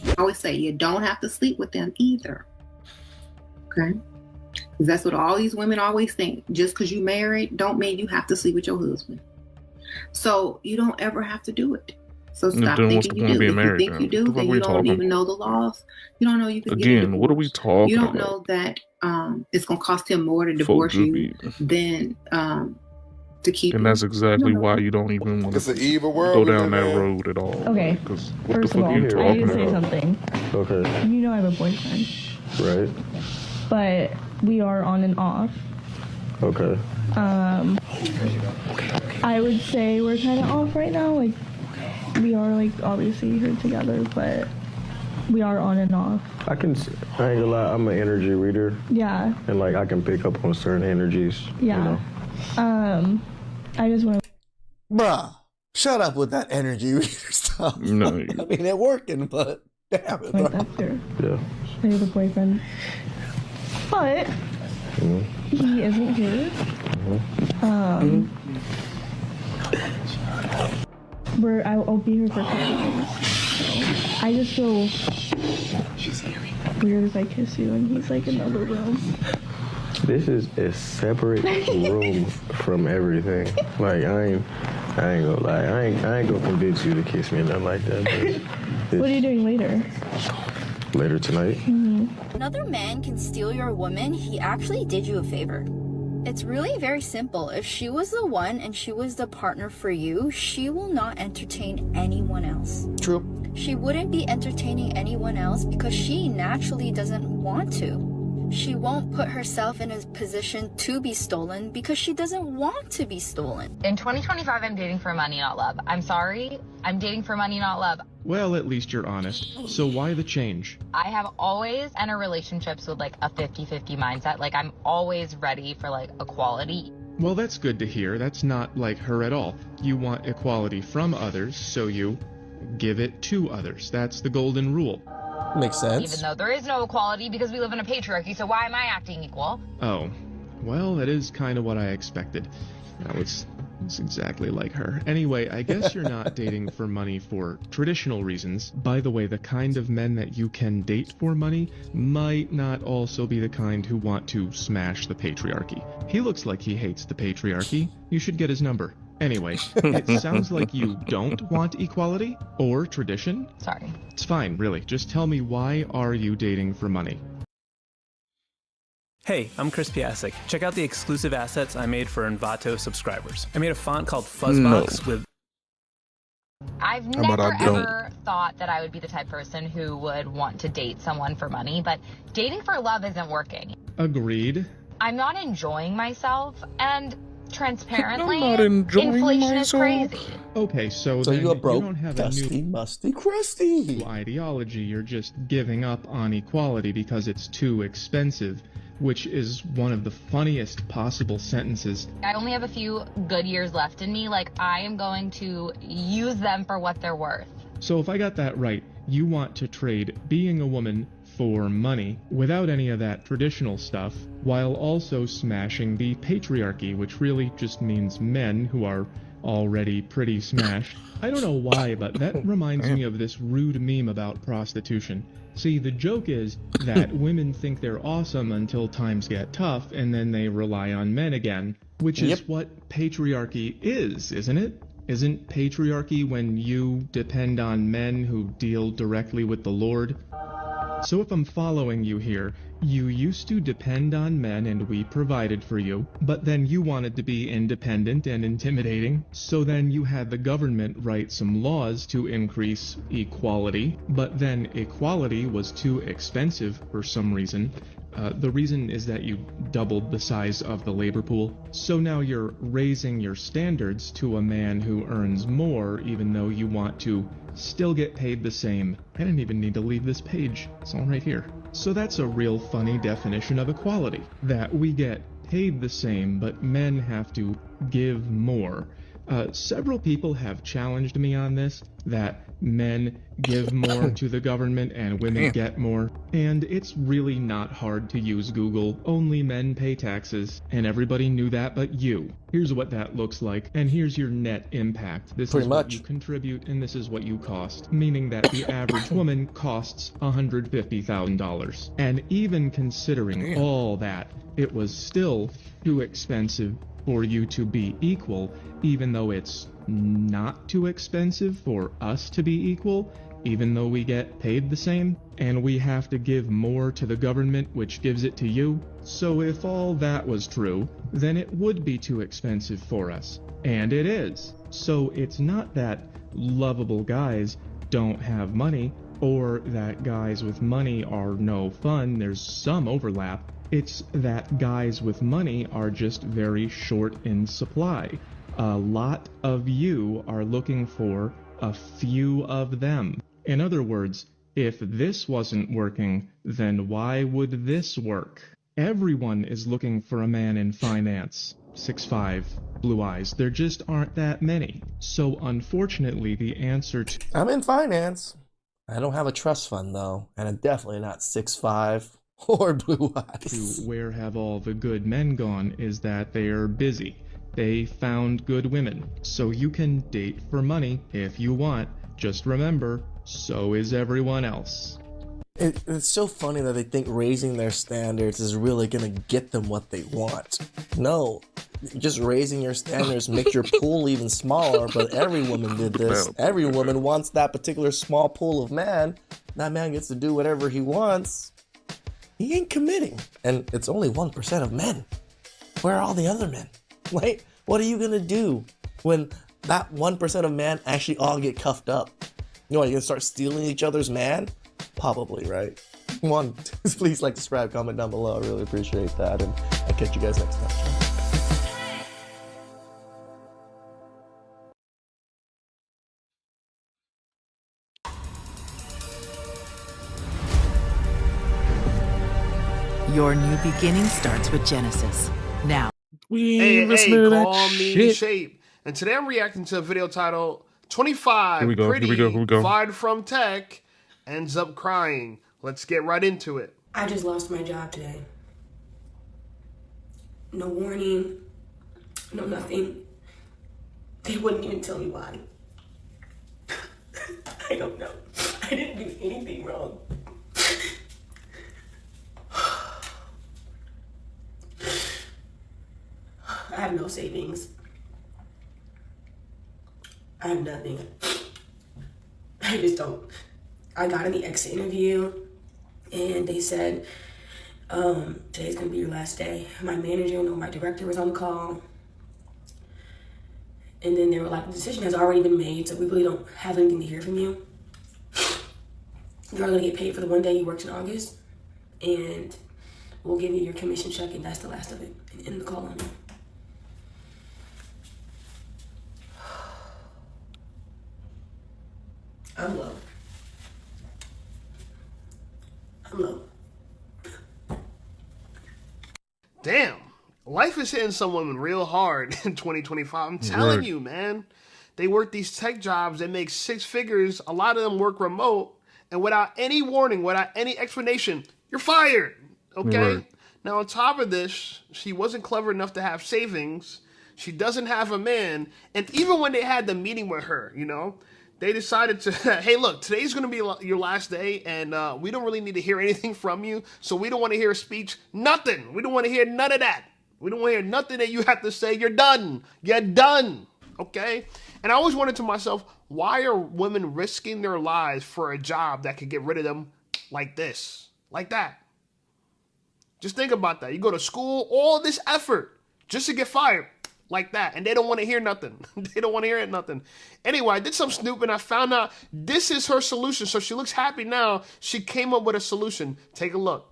I always say you don't have to sleep with them either. Okay? Because that's what all these women always think. Just because you married don't mean you have to sleep with your husband. So you don't ever have to do it. So stop thinking you do. If you think you do, then you don't even know the laws. You don't know you can get a divorce. What are we talking You don't about? know that it's going to cost him more to divorce you than to keep And you. that's exactly why you don't even want to go down that road at all. Okay. Because what the First fuck of all, are you I need talking to say about? something. Okay. You know I have a boyfriend, Right. but we are on and off. Okay. I would say we're kind of off right now. Like, we are like obviously here together, but we are on and off. I ain't gonna lie, I'm an energy reader. Yeah. And like I can pick up on certain energies. Yeah. You know? I just want to. Bruh, shut up with that energy reader stuff. No. I mean, it's working, but damn it, bro. Like, that's fair. Yeah. I have a boyfriend, but he isn't here. I'll be here for a couple days. I just feel weird if I kiss you and he's like in another room. This is a separate room from everything. Like I ain't gonna lie, I ain't gonna convince you to kiss me or nothing like that. What are you doing later? Later tonight. Another man can steal your woman, he actually did you a favor. It's really very simple. If she was the one and she was the partner for you, she will not entertain anyone else. True. She wouldn't be entertaining anyone else because she naturally doesn't want to. She won't put herself in a position to be stolen because she doesn't want to be stolen. In 2025, I'm dating for money, not love. I'm sorry. I'm dating for money, not love. Well, at least you're honest. So why the change? I have always entered relationships with like a 50-50 mindset. Like I'm always ready for like equality. Well, that's good to hear. That's not like her at all. You want equality from others, so you give it to others. That's the golden rule. Makes sense. Even though there is no equality because we live in a patriarchy, so why am I acting equal? Oh, well, that is kind of what I expected. That was it's exactly like her. Anyway, I guess you're not dating for money for traditional reasons. By the way, the kind of men that you can date for money might not also be the kind who want to smash the patriarchy. He looks like he hates the patriarchy. You should get his number. Anyway, it sounds like you don't want equality or tradition. Sorry. It's fine, really. Just tell me, why are you dating for money? Hey, I'm Chris Piasek. Check out the exclusive assets I made for Envato subscribers. I made a font called Fuzzbox with... I've never ever thought that I would be the type of person who would want to date someone for money, but dating for love isn't working. Agreed. I'm not enjoying myself, and transparently, I'm not enjoying inflation myself. is crazy. Okay, so So then you are broke, don't have dusty, a new musty, crusty ideology. You're just giving up on equality because it's too expensive, which is one of the funniest possible sentences. I only have a few good years left in me. Like, I am going to use them for what they're worth. So if I got that right, you want to trade being a woman for money without any of that traditional stuff, while also smashing the patriarchy, which really just means men who are already pretty smashed. I don't know why, but that reminds me of this rude meme about prostitution. See, the joke is that women think they're awesome until times get tough, and then they rely on men again, which is what patriarchy is, isn't it? Isn't patriarchy when you depend on men who deal directly with the Lord? So if I'm following you here, you used to depend on men and we provided for you, but then you wanted to be independent and intimidating, so then you had the government write some laws to increase equality, but then equality was too expensive for some reason. The reason is that you doubled the size of the labor pool, so now you're raising your standards to a man who earns more even though you want to still get paid the same. I didn't even need to leave this page, it's all right here. So that's a real funny definition of equality, that we get paid the same but men have to give more. Several people have challenged me on this, that men give more to the government and women get more. And it's really not hard to use Google. Only men pay taxes, and everybody knew that but you. Here's what that looks like, and here's your net impact. This is what you contribute, and this is what you cost. Meaning that the average woman costs $150,000. And even considering all that, it was still too expensive for you to be equal, even though it's not too expensive for us to be equal, even though we get paid the same, and we have to give more to the government, which gives it to you. So if all that was true, then it would be too expensive for us. And it is. So it's not that lovable guys don't have money, or that guys with money are no fun. There's some overlap. It's that guys with money are just very short in supply. A lot of you are looking for a few of them. In other words, if this wasn't working, then why would this work? Everyone is looking for a man in finance. 6'5", blue eyes. There just aren't that many. So unfortunately, the answer to... I'm in finance. I don't have a trust fund though, and I'm definitely not 6'5". Or blue eyes. To where have all the good men gone is that they are busy. They found good women. So you can date for money if you want. Just remember, so is everyone else. It's so funny that they think raising their standards is really going to get them what they want. No, just raising your standards makes your pool even smaller, but every woman did this. Every woman wants that particular small pool of man. That man gets to do whatever he wants. He ain't committing. And it's only 1% of men. Where are all the other men? Like, what are you going to do when that 1% of men actually all get cuffed up? You know, you're going to start stealing each other's man? Probably, right? Come on, please like, subscribe, comment down below. I really appreciate that. And I'll catch you guys next time. Your new beginning starts with Genesis. Now. Hey, call me Shape. And today I'm reacting to a video titled 25 Pretty Fired from Tech Ends Up Crying. Let's get right into it. I just lost my job today. No warning, no nothing. They wouldn't even tell me why. I don't know. I didn't do anything wrong. I have no savings. I have nothing. I just don't. I got in the exit interview and they said, today's gonna be your last day. My manager and my director was on the call. And then they were like, the decision has already been made, so we really don't have anything to hear from you. You're gonna get paid for the one day you worked in August, and we'll give you your commission check, and that's the last of it. And end the call on you. I'm low. I'm low. Damn. Life is hitting some women real hard in 2025. I'm telling you, man. They work these tech jobs. They make 6 figures. A lot of them work remote. And without any warning, without any explanation, you're fired. Okay? Now, on top of this, she wasn't clever enough to have savings. She doesn't have a man. And even when they had the meeting with her, you know, they decided to, hey, look, today's going to be your last day, and we don't really need to hear anything from you, so we don't want to hear a speech. Nothing. We don't want to hear none of that. We don't want to hear nothing that you have to say. You're done. You're done. Okay? And I always wondered to myself, why are women risking their lives for a job that could get rid of them like this? Like that? Just think about that. You go to school, all this effort just to get fired. Like that, and they don't want to hear nothing. They don't want to hear nothing. Anyway, I did some snooping. I found out this is her solution. So she looks happy now. She came up with a solution. Take a look.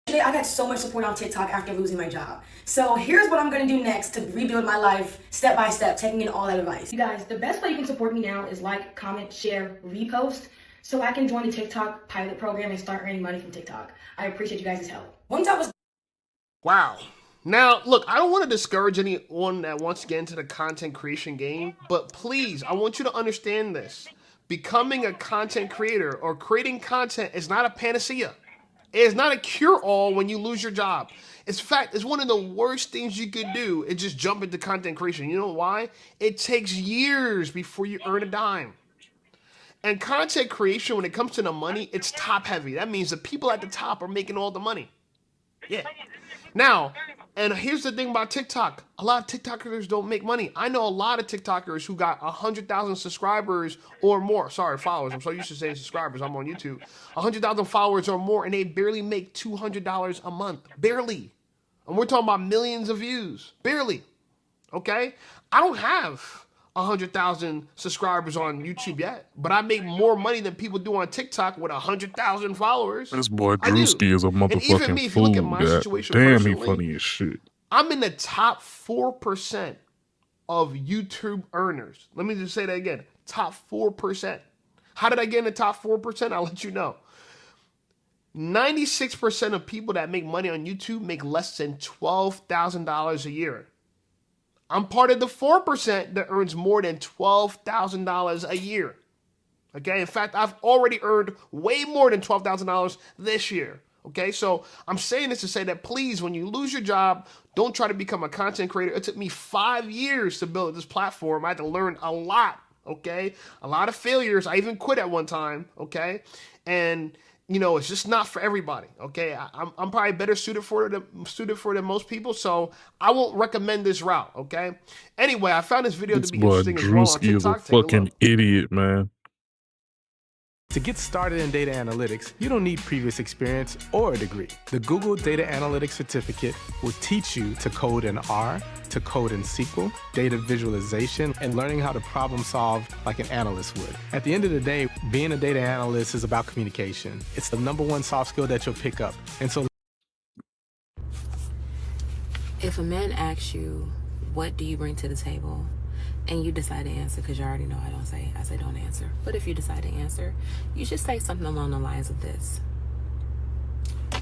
I got so much support on TikTok after losing my job. So here's what I'm going to do next to rebuild my life step by step, taking in all that advice. You guys, the best way you can support me now is like, comment, share, repost, so I can join the TikTok pilot program and start earning money from TikTok. I appreciate you guys' help. Once I was... Wow. Now, look, I don't want to discourage anyone that wants to get into the content creation game, but please, I want you to understand this. Becoming a content creator or creating content is not a panacea. It is not a cure-all when you lose your job. In fact, it's one of the worst things you could do is just jump into content creation. You know why? It takes years before you earn a dime. And content creation, when it comes to the money, it's top-heavy. That means the people at the top are making all the money. Yeah. Now, and here's the thing about TikTok. A lot of TikTokers don't make money. I know a lot of TikTokers who got 100,000 subscribers or more. Sorry, followers. I'm so used to saying subscribers. I'm on YouTube. 100,000 followers or more, and they barely make $200 a month. Barely. And we're talking about millions of views. Barely. Okay? I don't have 100,000 subscribers on YouTube yet, but I make more money than people do on TikTok with 100,000 followers. This boy Drewski is a motherfucking fool. Damn, he funny as shit. I'm in the top 4% of YouTube earners. Let me just say that again. Top 4%. How did I get in the top 4%? I'll let you know. 96% of people that make money on YouTube make less than $12,000 a year. I'm part of the 4% that earns more than $12,000 a year. Okay, in fact, I've already earned way more than $12,000 this year. Okay, so I'm saying this to say that please, when you lose your job, don't try to become a content creator. It took me 5 years to build this platform. I had to learn a lot. Okay, a lot of failures. I even quit at one time. Okay, and you know, it's just not for everybody. Okay, I'm probably better suited for it than most people, so I won't recommend this route. Okay. Anyway, I found this video to be interesting as well on TikTok. Is a fucking idiot, man. To get started in data analytics, you don't need previous experience or a degree. The Google Data Analytics Certificate will teach you to code in R, to code in SQL, data visualization, and learning how to problem solve like an analyst would. At the end of the day, being a data analyst is about communication. It's the #1 soft skill that you'll pick up. And so, if a man asks you, what do you bring to the table? And you decide to answer, because you already know I say don't answer. But if you decide to answer, you should say something along the lines of this.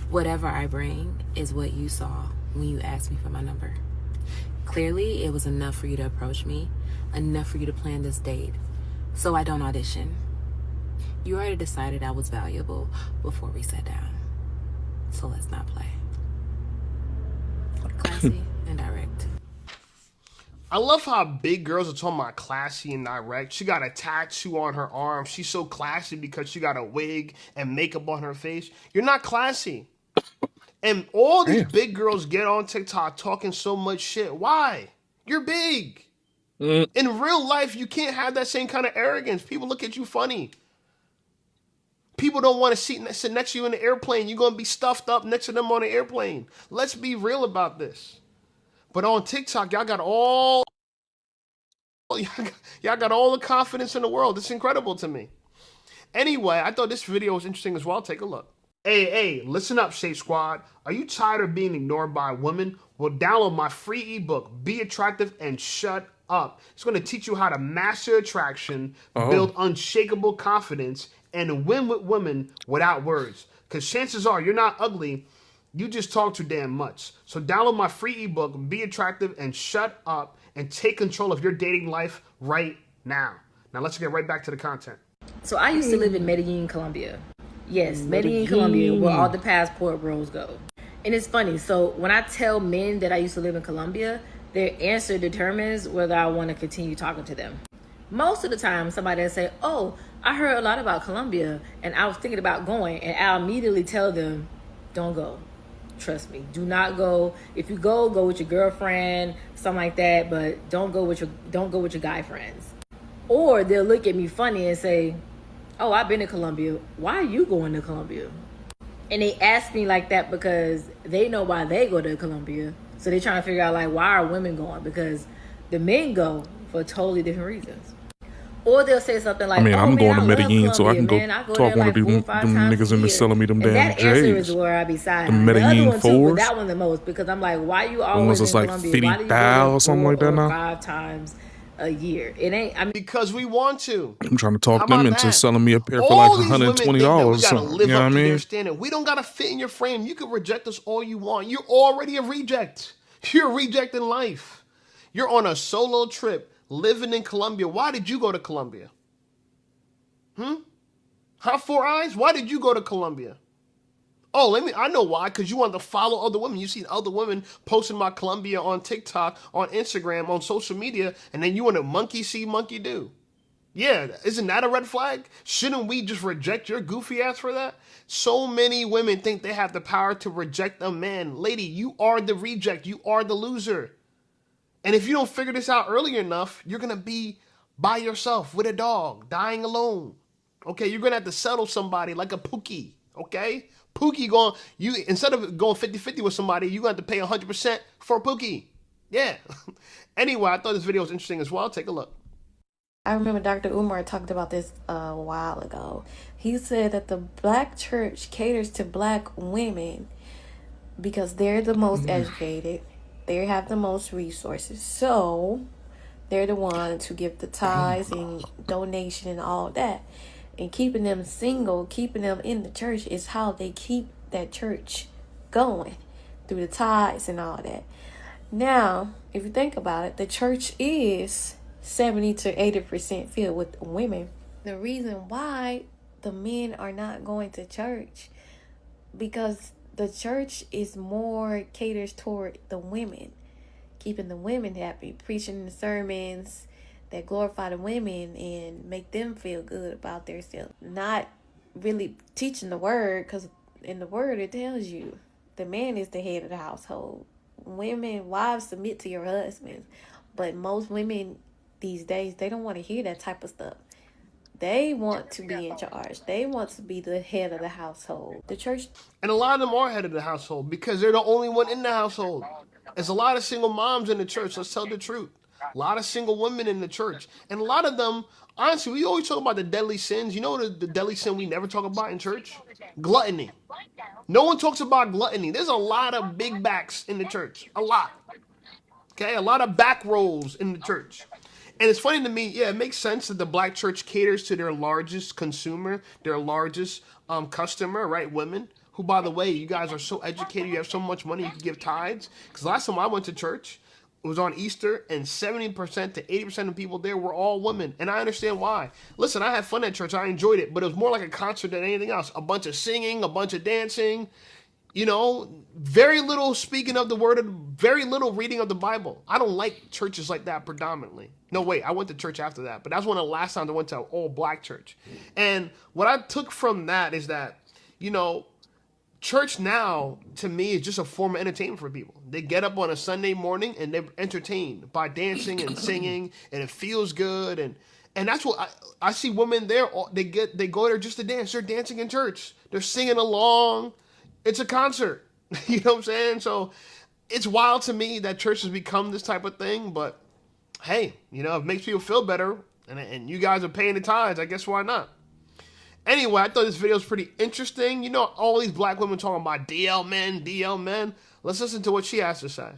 Whatever I bring is what you saw when you asked me for my number. Clearly, it was enough for you to approach me, enough for you to plan this date, so I don't audition. You already decided I was valuable before we sat down. So let's not play. Classy and direct. I love how big girls are talking about classy and direct. She got a tattoo on her arm. She's so classy because she got a wig and makeup on her face. You're not classy. And all these big girls get on TikTok talking so much shit. Why? You're big. In real life, you can't have that same kind of arrogance. People look at you funny. People don't want to sit next to you in the airplane. You're going to be stuffed up next to them on the airplane. Let's be real about this. But on TikTok, y'all got all the confidence in the world. It's incredible to me. Anyway, I thought this video was interesting as well. Take a look. Hey, listen up, Shape Squad. Are you tired of being ignored by women? Well, download my free ebook, Be Attractive and Shut Up. It's going to teach you how to master attraction, build unshakable confidence, and win with women without words. Because chances are you're not ugly. You just talk too damn much. So download my free ebook, Be Attractive and Shut Up, and take control of your dating life right now. Now let's get right back to the content. So I used to live in Medellin, Colombia. Yes, Medellin, Colombia, where all the passport bros go. And it's funny. So when I tell men that I used to live in Colombia, their answer determines whether I want to continue talking to them. Most of the time, somebody will say, oh, I heard a lot about Colombia, and I was thinking about going, and I'll immediately tell them, don't go. Trust me, do not go. If you go with your girlfriend, something like that, but don't go with your guy friends. Or they'll look at me funny and say, oh, I've been to Colombia. Why are you going to Colombia? And they ask me like that because they know why they go to Colombia. So they're trying to figure out, like, why are women going? Because the men go for totally different reasons. Or they'll say something like, I'm going to Medellin so I can go talk one of them niggas in the selling me them damn J's. That answer is where I be siding. The Medellin fours? That one the most, because I'm like, why you always in like Colombia? Why do you go or something like that now? 5 times a year? It ain't. Because we want to. I'm trying to talk them into selling me a pair for like $120 or something. You know what I mean? We don't got to fit in your frame. You can reject us all you want. You're already a reject. You're rejecting life. You're on a solo trip, living in Colombia. Why did you go to Colombia? Huh, Four Eyes? Why did you go to Colombia? Oh, I know why, because you want to follow other women. You see other women posting about Colombia on TikTok, on Instagram, on social media, and then you want to monkey see, monkey do. Yeah, isn't that a red flag? Shouldn't we just reject your goofy ass for that? So many women think they have the power to reject a man. Lady, you are the reject. You are the loser. And if you don't figure this out early enough, you're going to be by yourself with a dog, dying alone. Okay, you're going to have to settle somebody like a Pookie, okay? Pookie instead of going 50-50 with somebody, you're going to have to pay 100% for Pookie. Yeah. Anyway, I thought this video was interesting as well. Take a look. I remember Dr. Umar talked about this a while ago. He said that the black church caters to black women because they're the most educated. They have the most resources. So they're the ones who give the tithes and donation and all that. And keeping them single, keeping them in the church is how they keep that church going through the tithes and all that. Now, if you think about it, the church is 70 to 80% filled with women. The reason why the men are not going to church, because the church is more caters toward the women, keeping the women happy, preaching the sermons that glorify the women and make them feel good about themselves. Not really teaching the word, because in the word it tells you the man is the head of the household. Women, wives, submit to your husbands. But most women these days, they don't want to hear that type of stuff. They want to be in charge. They want to be the head of the household. The church. And a lot of them are head of the household because they're the only one in the household. There's a lot of single moms in the church. Let's tell the truth. A lot of single women in the church. And a lot of them, honestly, we always talk about the deadly sins. You know the deadly sin we never talk about in church? Gluttony. No one talks about gluttony. There's a lot of big backs in the church. A lot. Okay? A lot of back rolls in the church. And it's funny to me, yeah, it makes sense that the black church caters to their largest consumer, their largest customer, right? Women, who, by the way, you guys are so educated, you have so much money, you can give tithes. Because last time I went to church, it was on Easter, and 70% to 80% of people there were all women. And I understand why. Listen, I had fun at church. I enjoyed it. But it was more like a concert than anything else. A bunch of singing, a bunch of dancing. You know, very little speaking of the word, very little reading of the Bible. I don't like churches like that predominantly. No, wait, I went to church after that. But that's one of the last times I went to an all-black church. And what I took from that is that, you know, church now, to me, is just a form of entertainment for people. They get up on a Sunday morning and they're entertained by dancing and singing, and it feels good. And that's what I see women there. They go there just to dance. They're dancing in church. They're singing along. It's a concert. You know what I'm saying? So it's wild to me that church has become this type of thing. But hey, you know, it makes people feel better. And you guys are paying the tithes. I guess why not? Anyway, I thought this video was pretty interesting. You know, all these black women talking about DL men, DL men. Let's listen to what she has to say.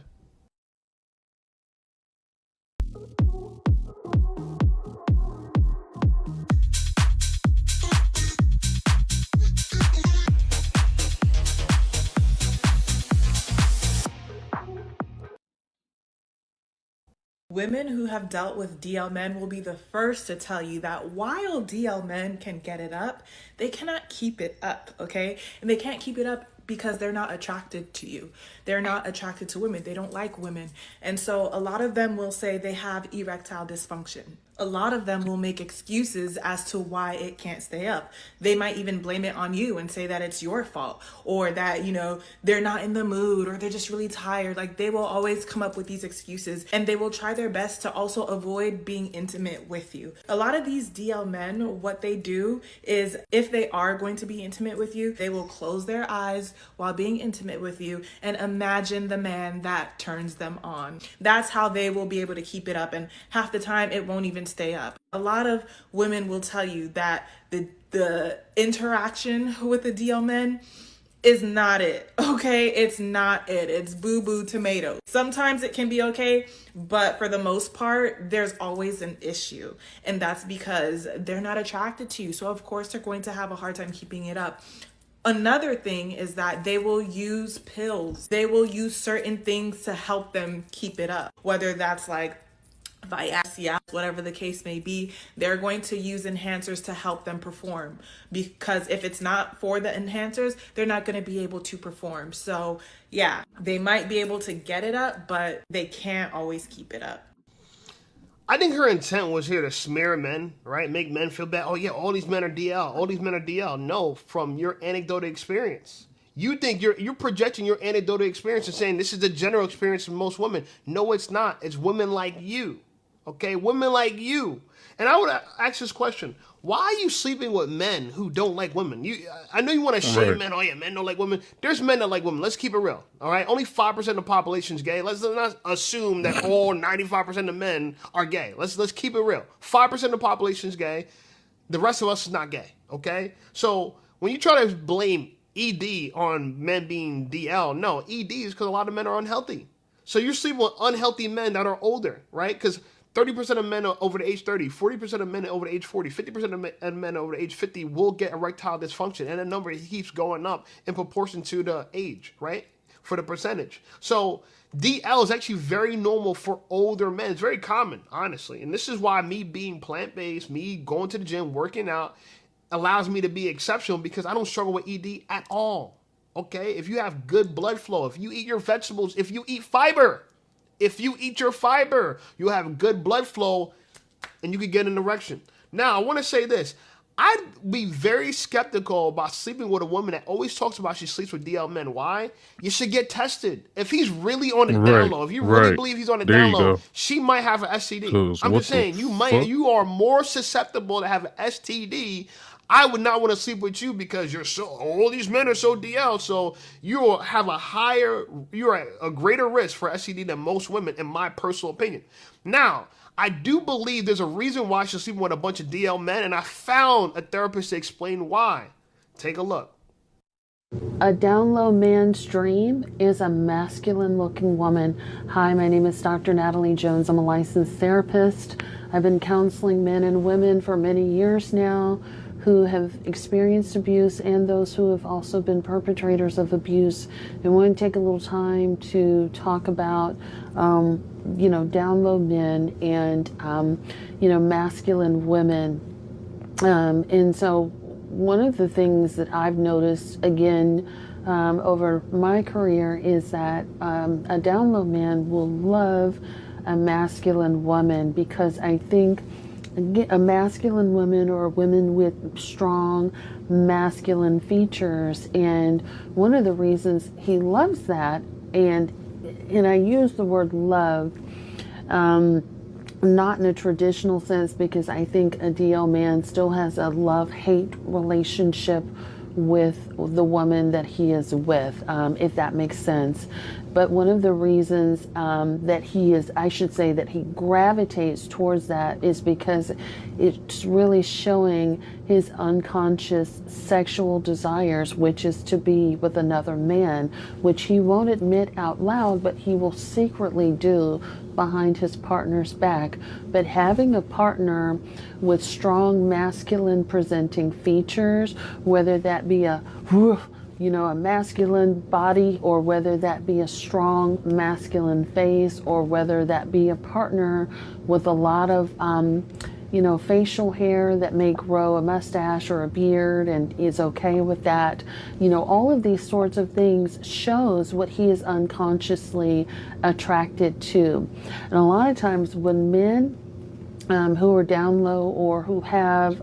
Women who have dealt with DL men will be the first to tell you that while DL men can get it up, they cannot keep it up, okay? And they can't keep it up because they're not attracted to you. They're not attracted to women. They don't like women. And so a lot of them will say they have erectile dysfunction. A lot of them will make excuses as to why it can't stay up. They might even blame it on you and say that it's your fault, or that, you know, they're not in the mood, or they're just really tired. Like, they will always come up with these excuses, and they will try their best to also avoid being intimate with you. A lot of these DL men, what they do is, if they are going to be intimate with you, they will close their eyes while being intimate with you and imagine the man that turns them on. That's how they will be able to keep it up, and half the time it won't even stay up. A lot of women will tell you that the interaction with the DL men is not it, okay? It's not it. It's boo-boo tomato. Sometimes it can be okay, but for the most part, there's always an issue. And that's because they're not attracted to you. So of course, they're going to have a hard time keeping it up. Another thing is that they will use pills. They will use certain things to help them keep it up. Whether that's like Viagra, whatever the case may be, they're going to use enhancers to help them perform. Because if it's not for the enhancers, they're not going to be able to perform. So yeah, they might be able to get it up, but they can't always keep it up. I think her intent was here to smear men, right? Make men feel bad. Oh yeah, all these men are DL. All these men are DL. No, from your anecdotal experience. You think you're projecting your anecdotal experience and saying this is the general experience of most women. No, it's not. It's women like you. Okay? Women like you. And I would ask this question. Why are you sleeping with men who don't like women? I know you want to shame men. Oh yeah, men don't like women. There's men that like women. Let's keep it real. All right? Only 5% of the population is gay. Let's not assume that all 95% of men are gay. Let's keep it real. 5% of the population is gay. The rest of us is not gay. Okay? So when you try to blame ED on men being DL, no, ED is because a lot of men are unhealthy. So you're sleeping with unhealthy men that are older, right? Because 30% of men are over the age 30, 40% of men are over the age 40, 50% of men over the age 50 will get erectile dysfunction. And the number keeps going up in proportion to the age, right? For the percentage. So DL is actually very normal for older men. It's very common, honestly. And this is why me being plant-based, me going to the gym, working out, allows me to be exceptional because I don't struggle with ED at all. Okay? If you have good blood flow, if you eat your vegetables, if you eat fiber, if you eat your fiber, you have good blood flow and you can get an erection. Now, I want to say this. I'd be very skeptical about sleeping with a woman that always talks about she sleeps with DL men. Why? You should get tested. If he's really on the down low, if you really believe he's on the down low, she might have an STD. I'm just saying, you are more susceptible to have an STD. I would not want to sleep with you because all these men are so DL, so you're at a greater risk for STD than most women, in my personal opinion. Now, I do believe there's a reason why she's sleeping with a bunch of DL men, and I found a therapist to explain why. Take a look. A down low man's dream is a masculine looking woman. Hi, my name is Dr. Natalie Jones. I'm a licensed therapist. I've been counseling men and women for many years now who have experienced abuse and those who have also been perpetrators of abuse. And I want to take a little time to talk about, down low men and, masculine women. And so one of the things that I've noticed, again, over my career is that a down low man will love a masculine woman because I think a masculine woman or women with strong masculine features, and one of the reasons he loves that, and I use the word love not in a traditional sense because I think a DL man still has a love-hate relationship with the woman that he is with, if that makes sense. But one of the reasons that he gravitates towards that is because it's really showing his unconscious sexual desires, which is to be with another man, which he won't admit out loud, but he will secretly do behind his partner's back. But having a partner with strong masculine presenting features, whether that be a masculine body, or whether that be a strong masculine face, or whether that be a partner with a lot of facial hair that may grow a mustache or a beard and is okay with that. All of these sorts of things shows what he is unconsciously attracted to. And a lot of times when men who are down low or who have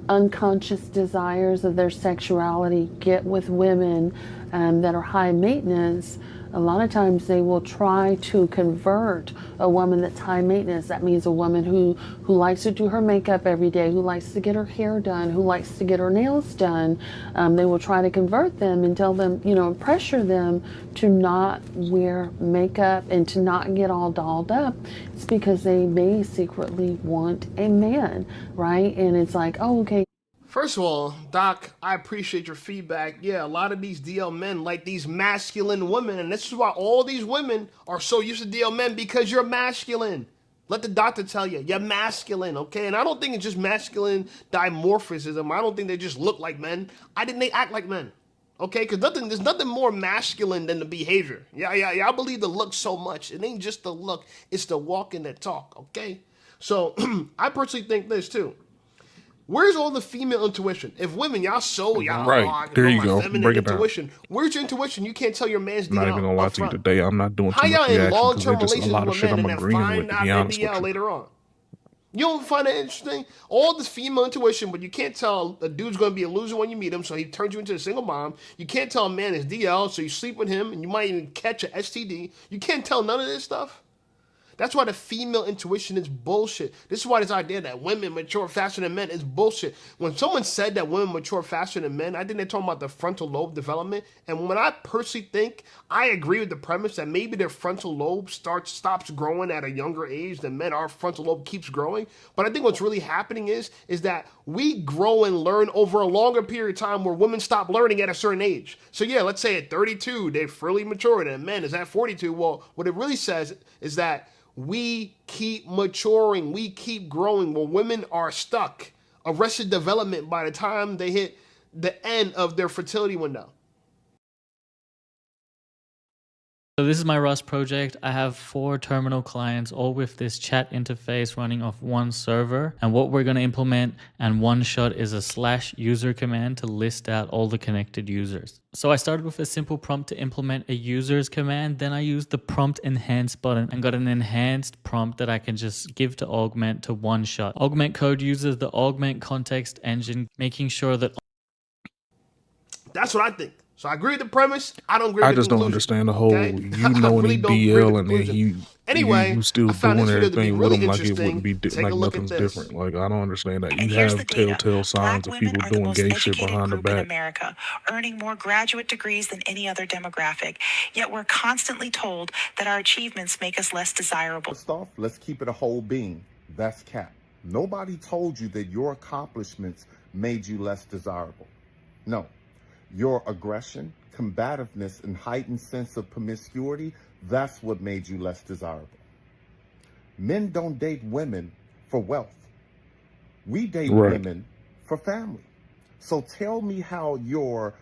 unconscious desires of their sexuality get with women that are high maintenance, a lot of times they will try to convert a woman that's high maintenance. That means a woman who likes to do her makeup every day, who likes to get her hair done, who likes to get her nails done. They will try to convert them and tell them, pressure them to not wear makeup and to not get all dolled up. It's because they may secretly want a man, right? And it's like, oh, okay. First of all, Doc, I appreciate your feedback. Yeah, a lot of these DL men like these masculine women, and this is why all these women are so used to DL men, because you're masculine. Let the doctor tell you, you're masculine, okay? And I don't think it's just masculine dimorphism. I don't think they just look like men. I think they act like men, okay? Because there's nothing more masculine than the behavior. Yeah, I believe the look so much. It ain't just the look, it's the walk and the talk, okay? So I personally think this too. Where's all the female intuition? If women, y'all Right. I can There know you my go. feminine Break it down. intuition. Where's your intuition? You can't tell your man's I'm not DL even gonna lie up to you front. today. I'm not doing How too y'all much in reaction because long-term there's just a relations lot with of a shit man I'm and then agreeing with, find to out be they honest with DL you. later on? You don't find that interesting? All this female intuition, but you can't tell a dude's going to be a loser when you meet him, so he turns you into a single mom. You can't tell a man is DL, so you sleep with him, and you might even catch an STD. You can't tell none of this stuff. That's why the female intuition is bullshit. This is why this idea that women mature faster than men is bullshit. When someone said that women mature faster than men, I think they're talking about the frontal lobe development. And when I personally think, I agree with the premise that maybe their frontal lobe stops growing at a younger age than men. Our frontal lobe keeps growing. But I think what's really happening is that we grow and learn over a longer period of time where women stop learning at a certain age. So yeah, let's say at 32, they're fully matured, and men is at 42. Well, what it really says is that we keep maturing, we keep growing, where women are stuck, arrested development by the time they hit the end of their fertility window. So this is my Rust project. I have 4 terminal clients, all with this chat interface running off one server. And what we're going to implement and one shot is a /user command to list out all the connected users. So I started with a simple prompt to implement a users command. Then I used the prompt enhance button and got an enhanced prompt that I can just give to Augment to one shot. Augment code uses the Augment context engine, making sure that... That's what I think. So I agree with the premise. I don't agree with I the just don't conclusion. understand the whole you knowing really he don't agree with DL the and then conclusion. you still I found doing this video to be everything really with him like it interesting. wouldn't be Take like a look at nothing's this. different. Like I don't understand that. And You here's have the data. telltale signs of people Women are the doing most gay shit educated behind the group in back. America, earning more graduate degrees than any other demographic. Yet we're constantly told that our achievements make us less desirable. First off, let's keep it a whole being. That's cap. Nobody told you that your accomplishments made you less desirable. No. Your aggression, combativeness, and heightened sense of promiscuity, that's what made you less desirable. Men don't date women for wealth. We date women for family. So tell me how your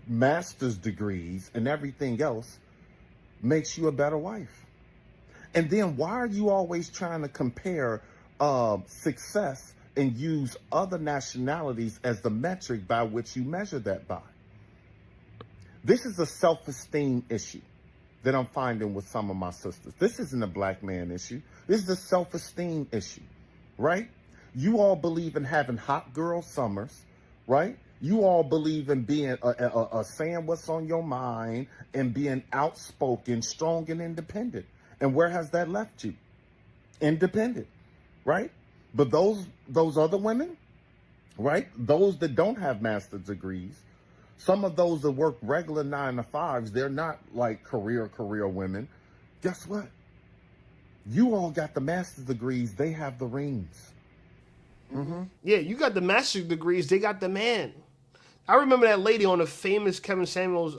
master's degrees and everything else makes you a better wife. And then why are you always trying to compare success and use other nationalities as the metric by which you measure that by? This is a self-esteem issue that I'm finding with some of my sisters. This isn't a black man issue. This is a self-esteem issue, right? You all believe in having hot girl summers, right? You all believe in being saying what's on your mind and being outspoken, strong, and independent. And where has that left you? Independent, right? But those other women, right? Those that don't have master's degrees, some of those that work regular 9-to-5s, they're not like career women. Guess what? You all got the master's degrees. They have the rings. Mm-hmm. Yeah, you got the master's degrees. They got the man. I remember that lady on the famous Kevin Samuels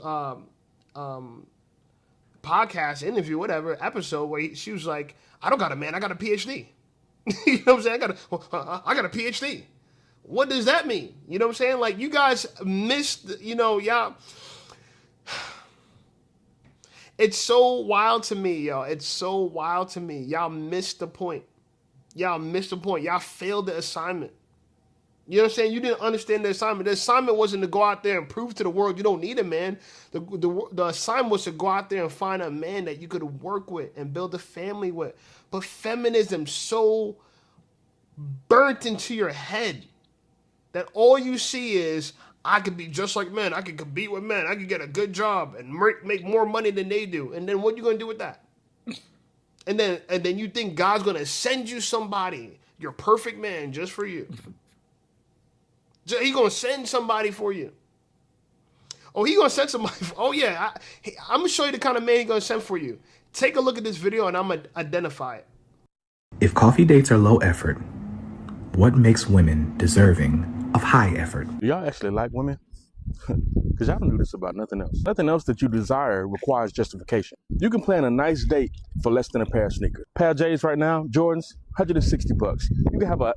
podcast interview, whatever episode, where she was like, "I don't got a man. I got a PhD." You know what I'm saying? I got a PhD. What does that mean? You know what I'm saying? Like, you guys missed, y'all. It's so wild to me, y'all. It's so wild to me. Y'all missed the point. Y'all missed the point. Y'all failed the assignment. You know what I'm saying? You didn't understand the assignment. The assignment wasn't to go out there and prove to the world you don't need a man. The assignment was to go out there and find a man that you could work with and build a family with. But feminism so burnt into your head that all you see is, I could be just like men. I could compete with men. I could get a good job and make more money than they do. And then what are you going to do with that? And then you think God's going to send you somebody, your perfect man, just for you. He's going to send somebody for you. Oh, he's going to send somebody. Oh, yeah. I'm going to show you the kind of man he's going to send for you. Take a look at this video and I'm going to identify it. If coffee dates are low effort, what makes women deserving of high effort? Do y'all actually like women? Because y'all don't do this about nothing else. Nothing else that you desire requires justification. You can plan a nice date for less than a pair of sneakers. Pair of J's right now, Jordans, $160. You can have a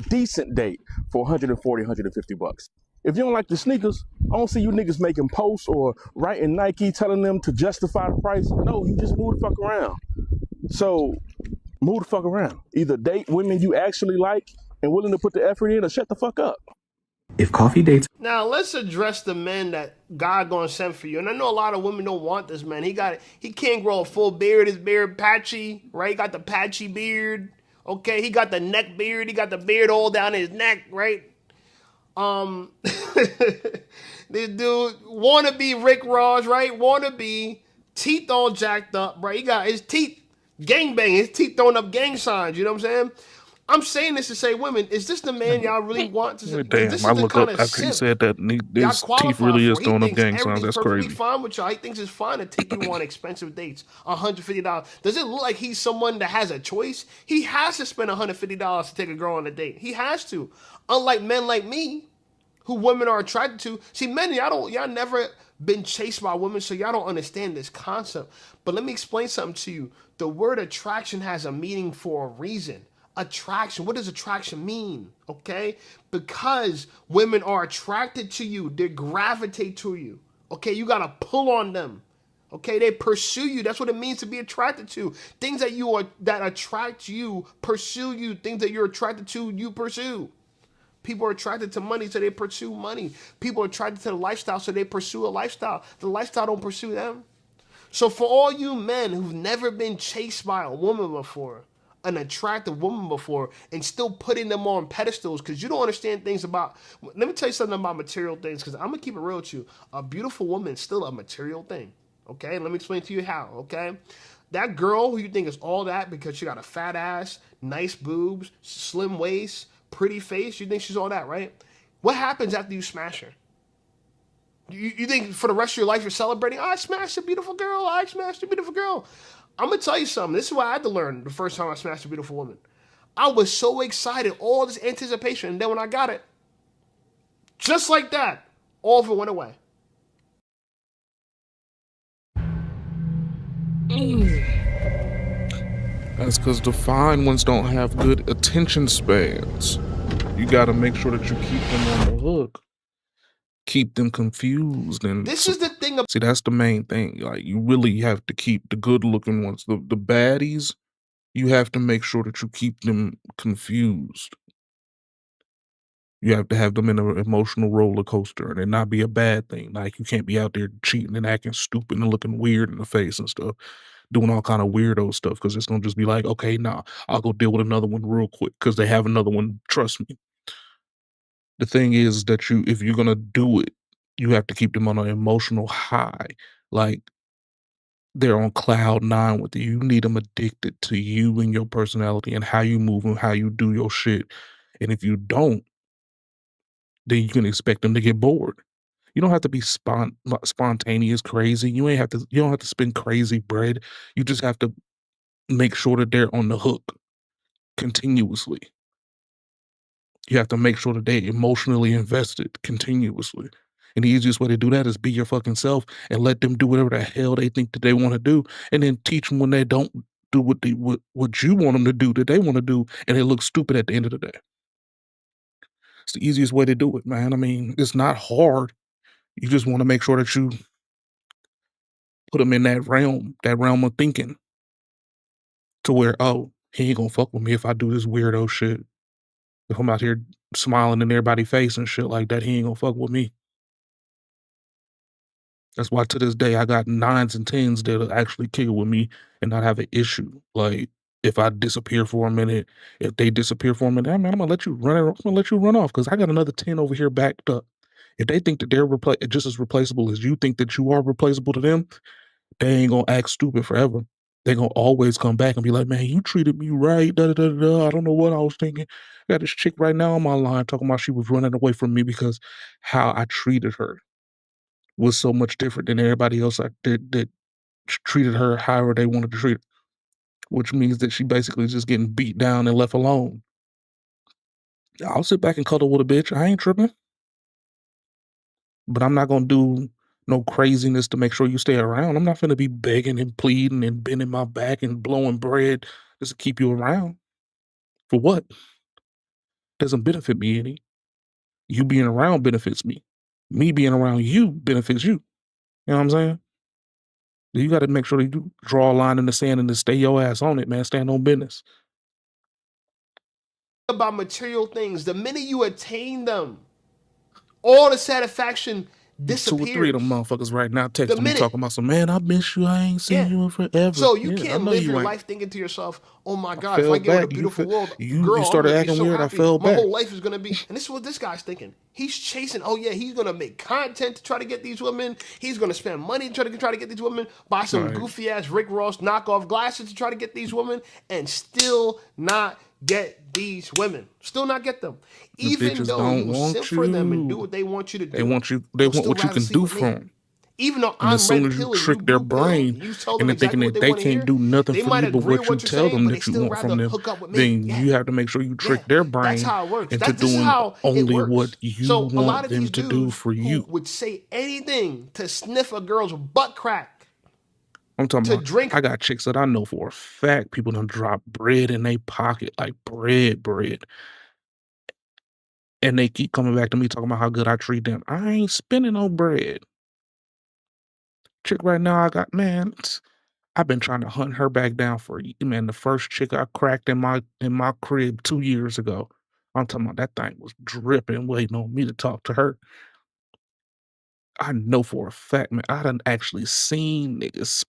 decent date for $140, $150. If you don't like the sneakers, I don't see you niggas making posts or writing Nike telling them to justify the price. No, you just move the fuck around. So move the fuck around. Either date women you actually like and willing to put the effort in, or shut the fuck up. If coffee dates... Now let's address the men that God gonna send for you. And I know a lot of women don't want this man. He can't grow a full beard. His beard patchy, right? He got the patchy beard. Okay, he got the neck beard. He got the beard all down his neck, right? This dude wanna be Rick Ross, right? Wanna be teeth all jacked up, right? He got his teeth gangbang, his teeth throwing up gang signs. You know what I'm saying? I'm saying this to say, women, is this the man y'all really want to? Damn, This I is the look kind up of after he simp said that, and y'all his teeth qualify really is for. He throwing up thinks gang signs. everything's That's perfectly crazy. fine with y'all. He thinks it's fine to take you on expensive dates, $150. Does it look like he's someone that has a choice? He has to spend $150 to take a girl on a date. He has to. Unlike men like me, who women are attracted to. See, men, y'all never been chased by women, so y'all don't understand this concept. But let me explain something to you. The word attraction has a meaning for a reason. Attraction. What does attraction mean? Okay? Because women are attracted to you. They gravitate to you. Okay? You got to pull on them. Okay? They pursue you. That's what it means to be attracted to. Things that attract you, pursue you. Things that you're attracted to, you pursue. People are attracted to money, so they pursue money. People are attracted to the lifestyle, so they pursue a lifestyle. The lifestyle don't pursue them. So for all you men who've never been chased by a woman before, an attractive woman before, and still putting them on pedestals because you don't understand things about... Let me tell you something about material things, because I'm going to keep it real with you. A beautiful woman is still a material thing. Okay? Let me explain to you how. Okay? That girl who you think is all that because she got a fat ass, nice boobs, slim waist, pretty face, you think she's all that, right? What happens after you smash her? You think for the rest of your life you're celebrating, I smashed a beautiful girl, I smashed a beautiful girl. I'm going to tell you something. This is what I had to learn the first time I smashed a beautiful woman. I was so excited, all this anticipation, and then when I got it, just like that, all of it went away. That's because the fine ones don't have good attention spans. You got to make sure that you keep them on the hook. Keep them confused. And this is the thing. See, that's the main thing. Like, you really have to keep the good looking ones. The baddies, you have to make sure that you keep them confused. You have to have them in an emotional roller coaster, and it not be a bad thing. Like, you can't be out there cheating and acting stupid and looking weird in the face and stuff, doing all kind of weirdo stuff, because it's gonna just be like, okay, nah, I'll go deal with another one real quick because they have another one. Trust me. The thing is that if you're gonna do it, you have to keep them on an emotional high, like they're on cloud 9 with you. You need them addicted to you and your personality and how you move and how you do your shit. And if you don't, then you can expect them to get bored. You don't have to be spontaneous, crazy. You don't have to spend crazy bread. You just have to make sure that they're on the hook continuously. You have to make sure that they're emotionally invested continuously. And the easiest way to do that is be your fucking self and let them do whatever the hell they think that they want to do, and then teach them when they don't do what you want them to do that they want to do, and they look stupid at the end of the day. It's the easiest way to do it, man. I mean, it's not hard. You just want to make sure that you put them in that realm of thinking to where, oh, he ain't gonna fuck with me if I do this weirdo shit. If I'm out here smiling in everybody's face and shit like that, he ain't gonna fuck with me. That's why to this day I got 9s and 10s that'll actually kick it with me and not have an issue. Like, if I disappear for a minute, if they disappear for a minute, man, I'm gonna let you run off because I got another 10 over here backed up. If they think that they're just as replaceable as you think that you are replaceable to them, they ain't gonna act stupid forever. They're gonna always come back and be like, man, you treated me right. Da, da, da, da. I don't know what I was thinking. I got this chick right now on my line talking about she was running away from me because how I treated her was so much different than everybody else that treated her however they wanted to treat her, which means that she basically is just getting beat down and left alone. I'll sit back and cuddle with a bitch. I ain't tripping. but I'm not gonna do no craziness to make sure you stay around. I'm not gonna be begging and pleading and bending my back and blowing bread just to keep you around. For what? Doesn't benefit me any. You being around benefits me. Me being around you benefits you. You know what I'm saying? You got to make sure that you draw a line in the sand and to stay your ass on it, man. Stand on business. About material things, the minute you attain them, all the satisfaction disappears. 2 or 3 of them motherfuckers right now The texting me minute, talking about some, man, I miss you. I ain't seen you in forever. so you Yeah, I can't know live you your ain't. life thinking to yourself, "Oh my I God, if I fell get with a back. beautiful world You girl, I'm started gonna be acting so weird. I happy. fell My back. whole life is gonna be." And this is what this guy's thinking. He's chasing. Oh yeah, he's gonna make content to try to get these women. He's gonna spend money to try to get these women. Buy some Right. goofy ass Rick Ross knockoff glasses to try to get these women, and still not get these women. Still not get them. The Even bitches though don't you simp want for them and do you. what they want you to do, They want you. They they'll want still what you rather can sleep do with for me. them. Even though And as I'm soon red as you pill and you trick their blue pill, brain and you tell them and they're thinking exactly what that they they want to can't hear, do nothing they for might you but agree with what you what you're tell saying, them but they that you still want from rather them, hook up with me. then Yeah, you have to make sure you trick their that's brain how it works. into This is doing how it only works. what you So a lot want of them these to do dudes for who you. would say anything to sniff a girl's butt crack, I'm talking to about, drink. I got chicks that I know for a fact people done drop bread in their pocket, like bread. And they keep coming back to me talking about how good I treat them. I ain't spending no bread. Chick right now I got, man, I've been trying to hunt her back down for man. The first chick I cracked in my crib 2 years ago. I'm talking about that thing was dripping, waiting on me to talk to her. I know for a fact, man, I done actually seen niggas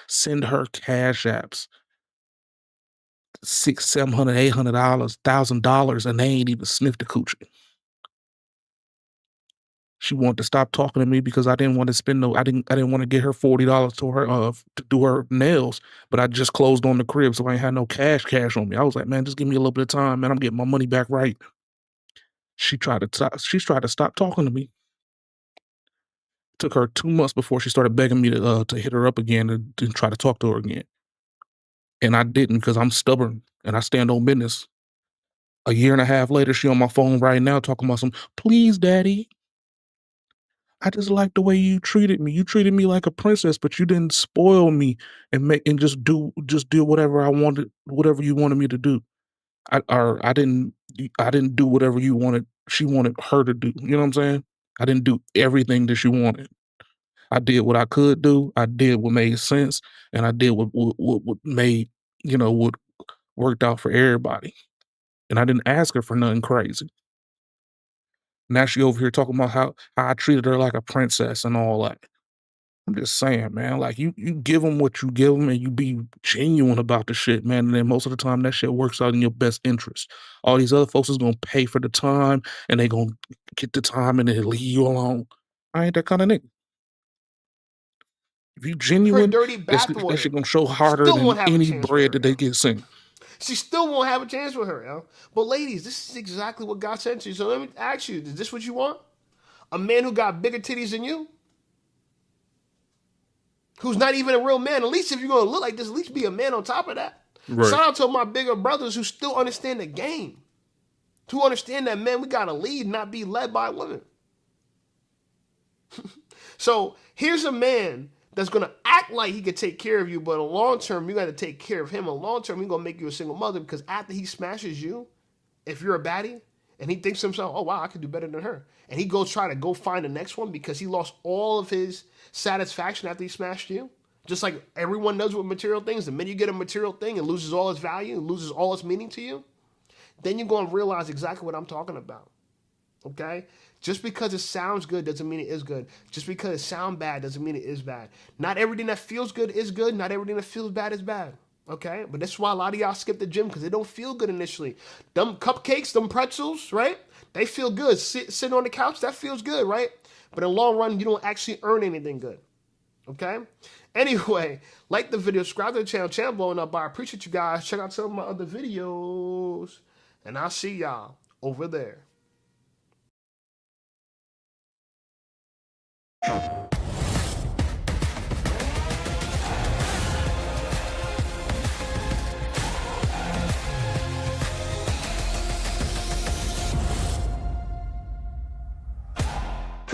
send her cash apps $600, $700, $800, $1,000, and they ain't even sniffed the coochie. She wanted to stop talking to me because I didn't want to spend I didn't want to get her $40 to her to do her nails, but I just closed on the crib, so I ain't had no cash on me. I was like, man, just give me a little bit of time, man. I'm getting my money back right. She's tried to stop talking to me. It took her 2 months before she started begging me to hit her up again and try to talk to her again. And I didn't because I'm stubborn and I stand on business. A year and a half later, she on my phone right now talking about some, please, daddy. I just like the way you treated me. You treated me like a princess, but you didn't spoil me and just do whatever I wanted, whatever you wanted me to do. I didn't do whatever you wanted. She wanted her to do. You know what I'm saying? I didn't do everything that she wanted. I did what I could do. I did what made sense, and I did what made what worked out for everybody. And I didn't ask her for nothing crazy. Now she over here talking about how I treated her like a princess and all that. I'm just saying, man, like you give them what you give them and you be genuine about the shit, man. And then most of the time that shit works out in your best interest. All these other folks is going to pay for the time and they going to get the time and then leave you alone. I ain't that kind of nigga. If you Her genuine, dirty that shit bathwater. going to show harder Still than won't have a any chance bread with that her, they get sent. She still won't have a chance with her, yo. But ladies, this is exactly what God sent you. So let me ask you, is this what you want? A man who got bigger titties than you? Who's not even a real man? At least if you're going to look like this, at least be a man on top of that. Right. Shout out to my bigger brothers who still understand the game. Who understand that, man, we got to lead, not be led by women. So here's a man that's going to act like he could take care of you, but in the long term, you got to take care of him. In the long term, he's going to make you a single mother because after he smashes you, if you're a baddie, and he thinks to himself, oh, wow, I could do better than her. And he goes try to go find the next one because he lost all of his satisfaction after he smashed you. Just like everyone does with material things. The minute you get a material thing, it loses all its value, it loses all its meaning to you. Then you're going to realize exactly what I'm talking about. Okay? Just because it sounds good doesn't mean it is good. Just because it sounds bad doesn't mean it is bad. Not everything that feels good is good. Not everything that feels bad is bad. Okay? But that's why a lot of y'all skip the gym because they don't feel good initially. Them cupcakes, them pretzels, right? They feel good. Sitting on the couch, that feels good, right? But in the long run, you don't actually earn anything good. Okay? Anyway, like the video, subscribe to the channel. Channel blowing up. I appreciate you guys. Check out some of my other videos. And I'll see y'all over there.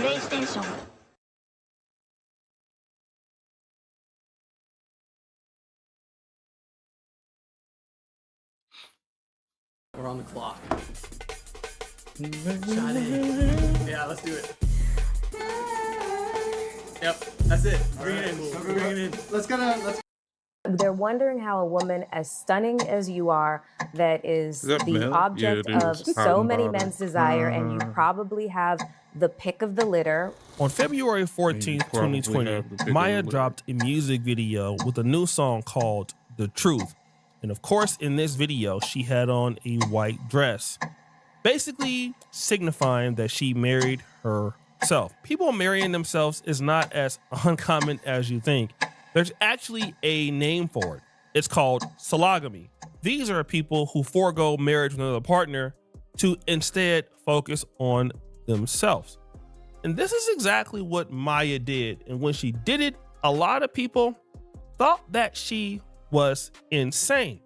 PlayStation. We're on the clock. Shine in. Yeah, let's do it. Yep, that's it. Bring it in. Bring it in. Let's. They're wondering how a woman as stunning as you are, that is that the Mel? object Yeah, it of is. so many men's desire, and you probably have the pick of the litter. On February 14th, 2020, Maya dropped a music video with a new song called The Truth. And of course, in this video, she had on a white dress, basically signifying that she married herself. People marrying themselves is not as uncommon as you think. There's actually a name for it. It's called sologamy. These are people who forego marriage with another partner to instead focus on themselves. And this is exactly what Maya did. And when she did it, a lot of people thought that she was insane.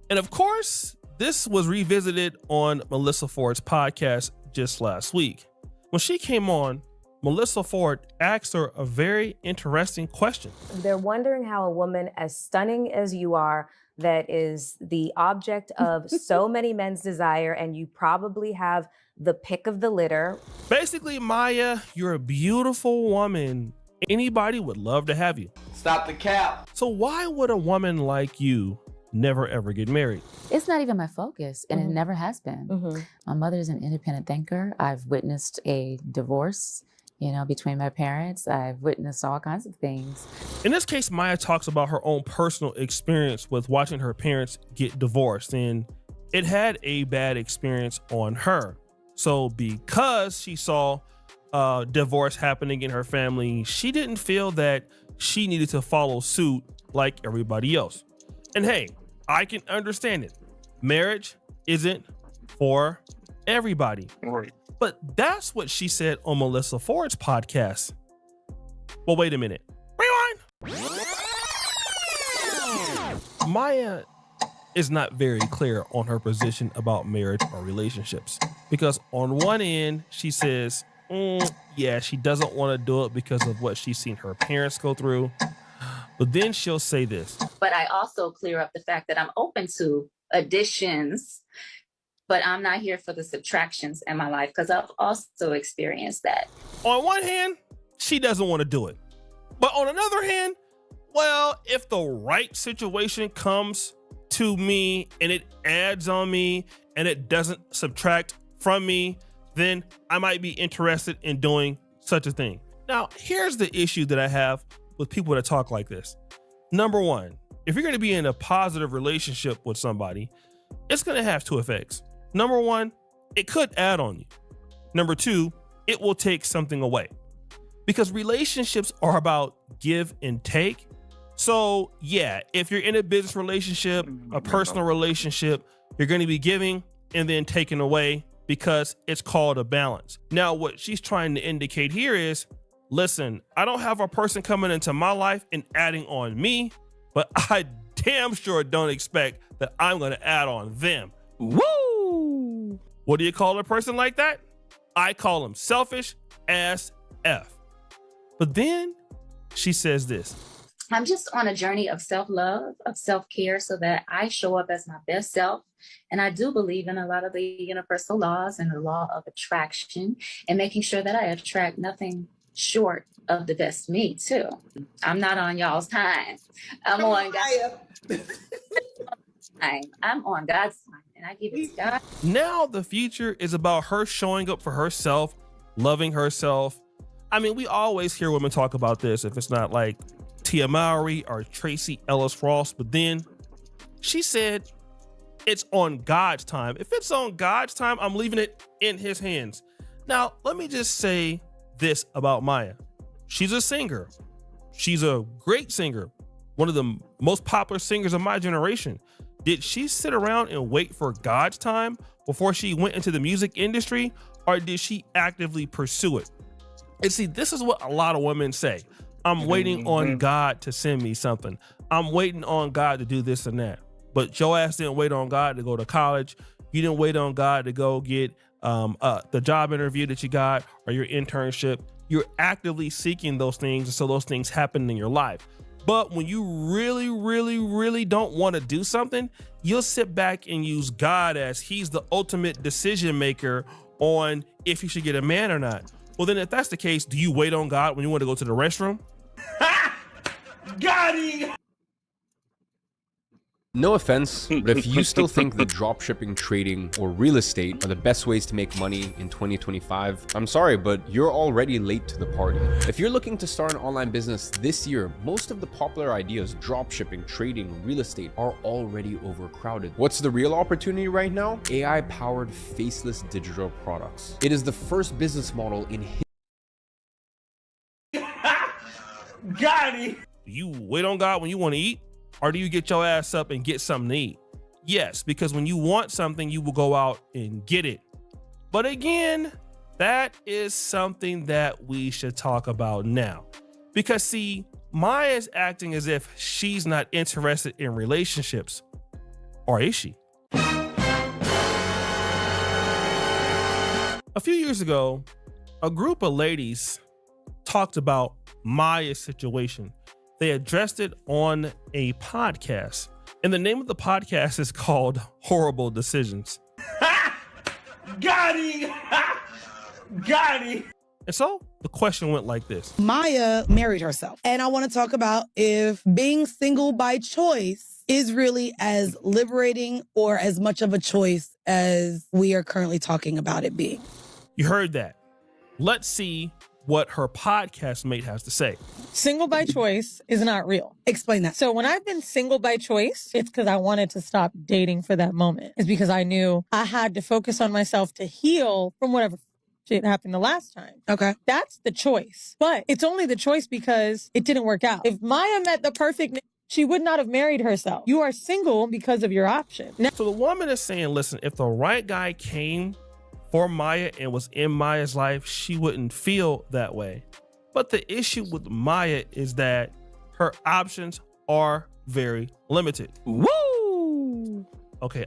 And of course, this was revisited on Melissa Ford's podcast just last week. When she came on, Melissa Ford asked her a very interesting question. They're wondering how a woman as stunning as you are, that is the object of so many men's desire, and you probably have the pick of the litter. Basically, Maya, you're a beautiful woman. Anybody would love to have you. Stop the cap. So why would a woman like you never ever get married? It's not even my focus, and it never has been. My mother's an independent thinker. I've witnessed a divorce, between my parents. I've witnessed all kinds of things. In this case, Maya talks about her own personal experience with watching her parents get divorced, and it had a bad experience on her. So because she saw divorce happening in her family, she didn't feel that she needed to follow suit like everybody else. And hey, I can understand it. Marriage isn't for everybody. Right. But that's what she said on Melissa Ford's podcast. Well, wait a minute. Rewind. Maya is not very clear on her position about marriage or relationships, because on one end, she says, yeah, she doesn't want to do it because of what she's seen her parents go through. But then she'll say this. But I also clear up the fact that I'm open to additions, but I'm not here for the subtractions in my life, because I've also experienced that. On one hand, she doesn't want to do it. But on another hand, well, if the right situation comes to me and it adds on me and it doesn't subtract from me, then I might be interested in doing such a thing. Now, here's the issue that I have with people that talk like this. Number one, if you're going to be in a positive relationship with somebody, it's going to have two effects. Number one, it could add on you. Number two, it will take something away, because relationships are about give and take. So yeah, if you're in a business relationship, a personal relationship, you're going to be giving and then taking away, because it's called a balance. Now, what she's trying to indicate here is, listen, I don't have a person coming into my life and adding on me, but I damn sure don't expect that I'm going to add on them. Woo! What do you call a person like that? I call them selfish as F. But then she says this. I'm just on a journey of self-love, of self-care, so that I show up as my best self. And I do believe in a lot of the universal laws and the law of attraction, and making sure that I attract nothing short of the best me too. I'm not on y'all's time. I'm on God's time. I'm on God's time, and I give it to God. Now the future is about her showing up for herself, loving herself. I mean, we always hear women talk about this, if it's not like Tia Mowry or Tracy Ellis Ross, but then she said it's on God's time. If it's on God's time, I'm leaving it in his hands. Now, let me just say this about Maya. She's a singer. She's a great singer. One of the most popular singers of my generation. Did she sit around and wait for God's time before she went into the music industry, or did she actively pursue it? And see, this is what a lot of women say. I'm waiting on God to send me something. I'm waiting on God to do this and that. But your ass didn't wait on God to go to college. You didn't wait on God to go get the job interview that you got or your internship. you're actively seeking those things, and so those things happen in your life. But when you really don't want to do something, you'll sit back and use God as he's the ultimate decision maker on if you should get a man or not. Well, then if that's the case, do you wait on God when you want to go to the restroom? Got him! No offense, but if you still think that dropshipping, trading, or real estate are the best ways to make money in 2025, I'm sorry, but you're already late to the party. If you're looking to start an online business this year, most of the popular ideas, dropshipping, trading, real estate, are already overcrowded. What's the real opportunity right now? AI-powered faceless digital products. It is the first business model in Got it! Do you wait on God when you want to eat? Or do you get your ass up and get something to eat? Yes, because when you want something, you will go out and get it. But again, that is something that we should talk about now. Because see, Maya's acting as if she's not interested in relationships. Or is she? A few years ago, a group of ladies talked about Maya's situation. They addressed it on a podcast, and the name of the podcast is called Horrible Decisions. Got him! Got him! And so the question went like this. Maya married herself. And I want to talk about if being single by choice is really as liberating or as much of a choice as we are currently talking about it being. You heard that. Let's see what her podcast mate has to say. Single by choice is not real. Explain that. So when I've been single by choice, it's because I wanted to stop dating for that moment. It's because I knew I had to focus on myself to heal from whatever shit happened the last time. Okay. That's the choice. But it's only the choice because it didn't work out. If Maya met the perfect, she would not have married herself. You are single because of your option. So the woman is saying, listen, if the right guy came for Maya and was in Maya's life, she wouldn't feel that way. But the issue with Maya is that her options are very limited. Woo! Okay,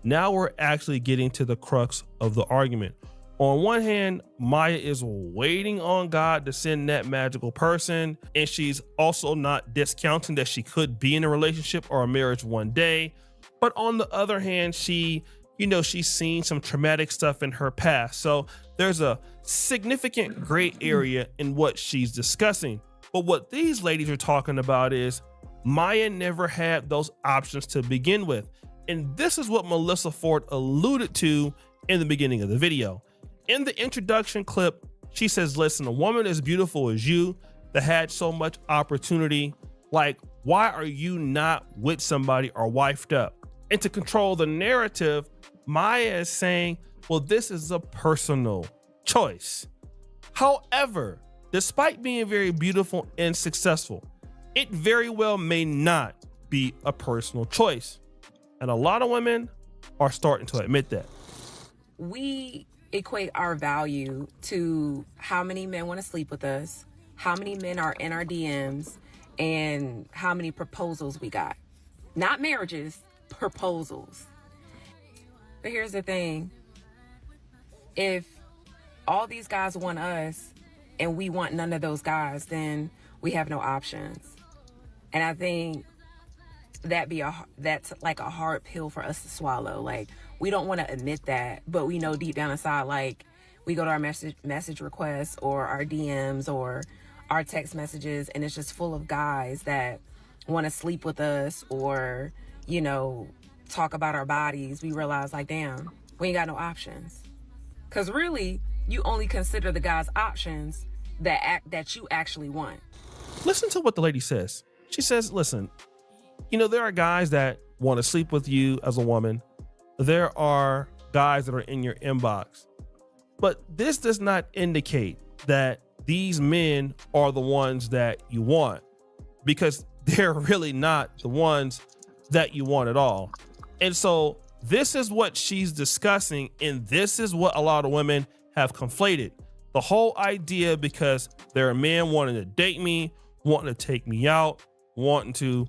now we're actually getting to the crux of the argument. On one hand, Maya is waiting on God to send that magical person, and she's also not discounting that she could be in a relationship or a marriage one day. But on the other hand, she's seen some traumatic stuff in her past. So there's a significant gray area in what she's discussing. But what these ladies are talking about is Maya never had those options to begin with. And this is what Melissa Ford alluded to in the beginning of the video. In the introduction clip, she says, listen, a woman as beautiful as you that had so much opportunity, like, why are you not with somebody or wifed up? And to control the narrative, Maya is saying, well, this is a personal choice. However, despite being very beautiful and successful, it very well may not be a personal choice. And a lot of women are starting to admit that. We equate our value to how many men want to sleep with us, how many men are in our DMs, and how many proposals we got. Not marriages, proposals. But here's the thing. If all these guys want us and we want none of those guys, then we have no options. And I think that's like a hard pill for us to swallow. Like, we don't want to admit that, but we know deep down inside, like, we go to our message requests or our DMs or our text messages, and it's just full of guys that want to sleep with us or, talk about our bodies. We realize, like, damn, we ain't got no options. Because really, you only consider the guy's options that you actually want. Listen to what the lady says. She says, listen, there are guys that want to sleep with you as a woman. There are guys that are in your inbox. But this does not indicate that these men are the ones that you want, because they're really not the ones that you want at all. And so this is what she's discussing, and this is what a lot of women have conflated. The whole idea, because there are men wanting to date me, wanting to take me out, wanting to...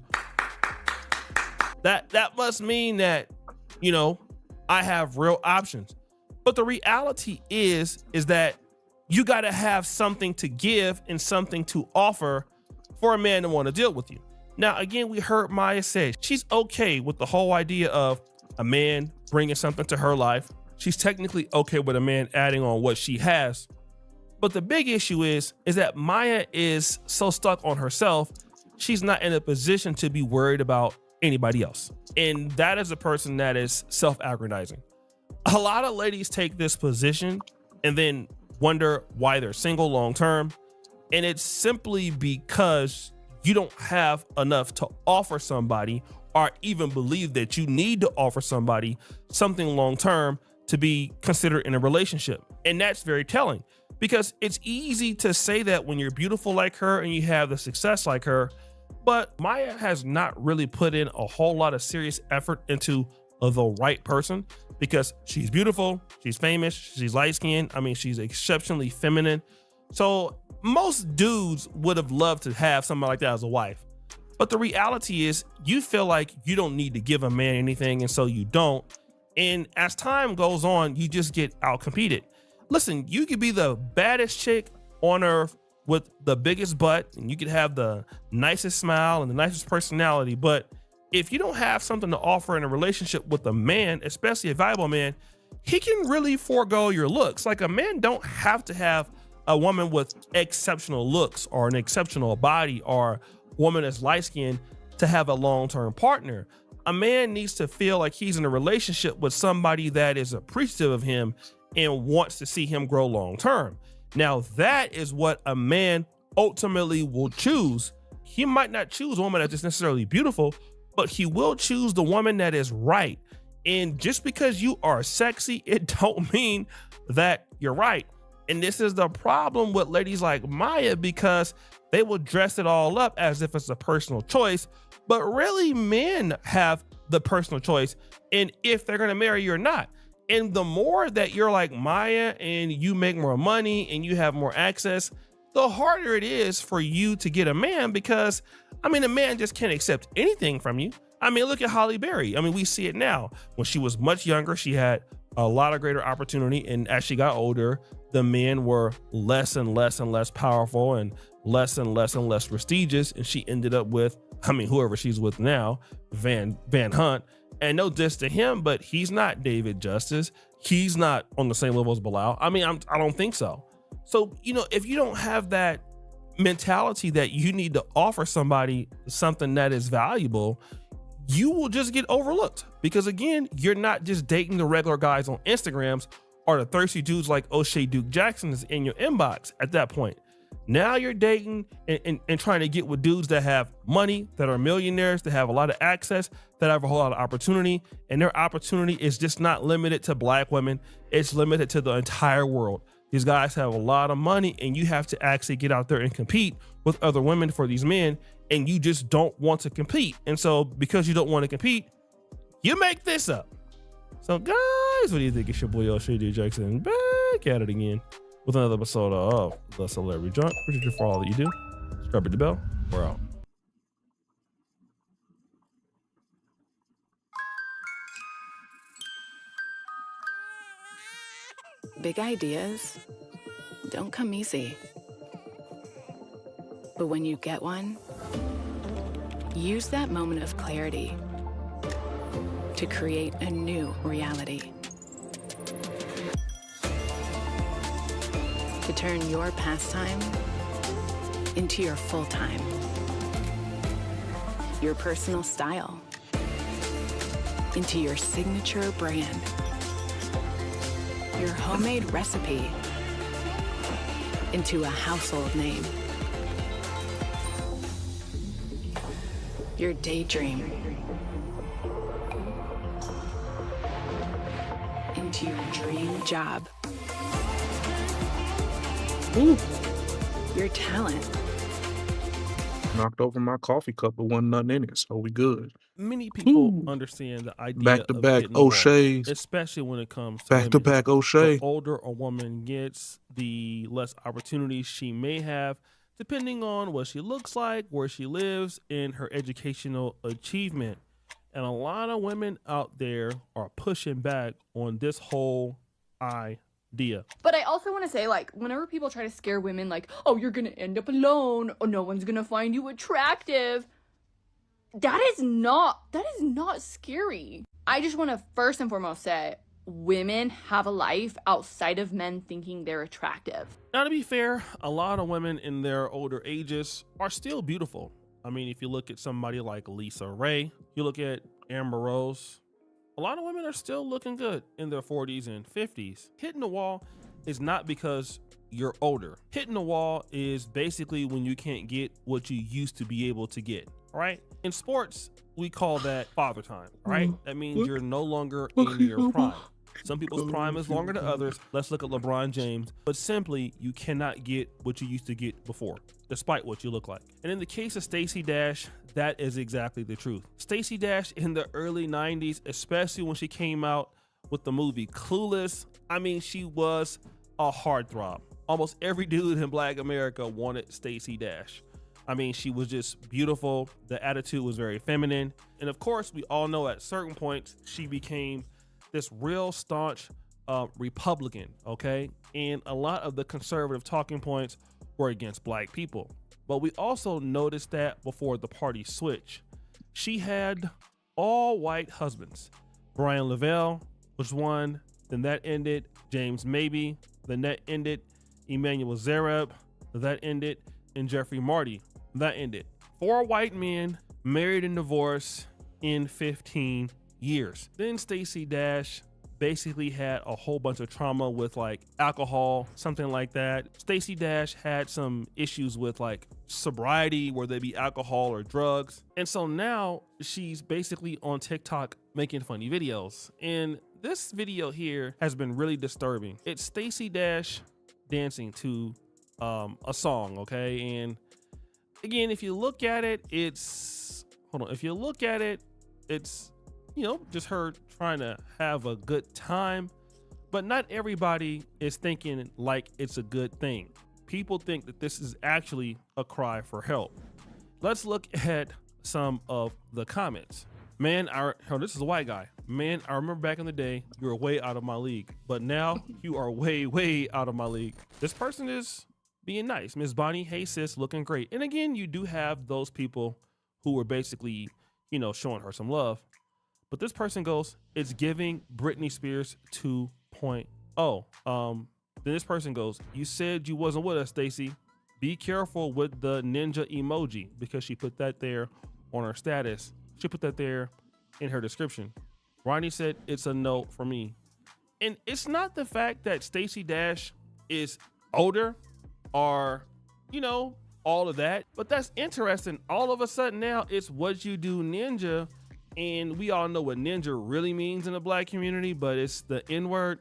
That must mean that, I have real options. But the reality is that you got to have something to give and something to offer for a man to want to deal with you. Now, again, we heard Maya say she's okay with the whole idea of a man bringing something to her life. She's technically okay with a man adding on what she has. But the big issue is that Maya is so stuck on herself, she's not in a position to be worried about anybody else. And that is a person that is self-aggrandizing. A lot of ladies take this position and then wonder why they're single long term. And it's simply because you don't have enough to offer somebody, or even believe that you need to offer somebody something long term to be considered in a relationship. And that's very telling, because it's easy to say that when you're beautiful like her and you have the success like her. But Maya has not really put in a whole lot of serious effort into the right person, because she's beautiful, she's famous, she's light-skinned. I mean, she's exceptionally feminine. So most dudes would have loved to have somebody like that as a wife. But the reality is you feel like you don't need to give a man anything, and so you don't. And as time goes on, you just get out-competed. Listen, you could be the baddest chick on earth with the biggest butt, and you could have the nicest smile and the nicest personality, but if you don't have something to offer in a relationship with a man, especially a valuable man, he can really forego your looks. Like, a man don't have to have a woman with exceptional looks or an exceptional body or a woman that's light-skinned to have a long-term partner. A man needs to feel like he's in a relationship with somebody that is appreciative of him and wants to see him grow long-term. Now, that is what a man ultimately will choose. He might not choose a woman that's just necessarily beautiful, but he will choose the woman that is right. And just because you are sexy, it don't mean that you're right. And this is the problem with ladies like Maya, because they will dress it all up as if it's a personal choice, but really men have the personal choice and if they're gonna marry you or not. And the more that you're like Maya and you make more money and you have more access, the harder it is for you to get a man, because I mean, a man just can't accept anything from you. I mean, look at Halle Berry. I mean, we see it now. When she was much younger, she had a lot of greater opportunity. And as she got older, the men were less and less and less powerful and less prestigious. And she ended up with, I mean, whoever she's with now, Van Hunt. And no diss to him, but he's not David Justice. He's not on the same level as Bilal. I mean, I don't think so. So, you know, if you don't have that mentality that you need to offer somebody something that is valuable, you will just get overlooked, because again, you're not just dating the regular guys on Instagrams or the thirsty dudes like O'Shea Duke Jackson is in your inbox at that point. Now you're dating and trying to get with dudes that have money, that are millionaires, that have a lot of access, that have a whole lot of opportunity, and their opportunity is just not limited to black women. It's limited to the entire world. These guys have a lot of money, and you have to actually get out there and compete with other women for these men, and you just don't want to compete. And so because you don't want to compete, you make this up. So guys, what do you think? It's your boy O'Shea Duke Jackson back at it again with another episode of The Celebrity Junk. Appreciate you for all that you do. Subscribe to the bell. We're out. Big ideas don't come easy. But when you get one, use that moment of clarity to create a new reality. To turn your pastime into your full-time. Your personal style into your signature brand. Your homemade recipe into a household name. Your daydream into your dream job. Ooh. Your talent. Knocked over my coffee cup with one nothing in it, so we good. Many people understand the idea Back to of back getting along, O'Shea's. especially when it comes to Back to women. back O'Shea. The older a woman gets, the less opportunities she may have, depending on what she looks like, where she lives, and her educational achievement. And a lot of women out there are pushing back on this whole idea. But I also want to say, like, whenever people try to scare women, like, oh, you're gonna end up alone, or no one's gonna find you attractive, that is not scary. I just want to first and foremost say, women have a life outside of men thinking they're attractive. Now, to be fair, a lot of women in their older ages are still beautiful. I mean, if you look at somebody like Lisa Ray, you look at Amber Rose, a lot of women are still looking good in their 40s and 50s. Hitting the wall is not because you're older. Hitting the wall is basically when you can't get what you used to be able to get, all right? In sports, we call that father time, right? That means you're no longer in your prime. Some people's prime is longer than others. Let's look at LeBron James. But simply, you cannot get what you used to get before, despite what you look like. And in the case of Stacie Dash, that is exactly the truth. Stacie Dash in the early 90s, especially when she came out with the movie Clueless, I mean, she was a heartthrob. Almost every dude in Black America wanted Stacie Dash. I mean, she was just beautiful. The attitude was very feminine. And of course, we all know at certain points, she became this real staunch Republican, okay? And a lot of the conservative talking points were against Black people. But we also noticed that before the party switch, she had all white husbands. Brian Lavelle was one, then that ended. James Mabey, then that ended. Emmanuel Zareb, that ended. And Jeffrey Marty, that ended. 4 white men married and divorced in 15 years. Then Stacie Dash basically had a whole bunch of trauma with like alcohol, something like that. Stacie Dash had some issues with like sobriety, whether it be alcohol or drugs. And so now she's basically on TikTok making funny videos. And this video here has been really disturbing. It's Stacie Dash dancing to a song, okay? And again, if you look at it, it's you know, just her trying to have a good time, but not everybody is thinking like it's a good thing. People think that this is actually a cry for help. Let's look at some of the comments. Man, this is a white guy. Man, I remember back in the day, you were way out of my league, but now you are way, way out of my league. This person is being nice. Miss Bonnie, hey sis, looking great. And again, you do have those people who were basically, you know, showing her some love. But this person goes, it's giving Britney Spears 2.0. Then this person goes, you said you wasn't with us, Stacie. Be careful with the ninja emoji, because she put that there on her status. She put that there in her description. Ronnie said it's a no for me. And it's not the fact that Stacie Dash is older or, you know, all of that, but that's interesting. All of a sudden now it's what you do ninja. And we all know what ninja really means in the Black community, but it's the N-word.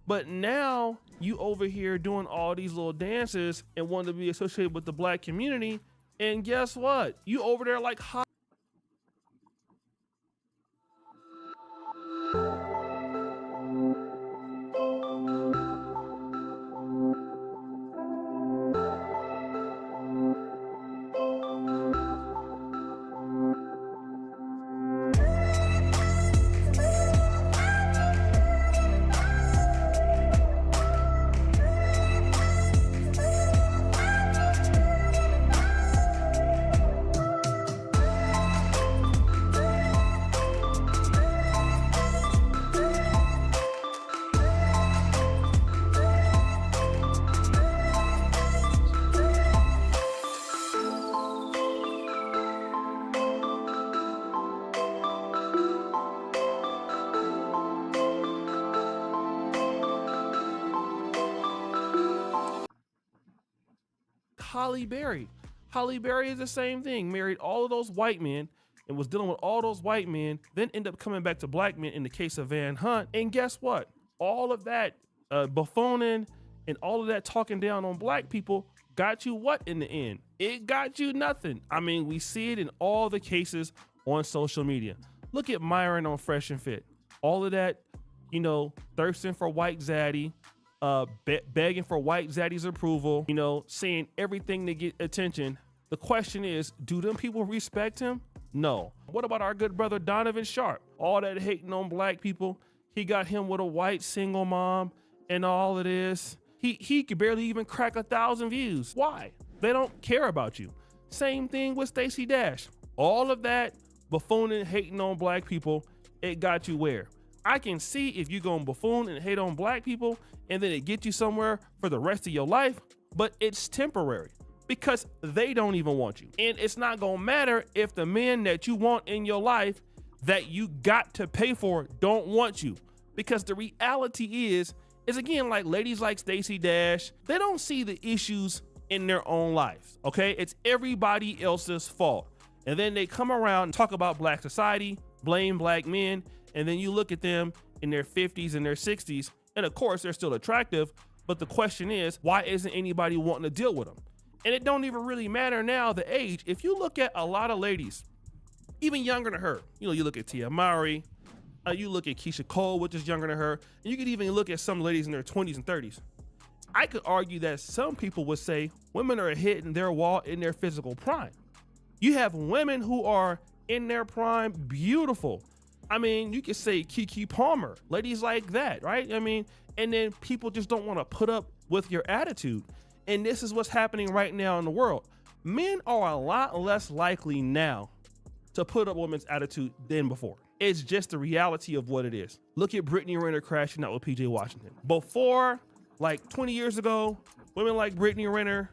But now you over here doing all these little dances and want to be associated with the Black community. And guess what? You over there like hot. Holly Berry is the same thing. Married all of those white men and was dealing with all those white men, then ended up coming back to Black men in the case of Van Hunt. And guess what? All of that buffooning and all of that talking down on Black people got you what in the end? It got you nothing. I mean, we see it in all the cases on social media. Look at Myron on Fresh and Fit. All of that, you know, thirsting for white zaddy, begging for white zaddy's approval, you know, saying everything to get attention. The question is, do them people respect him? No. What about our good brother Donovan Sharp? All that hating on Black people, he got him with a white single mom and all of this. He could barely even crack 1,000 views. Why? They don't care about you. Same thing with Stacie Dash. All of that buffooning, hating on black people, it got you where? I can see if you gonna buffoon and hate on black people and then it gets you somewhere for the rest of your life, but it's temporary because they don't even want you. And it's not gonna matter if the men that you want in your life that you got to pay for don't want you, because the reality is again, like ladies like Stacie Dash, they don't see the issues in their own lives, okay? It's everybody else's fault. And then they come around and talk about black society, blame black men, and then you look at them in their 50s and their 60s, and of course they're still attractive, but the question is, why isn't anybody wanting to deal with them? And it don't even really matter now the age. If you look at a lot of ladies, even younger than her, you know, you look at Tia Mowry, you look at Keisha Cole, which is younger than her, and you could even look at some ladies in their 20s and 30s. I could argue that some people would say women are hitting their wall in their physical prime. You have women who are in their prime, beautiful. I mean, you could say Keke Palmer, ladies like that, right? I mean, and then people just don't want to put up with your attitude. And this is what's happening right now in the world. Men are a lot less likely now to put up women's attitude than before. It's just the reality of what it is. Look at Brittany Renner crashing out with PJ Washington. Before, like 20 years ago, women like Brittany Renner,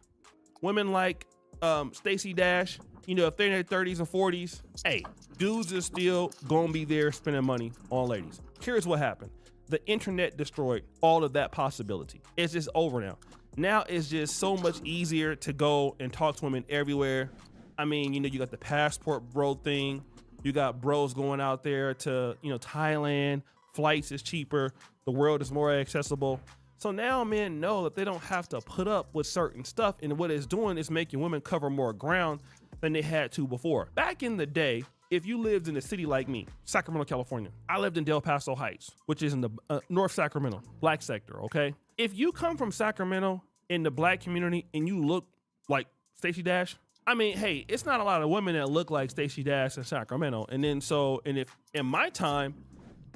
women like Stacie Dash, you know, if they're in their 30s and 40s, hey, dudes are still gonna be there spending money on ladies. Here's what happened. The internet destroyed all of that possibility. It's just over now. Now it's just so much easier to go and talk to women everywhere. I mean, you know, you got the passport bro thing. You got bros going out there to, you know, Thailand, flights is cheaper, the world is more accessible. So now men know that they don't have to put up with certain stuff, and what it's doing is making women cover more ground than they had to before. Back in the day, if you lived in a city like me, Sacramento, California, I lived in Del Paso Heights, which is in the North Sacramento, black sector, okay? If you come from Sacramento in the black community and you look like Stacie Dash, I mean, hey, it's not a lot of women that look like Stacie Dash in Sacramento. And then if in my time,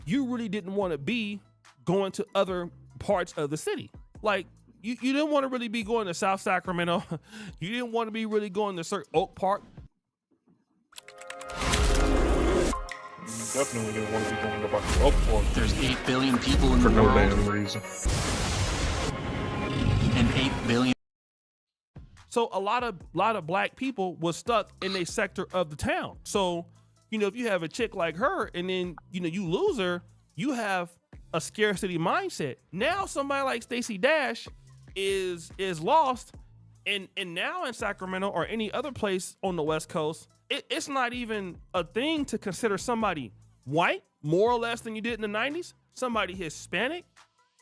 you really didn't want to be going to other parts of the city. Like you didn't want to really be going to South Sacramento. You didn't want to be really going to Oak Park. Definitely didn't want to be going about the Oak Park. There's 8 billion people in for the no world. damn reason. And 8 billion. So a lot of black people was stuck in a sector of the town. So, you know, if you have a chick like her and then, you know, you lose her, you have a scarcity mindset. Now somebody like Stacie Dash is lost, and now in Sacramento or any other place on the West Coast, it's not even a thing to consider somebody white more or less than you did in the 90s, somebody Hispanic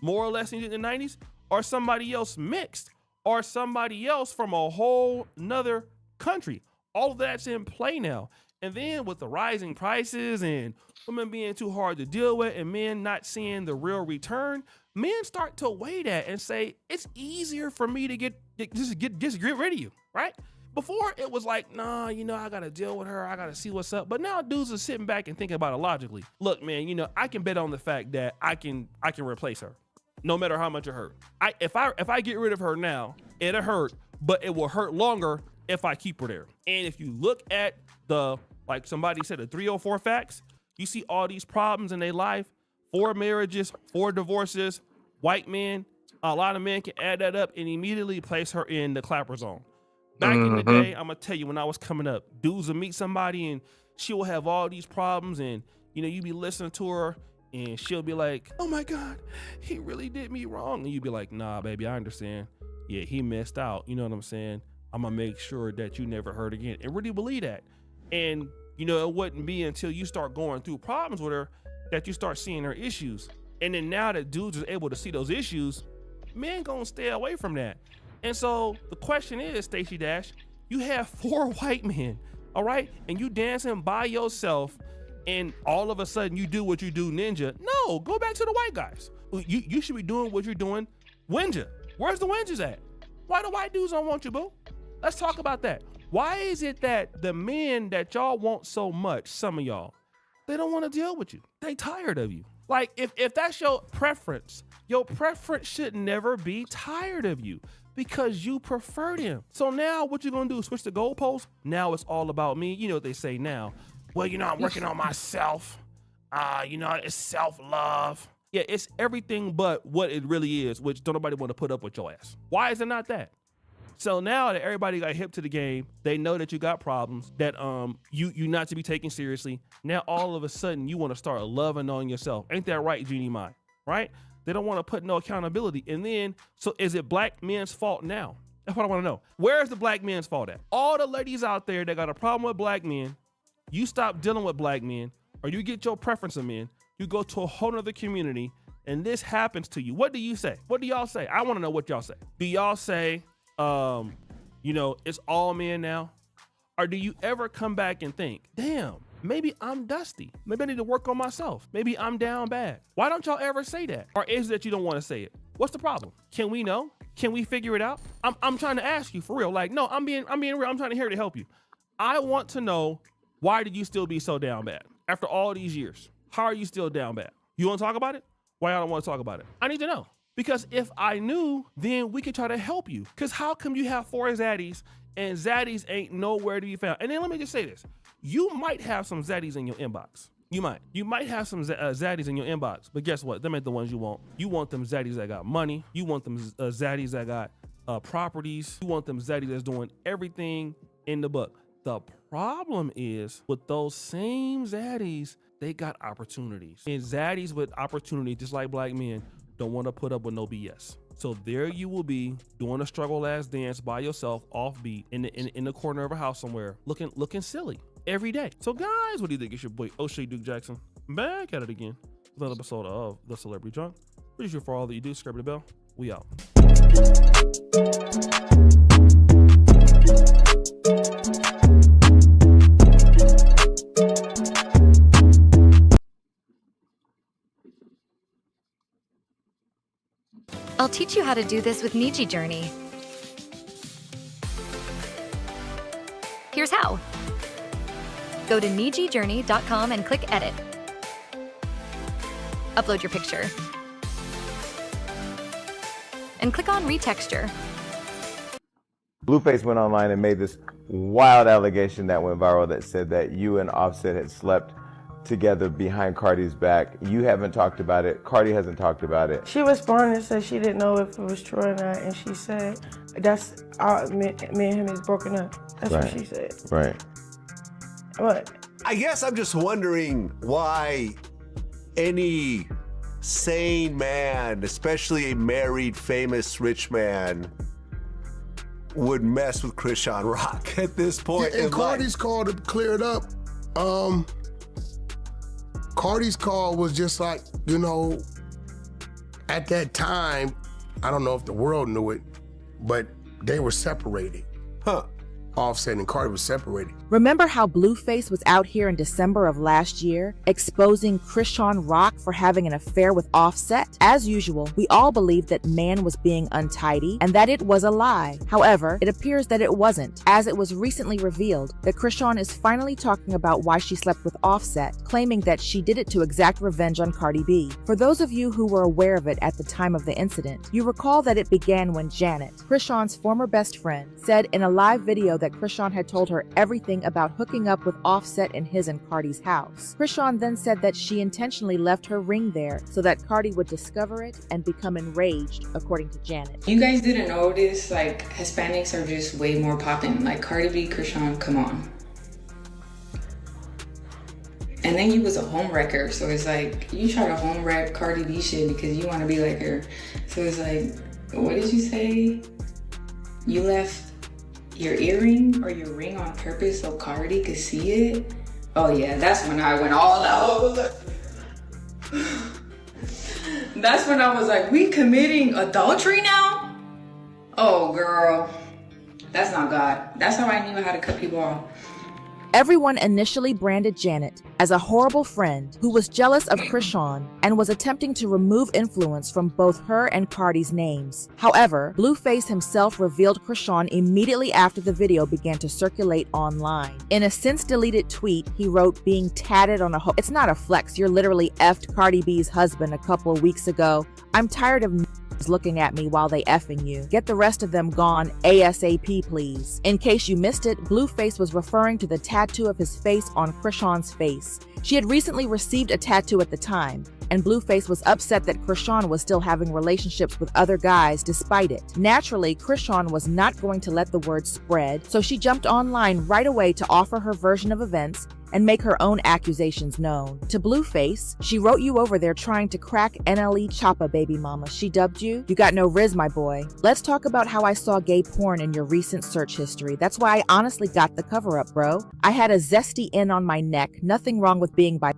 more or less than you did in the 90s, or somebody else mixed, or somebody else from a whole nother country. All of that's in play now. And then with the rising prices and women being too hard to deal with and men not seeing the real return, men start to weigh that and say, it's easier for me to get rid of you, right? Before it was like, nah, you know, I gotta deal with her, I gotta see what's up. But now dudes are sitting back and thinking about it logically. Look, man, you know, I can bet on the fact that I can replace her, no matter how much it hurt. If I get rid of her now, it'll hurt, but it will hurt longer if I keep her there. And if you look at the, like somebody said, the 304 facts, you see all these problems in their life, 4 marriages, 4 divorces, white men, a lot of men can add that up and immediately place her in the clapper zone. Back in the day, I'm gonna tell you, when I was coming up, dudes would meet somebody and she will have all these problems, and you know, you be listening to her and she'll be like, oh my God, he really did me wrong. And you'd be like, nah, baby, I understand. Yeah, he messed out. You know what I'm saying? I'm gonna make sure that you never hurt again. And really believe that. And you know, it wouldn't be until you start going through problems with her that you start seeing her issues. And then now that dudes are able to see those issues, men gonna stay away from that. And so the question is, Stacie Dash, you have 4 white men, all right? And you dancing by yourself, and all of a sudden you do what you do ninja. No, go back to the white guys. You should be doing what you're doing Winja. Where's the Winjas at? Why the white dudes don't want you, boo? Let's talk about that. Why is it that the men that y'all want so much, some of y'all, They don't want to deal with you. They tired of you. Like, if that's your preference should never be tired of you because you prefer them. So now what you gonna do? Switch the goalposts? Now it's all about me. You know what they say now. Well, I'm working on myself. It's self-love. Yeah, it's everything but what it really is, which don't nobody want to put up with your ass. Why is it not that? So now that everybody got hip to the game, they know that you got problems, that you not to be taken seriously. Now all of a sudden you want to start loving on yourself. Ain't that right, Jeannie Mai? Right? They don't want to put no accountability. And then, so is it black men's fault now? That's what I want to know. Where is the black men's fault at? All the ladies out there that got a problem with black men, you stop dealing with black men, or you get your preference of men, you go to a whole nother community, and this happens to you. What do you say? What do y'all say? I want to know what y'all say. Do y'all say, it's all men now? Or do you ever come back and think, damn, maybe I'm dusty. Maybe I need to work on myself. Maybe I'm down bad. Why don't y'all ever say that? Or is it that you don't want to say it? What's the problem? Can we know? Can we figure it out? I'm trying to ask you for real. Like, no, I'm being real. I'm trying to hear to help you. I want to know, why did you still be so down bad after all these years? How are you still down bad? You want to talk about it? Why y'all don't want to talk about it? I need to know. Because if I knew, then we could try to help you. Because how come you have 4 zaddies and zaddies ain't nowhere to be found? And then let me just say this. You might have some zaddies in your inbox. You might. You might have some zaddies in your inbox. But guess what? Them ain't the ones you want. You want them zaddies that got money. You want them zaddies that got properties. You want them zaddies that's doing everything in the book. The problem is with those same zaddies, they got opportunities. And zaddies with opportunity, just like black men, don't want to put up with no BS. So there you will be doing a struggle ass dance by yourself, offbeat, in the corner of a house somewhere, looking silly every day. So guys, what do you think? It's your boy O'Shea Duke Jackson back at it again. Another episode of The Celebrity Drunk. Appreciate you for all that you do. Subscribe to the bell. We out. I'll teach you how to do this with Niji Journey. Here's how. Go to nijijourney.com and click Edit. Upload your picture. And click on Retexture. Blueface went online and made this wild allegation that went viral that said that you and Offset had slept together behind Cardi's back. You haven't talked about it. Cardi hasn't talked about it. She responded and said she didn't know if it was true or not, and she said that's me and him is broken up. That's Right. what she said. Right. What? I guess I'm just wondering why any sane man, especially a married, famous, rich man, would mess with Chrisean Rock at this point. Yeah, and Cardi's call to clear it up. Cardi's call was just like, at that time, I don't know if the world knew it, but they were separated. Offset and Cardi was separated. Remember how Blueface was out here in December of last year, exposing Chrisean Rock for having an affair with Offset? As usual, we all believed that man was being untidy and that it was a lie. However, it appears that it wasn't, as it was recently revealed that Chrisean is finally talking about why she slept with Offset, claiming that she did it to exact revenge on Cardi B. For those of you who were aware of it at the time of the incident, you recall that it began when Janet, Chrisean's former best friend, said in a live video that Chrisean had told her everything about hooking up with Offset in his and Cardi's house. Chrisean then said that she intentionally left her ring there so that Cardi would discover it and become enraged, according to Janet. You guys didn't know this, like Hispanics are just way more popping. Like Cardi B, Chrisean, come on. And then you was a home wrecker, so it's like you try to home wreck Cardi B shit because you want to be like her. So it's like, what did you say? You left your earring or your ring on purpose so Cardi could see it? Oh yeah, that's when I went all out. That's when I was like, we committing adultery now? Oh girl, that's not God. That's how I knew how to cut people off. Everyone initially branded Janet as a horrible friend who was jealous of Chrisean and was attempting to remove influence from both her and Cardi's names. However, Blueface himself revealed Chrisean immediately after the video began to circulate online. In a since-deleted tweet, he wrote, being tatted on a It's not a flex, you're literally effed Cardi B's husband a couple of weeks ago. I'm tired of looking at me while they effing you. Get the rest of them gone ASAP, please. In case you missed it, Blueface was referring to the tattoo of his face on Chrisean's face. She had recently received a tattoo at the time, and Blueface was upset that Chrisean was still having relationships with other guys despite it. Naturally, Chrisean was not going to let the word spread, so she jumped online right away to offer her version of events and make her own accusations known. To Blueface, she wrote you over there trying to crack NLE Choppa, baby mama. She dubbed you. You got no riz, my boy. Let's talk about how I saw gay porn in your recent search history. That's why I honestly got the cover up, bro. I had a zesty in on my neck. Nothing wrong with being bi.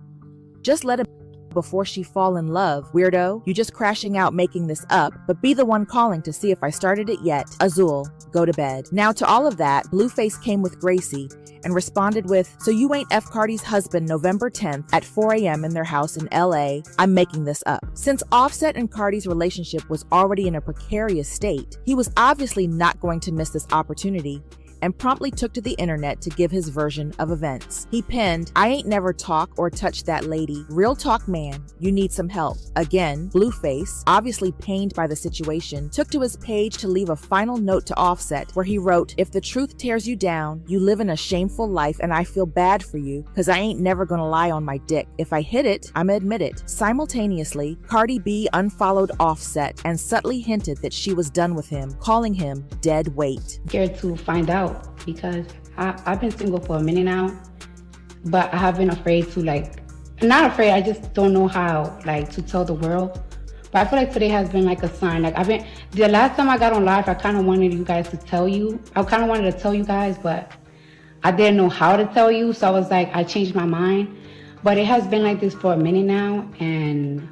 Just let it before she fall in love, weirdo. You just crashing out making this up, but be the one calling to see if I started it yet. Azul, go to bed. Now to all of that, Blueface came with Gracie and responded with, so you ain't F. Cardi's husband November 10th at 4 a.m. in their house in LA. I'm making this up. Since Offset and Cardi's relationship was already in a precarious state, he was obviously not going to miss this opportunity and promptly took to the internet to give his version of events. He penned, I ain't never talk or touch that lady. Real talk, man. You need some help. Again, Blueface, obviously pained by the situation, took to his page to leave a final note to Offset where he wrote, if the truth tears you down, you live in a shameful life and I feel bad for you because I ain't never gonna lie on my dick. If I hit it, I'ma admit it. Simultaneously, Cardi B unfollowed Offset and subtly hinted that she was done with him, calling him dead weight. Scared to find out because I've been single for a minute now, but I have been afraid to not afraid, I just don't know how to tell the world. But I feel like today has been like a sign. The last time I got on live, I kind of wanted you guys to tell you. I kind of wanted to tell you guys, but I didn't know how to tell you. So I was like, I changed my mind. But it has been like this for a minute now, and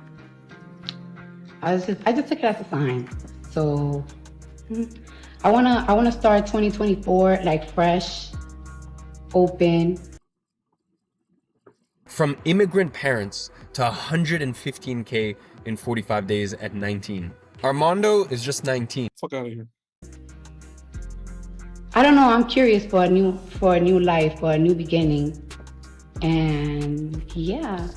I just took it as a sign. So I wanna start 2024 fresh, open. From immigrant parents to 115K in 45 days at 19. Armando is just 19. Fuck out of here. I don't know. I'm curious for a new life, for a new beginning, and yeah,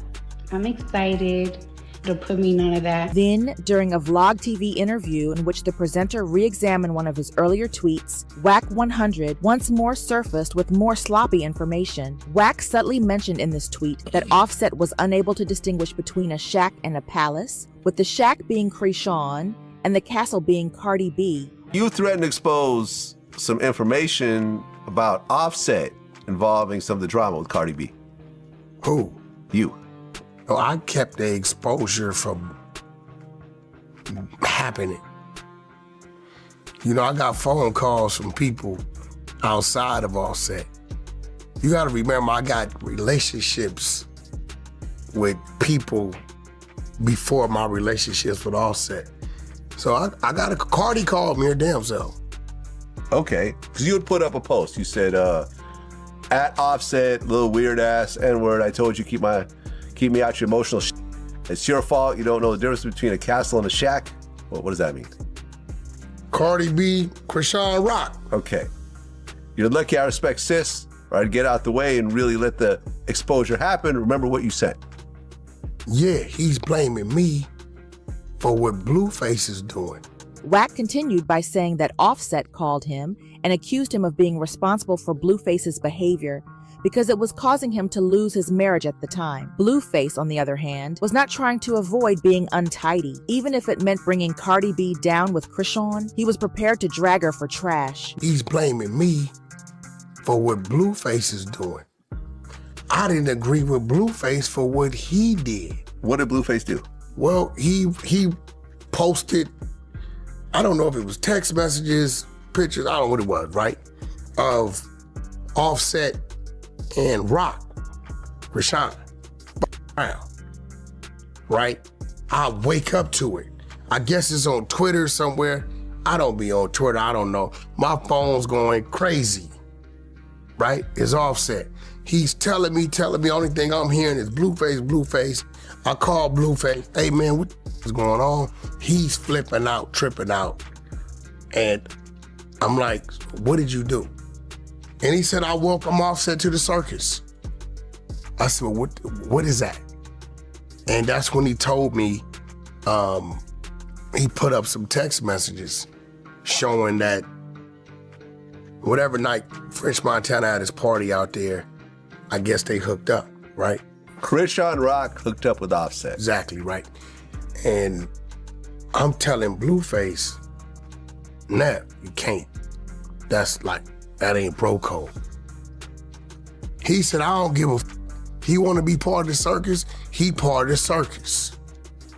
I'm excited. It'll put me none of that. Then, during a Vlog TV interview in which the presenter re-examined one of his earlier tweets, Wack 100 once more surfaced with more sloppy information. Wack subtly mentioned in this tweet that Offset was unable to distinguish between a shack and a palace, with the shack being Chrisean and the castle being Cardi B. You threatened to expose some information about Offset involving some of the drama with Cardi B. Who? You. Oh, I kept the exposure from happening. You know, I got phone calls from people outside of Offset. You gotta remember, I got relationships with people before my relationships with Offset. So I got Cardi called me her damn self. Okay, because you had put up a post. You said, at Offset, little weird ass N-word, I told you keep me out your emotional shit. It's your fault. You don't know the difference between a castle and a shack. What does that mean? Cardi B, Chrisean Rock. Okay. You're lucky I respect sis, or I'd get out the way and really let the exposure happen. Remember what you said. Yeah, he's blaming me for what Blueface is doing. Wack continued by saying that Offset called him and accused him of being responsible for Blueface's behavior because it was causing him to lose his marriage at the time. Blueface, on the other hand, was not trying to avoid being untidy. Even if it meant bringing Cardi B down with Chrisean, he was prepared to drag her for trash. He's blaming me for what Blueface is doing. I didn't agree with Blueface for what he did. What did Blueface do? Well, he posted, I don't know if it was text messages, pictures, I don't know what it was, right? Of Offset and Rock, Chrisean, right? I wake up to it. I guess it's on Twitter somewhere. I don't be on Twitter, I don't know. My phone's going crazy, right? It's Offset. He's telling me, only thing I'm hearing is Blueface. I call Blueface, hey man, what is going on? He's flipping out, tripping out. And I'm like, what did you do? And he said, I welcome Offset to the circus. I said, well, what is that? And that's when he told me, he put up some text messages showing that whatever night French Montana had his party out there, I guess they hooked up, right? Chrisean Rock hooked up with Offset. Exactly, right. And I'm telling Blueface, nah, you can't. That ain't bro code. He said, I don't give a he want to be part of the circus, he part of the circus,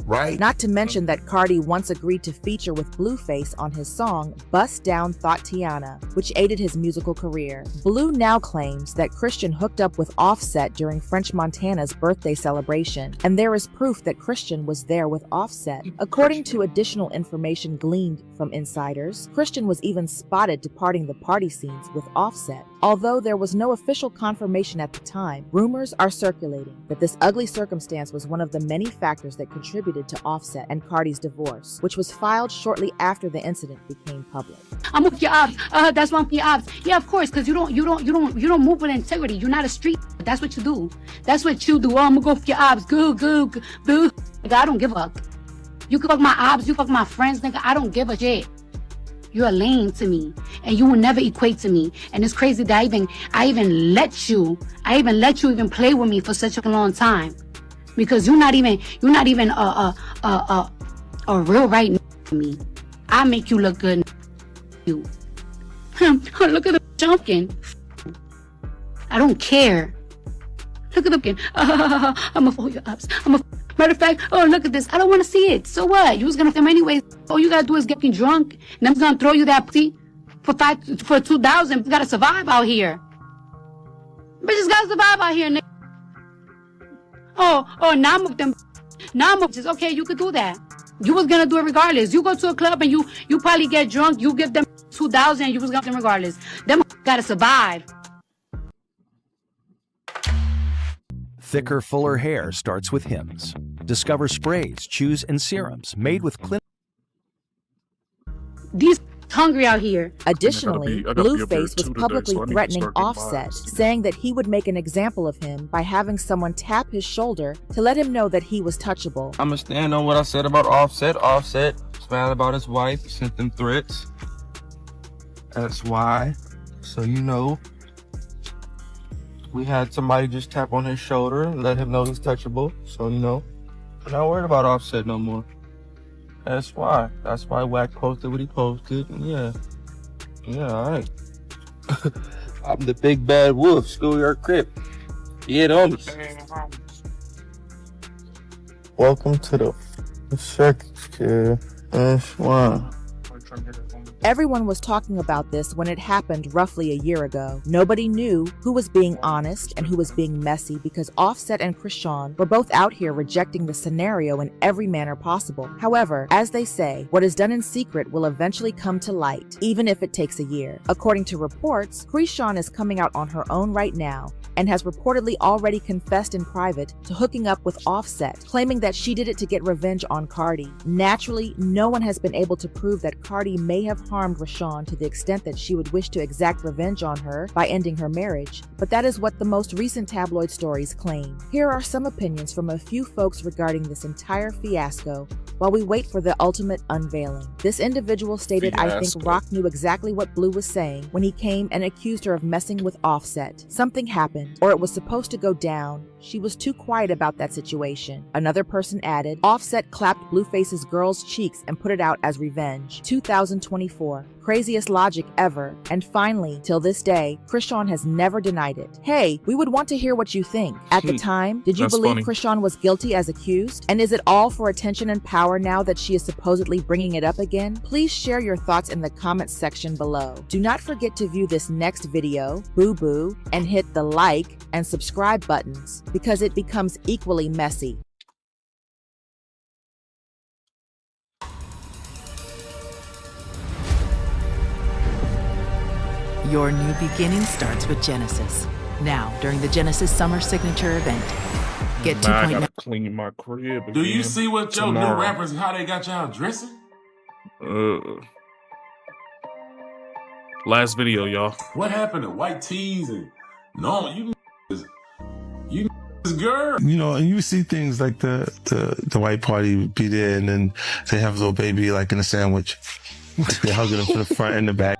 right? Not to mention that Cardi once agreed to feature with Blueface on his song Bust Down Thotiana, which aided his musical career. Blue now claims that Chrisean hooked up with Offset during French Montana's birthday celebration, and there is proof that Chrisean was there with Offset. According to additional information gleaned from insiders, Chrisean was even spotted departing the party scenes with Offset. Although there was no official confirmation at the time, rumors are circulating that this ugly circumstance was one of the many factors that contributed to Offset and Cardi's divorce, which was filed shortly after the incident became public. I'm with your ops. That's one for your ops. Yeah, of course, because you don't move with integrity. You're not a street. That's what you do. That's what you do. Oh, I'm gonna go for your ops. Good. Nigga, I don't give a fuck. You can fuck my ops. You fuck my friends, nigga. I don't give a shit. You're a lame to me, and you will never equate to me. And it's crazy that I even let you even play with me for such a long time, because you're not even a real right to me. I make you look good. You, look at the jumping. I don't care. Look at the I'm a fool your ups. Matter of fact, oh, look at this. I don't want to see it. So what? You was gonna film anyways. All you gotta do is get drunk, and I'm gonna throw you that pussy for 2,000. You gotta survive out here. Bitches gotta survive out here, nigga. Oh, now I'm with them. Now I'm with this. Okay, you could do that. You was gonna do it regardless. You go to a club and you probably get drunk. You give them 2,000. You was gonna do them regardless. Them gotta survive. Thicker, fuller hair starts with Hims. Discover sprays, chews, and serums made with These hungry out here. Additionally, Blueface was publicly threatening Offset, saying that he would make an example of him by having someone tap his shoulder to let him know that he was touchable. I'ma stand on what I said about Offset. Offset smiled about his wife, sent them threats. That's why. So you know, we had somebody just tap on his shoulder and let him know he's touchable. So you know, I'm not worried about Offset no more. That's why. That's why Wack posted what he posted. And yeah, all right. I'm the big bad wolf, schoolyard crip. Yeah, homies. Welcome to the circus, kid. That's why. Everyone was talking about this when it happened roughly a year ago. Nobody knew who was being honest and who was being messy, because Offset and Chrisean were both out here rejecting the scenario in every manner possible. However, as they say, what is done in secret will eventually come to light, even if it takes a year. According to reports, Chrisean is coming out on her own right now and has reportedly already confessed in private to hooking up with Offset, claiming that she did it to get revenge on Cardi. Naturally, no one has been able to prove that Cardi may have harmed Chrisean to the extent that she would wish to exact revenge on her by ending her marriage, but that is what the most recent tabloid stories claim. Here are some opinions from a few folks regarding this entire fiasco while we wait for the ultimate unveiling. This individual stated, I think Rock knew exactly what Blue was saying when he came and accused her of messing with Offset. Something happened, or it was supposed to go down. She was too quiet about that situation. Another person added, Offset clapped Blueface's girl's cheeks and put it out as revenge. 2024. Craziest logic ever. And finally, till this day, Chrisean has never denied it. Hey, we would want to hear what you think. At the time, did you believe Chrisean was guilty as accused? And is it all for attention and power now that she is supposedly bringing it up again? Please share your thoughts in the comments section below. Do not forget to view this next video, Boo Boo, and hit the like and subscribe buttons, because it becomes equally messy. Your new beginning starts with Genesis, Now, during the Genesis Summer Signature event, get Now I 2.9. gotta clean my crib. Do you again see what your tomorrow. new rappers, how they got y'all dressing? Last video, y'all. What happened to white tees and no, you is girl. You know, and you see things like the white party be there, and then they have a little baby like in a sandwich. They're hugging them from the front and the back.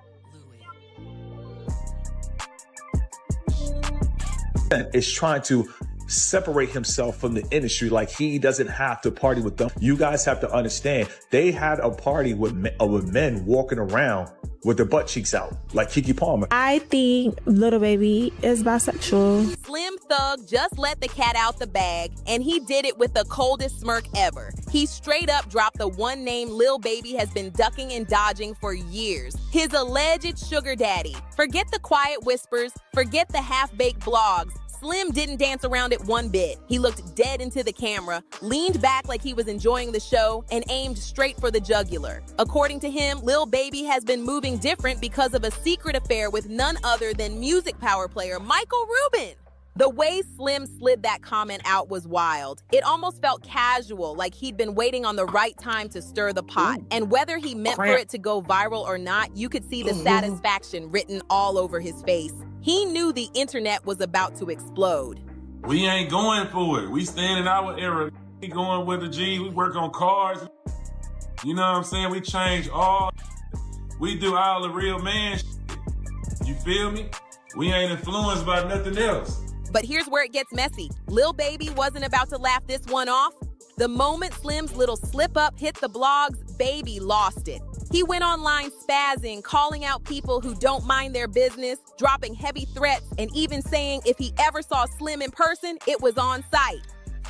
Is trying to separate himself from the industry, like he doesn't have to party with them. You guys have to understand, they had a party with men walking around with their butt cheeks out, like Keke Palmer. I think Lil Baby is bisexual. Slim Thug just let the cat out the bag, and he did it with the coldest smirk ever. He straight up dropped the one name Lil Baby has been ducking and dodging for years. His alleged sugar daddy. Forget the quiet whispers, forget the half-baked blogs. Slim didn't dance around it one bit. He looked dead into the camera, leaned back like he was enjoying the show, and aimed straight for the jugular. According to him, Lil Baby has been moving different because of a secret affair with none other than music power player Michael Rubin. The way Slim slid that comment out was wild. It almost felt casual, like he'd been waiting on the right time to stir the pot. And whether he meant for it to go viral or not, you could see the satisfaction written all over his face. He knew the internet was about to explode. We ain't going for it. We staying in our era. We going with the G. We work on cars. You know what I'm saying? We change all. We do all the real man shit. You feel me? We ain't influenced by nothing else. But here's where it gets messy. Lil Baby wasn't about to laugh this one off. The moment Slim's little slip-up hit the blogs, Baby lost it. He went online spazzing, calling out people who don't mind their business, dropping heavy threats, and even saying if he ever saw Slim in person, it was on site.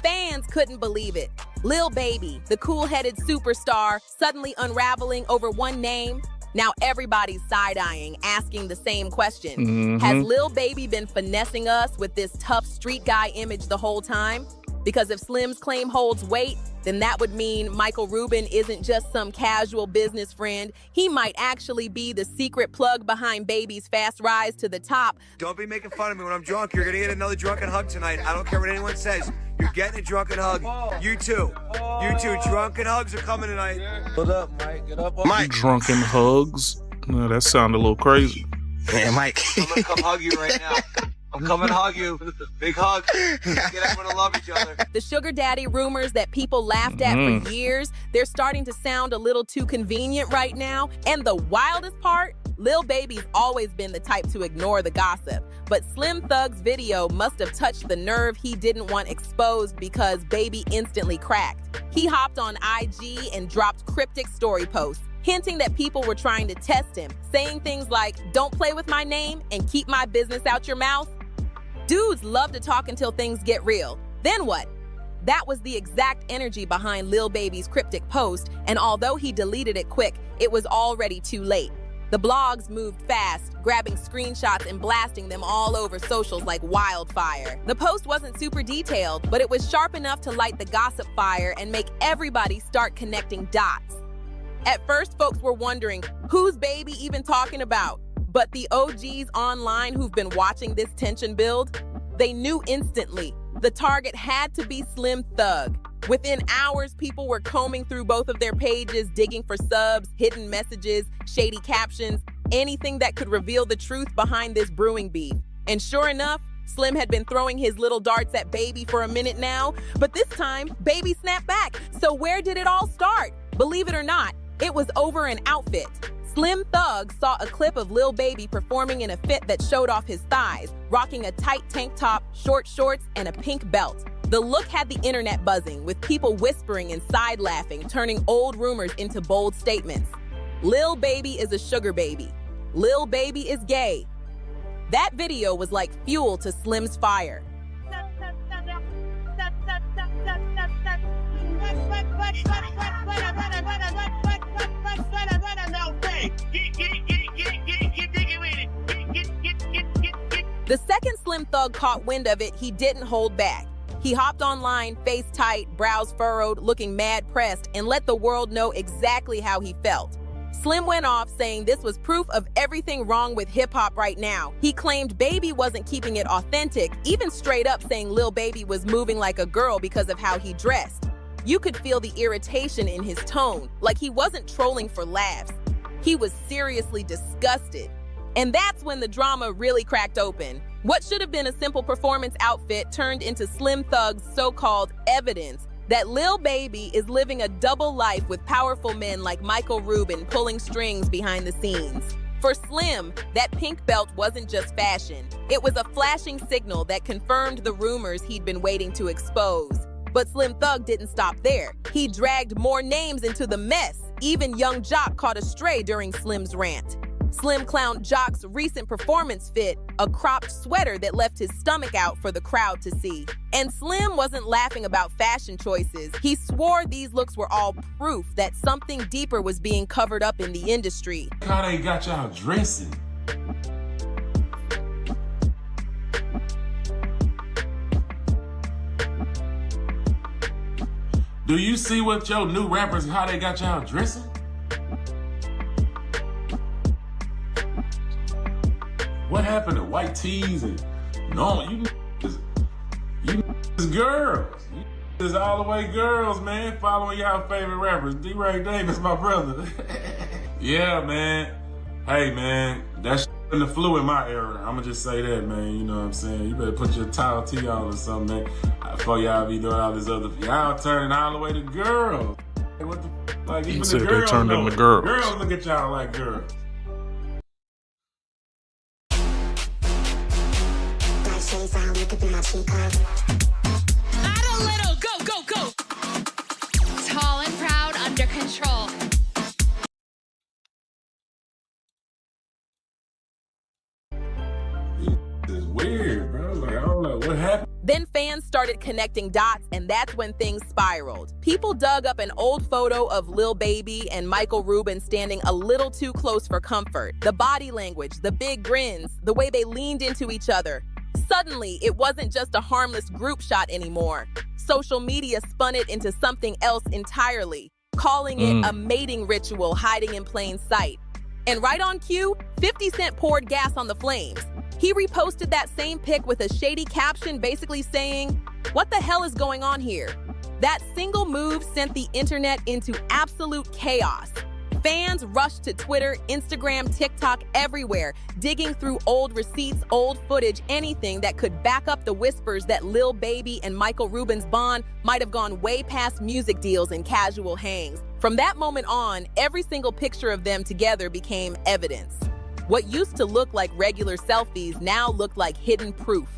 Fans couldn't believe it. Lil Baby, the cool-headed superstar, suddenly unraveling over one name. Now everybody's side-eyeing, asking the same question. Has Lil Baby been finessing us with this tough street guy image the whole time? Because if Slim's claim holds weight, then that would mean Michael Rubin isn't just some casual business friend. He might actually be the secret plug behind Baby's fast rise to the top. Don't be making fun of me when I'm drunk. You're gonna get another drunken hug tonight. I don't care what anyone says. You're getting a drunken hug. You too. You too. Drunken hugs are coming tonight. Get up, Mike. Get up. Mike. Drunken hugs. No, that sounded a little crazy. Man, Mike. I'm gonna come hug you right now. I'm coming to hug you. Big hug. Get everyone to love each other. The sugar daddy rumors that people laughed at for years, they're starting to sound a little too convenient right now. And the wildest part, Lil Baby's always been the type to ignore the gossip. But Slim Thug's video must have touched the nerve he didn't want exposed because Baby instantly cracked. He hopped on IG and dropped cryptic story posts, hinting that people were trying to test him, saying things like, "Don't play with my name and keep my business out your mouth." Dudes love to talk until things get real. Then what? That was the exact energy behind Lil Baby's cryptic post, and although he deleted it quick, it was already too late. The blogs moved fast, grabbing screenshots and blasting them all over socials like wildfire. The post wasn't super detailed, but it was sharp enough to light the gossip fire and make everybody start connecting dots. At first, folks were wondering, who's Baby even talking about? But the OGs online who've been watching this tension build, they knew instantly the target had to be Slim Thug. Within hours, people were combing through both of their pages, digging for subs, hidden messages, shady captions, anything that could reveal the truth behind this brewing beef. And sure enough, Slim had been throwing his little darts at Baby for a minute now, but this time, Baby snapped back. So where did it all start? Believe it or not, it was over an outfit. Slim Thug saw a clip of Lil Baby performing in a fit that showed off his thighs, rocking a tight tank top, short shorts, and a pink belt. The look had the internet buzzing, with people whispering and side-laughing, turning old rumors into bold statements. Lil Baby is a sugar baby. Lil Baby is gay. That video was like fuel to Slim's fire. The second Slim Thug caught wind of it, he didn't hold back. He hopped online, face tight, brows furrowed, looking mad pressed, and let the world know exactly how he felt. Slim went off saying this was proof of everything wrong with hip-hop right now. He claimed Baby wasn't keeping it authentic, even straight up saying Lil Baby was moving like a girl because of how he dressed. You could feel the irritation in his tone, like he wasn't trolling for laughs. He was seriously disgusted. And that's when the drama really cracked open. What should have been a simple performance outfit turned into Slim Thug's so-called evidence that Lil Baby is living a double life with powerful men like Michael Rubin pulling strings behind the scenes. For Slim, that pink belt wasn't just fashion. It was a flashing signal that confirmed the rumors he'd been waiting to expose. But Slim Thug didn't stop there. He dragged more names into the mess. Even Young Jock caught a stray during Slim's rant. Slim clowned Jock's recent performance fit, a cropped sweater that left his stomach out for the crowd to see. And Slim wasn't laughing about fashion choices. He swore these looks were all proof that something deeper was being covered up in the industry. How they got y'all dressing? Do you see what your new rappers, how they got y'all dressing? What happened to white tees and normal? You girls. You is all the way girls, man. Following y'all favorite rappers. D-Ray Davis, my brother. Yeah, man. Hey, man. That's in the flu in my era. I'ma just say that, man. You know what I'm saying? You better put your towel tee on or something, man. Before y'all be doing all this other. Y'all turning all the way to girls. What the? Like, even the girls they turned into girls. Girls look at y'all like girls. Add a little, go, go, go. Tall and proud, under control. This is weird, bro. Like, I don't know what happened. Then fans started connecting dots, and that's when things spiraled. People dug up an old photo of Lil Baby and Michael Rubin standing a little too close for comfort. The body language, the big grins, the way they leaned into each other. Suddenly, it wasn't just a harmless group shot anymore. Social media spun it into something else entirely, calling it a mating ritual hiding in plain sight. And right on cue, 50 Cent poured gas on the flames. He reposted that same pic with a shady caption basically saying, "What the hell is going on here?" That single move sent the internet into absolute chaos. Fans rushed to Twitter, Instagram, TikTok, everywhere, digging through old receipts, old footage, anything that could back up the whispers that Lil Baby and Michael Rubin's bond might have gone way past music deals and casual hangs. From that moment on, every single picture of them together became evidence. What used to look like regular selfies now looked like hidden proof.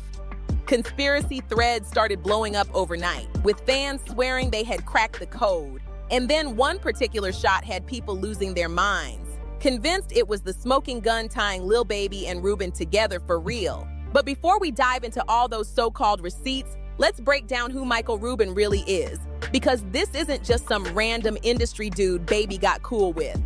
Conspiracy threads started blowing up overnight, with fans swearing they had cracked the code. And then one particular shot had people losing their minds, convinced it was the smoking gun tying Lil Baby and Rubin together for real. But before we dive into all those so-called receipts, let's break down who Michael Rubin really is, because this isn't just some random industry dude Baby got cool with.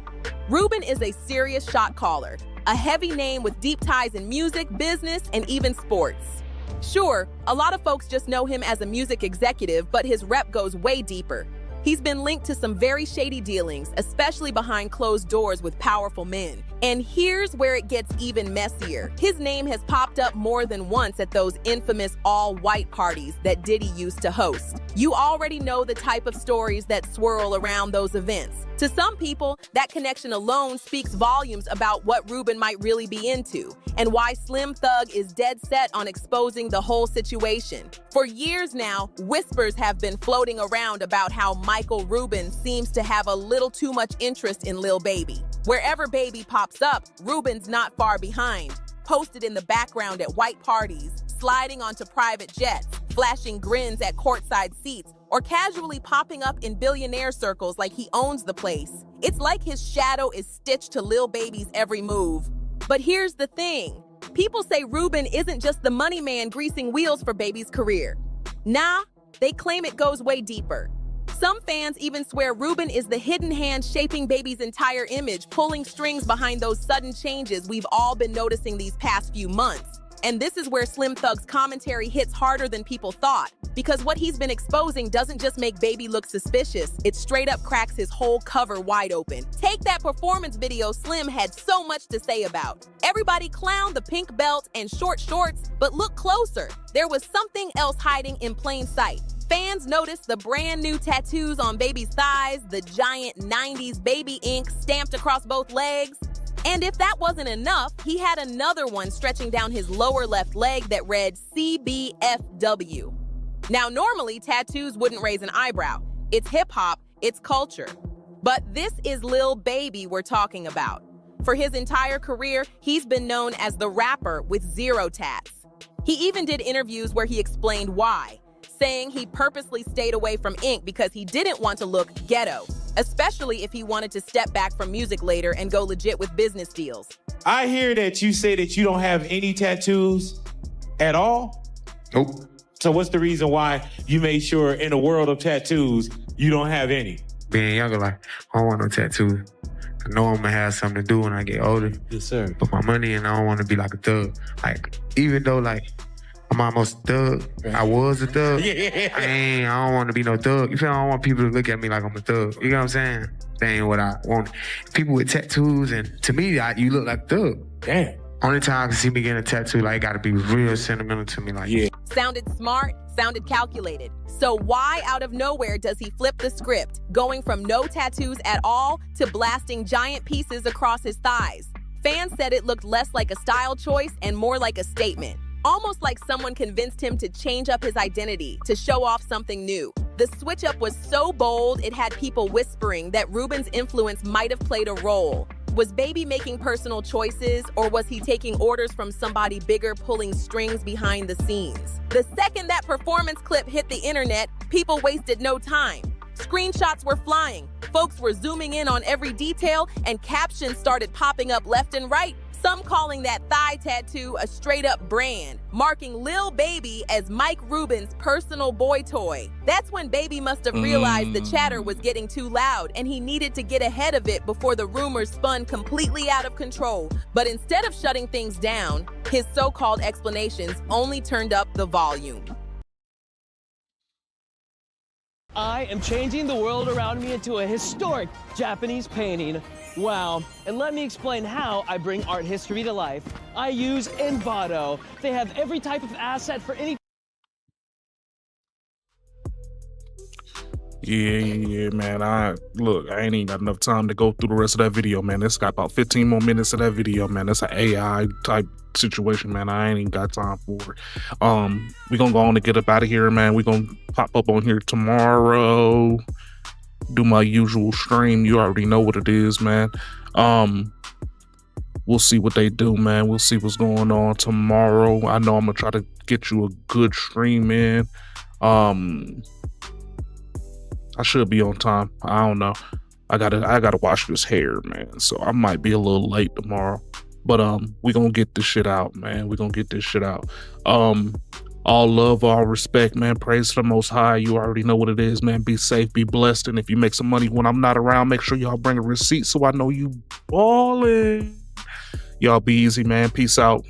Rubin is a serious shot caller, a heavy name with deep ties in music, business, and even sports. Sure, a lot of folks just know him as a music executive, but his rep goes way deeper. He's been linked to some very shady dealings, especially behind closed doors with powerful men. And here's where it gets even messier. His name has popped up more than once at those infamous all-white parties that Diddy used to host. You already know the type of stories that swirl around those events. To some people, that connection alone speaks volumes about what Rubin might really be into, and why Slim Thug is dead set on exposing the whole situation. For years now, whispers have been floating around about how Michael Rubin seems to have a little too much interest in Lil Baby. Wherever Baby pops up, Rubin's not far behind, posted in the background at white parties, sliding onto private jets, flashing grins at courtside seats, or casually popping up in billionaire circles like he owns the place. It's like his shadow is stitched to Lil Baby's every move. But here's the thing. People say Rubin isn't just the money man greasing wheels for Baby's career. Nah, they claim it goes way deeper. Some fans even swear Rubin is the hidden hand shaping Baby's entire image, pulling strings behind those sudden changes we've all been noticing these past few months. And this is where Slim Thug's commentary hits harder than people thought, because what he's been exposing doesn't just make Baby look suspicious, it straight up cracks his whole cover wide open. Take that performance video Slim had so much to say about. Everybody clowned the pink belt and short shorts, but look closer. There was something else hiding in plain sight. Fans noticed the brand new tattoos on Baby's thighs, the giant 90s baby ink stamped across both legs. And if that wasn't enough, he had another one stretching down his lower left leg that read CBFW. Now, normally tattoos wouldn't raise an eyebrow. It's hip hop, it's culture. But this is Lil Baby we're talking about. For his entire career, he's been known as the rapper with zero tats. He even did interviews where he explained why, saying he purposely stayed away from ink because he didn't want to look ghetto, especially if he wanted to step back from music later and go legit with business deals. I hear that you say that you don't have any tattoos at all? Nope. So what's the reason why you made sure in a world of tattoos, you don't have any? Being younger, like, I don't want no tattoos. I know I'm gonna have something to do when I get older. Yes, sir. Put my money in, I don't want to be like a thug. Like, even though, like, I'm almost a thug. I was a thug. Yeah. I don't want to be no thug. You feel? I don't want people to look at me like I'm a thug. You know what I'm saying? That ain't what I want. People with tattoos, and to me, you look like a thug. Damn. Only time I can see me getting a tattoo, like, it gotta be real sentimental to me. Like, yeah. Sounded smart, sounded calculated. So why out of nowhere does he flip the script, going from no tattoos at all to blasting giant pieces across his thighs? Fans said it looked less like a style choice and more like a statement. Almost like someone convinced him to change up his identity, to show off something new. The switch up was so bold, it had people whispering that Ruben's influence might have played a role. Was Baby making personal choices, or was he taking orders from somebody bigger pulling strings behind the scenes? The second that performance clip hit the internet, people wasted no time. Screenshots were flying, folks were zooming in on every detail, and captions started popping up left and right. Some calling that thigh tattoo a straight-up brand, marking Lil Baby as Mike Rubin's personal boy toy. That's when Baby must have realized the chatter was getting too loud, and he needed to get ahead of it before the rumors spun completely out of control. But instead of shutting things down, his so-called explanations only turned up the volume. I am changing the world around me into a historic Japanese painting. Wow, and let me explain how I bring art history to life. I use Envato. They have every type of asset for any... Yeah, man. I ain't even got enough time to go through the rest of that video, man. It's got about 15 more minutes of that video, man. That's an AI type situation, man. I ain't even got time for it. We gonna go on and get up out of here, man. We gonna pop up on here tomorrow. Do my usual stream. You already know what it is, man. We'll see what they do, man. We'll see what's going on tomorrow. I know I'm gonna try to get you a good stream in. I should be on time. I don't know. I gotta wash this hair, man. So I might be a little late tomorrow. But we gonna get this shit out, man. We gonna get this shit out. All love, all respect, man. Praise to the Most High. You already know what it is, man. Be safe, be blessed. And if you make some money when I'm not around, make sure y'all bring a receipt so I know you ballin'. Y'all be easy, man. Peace out.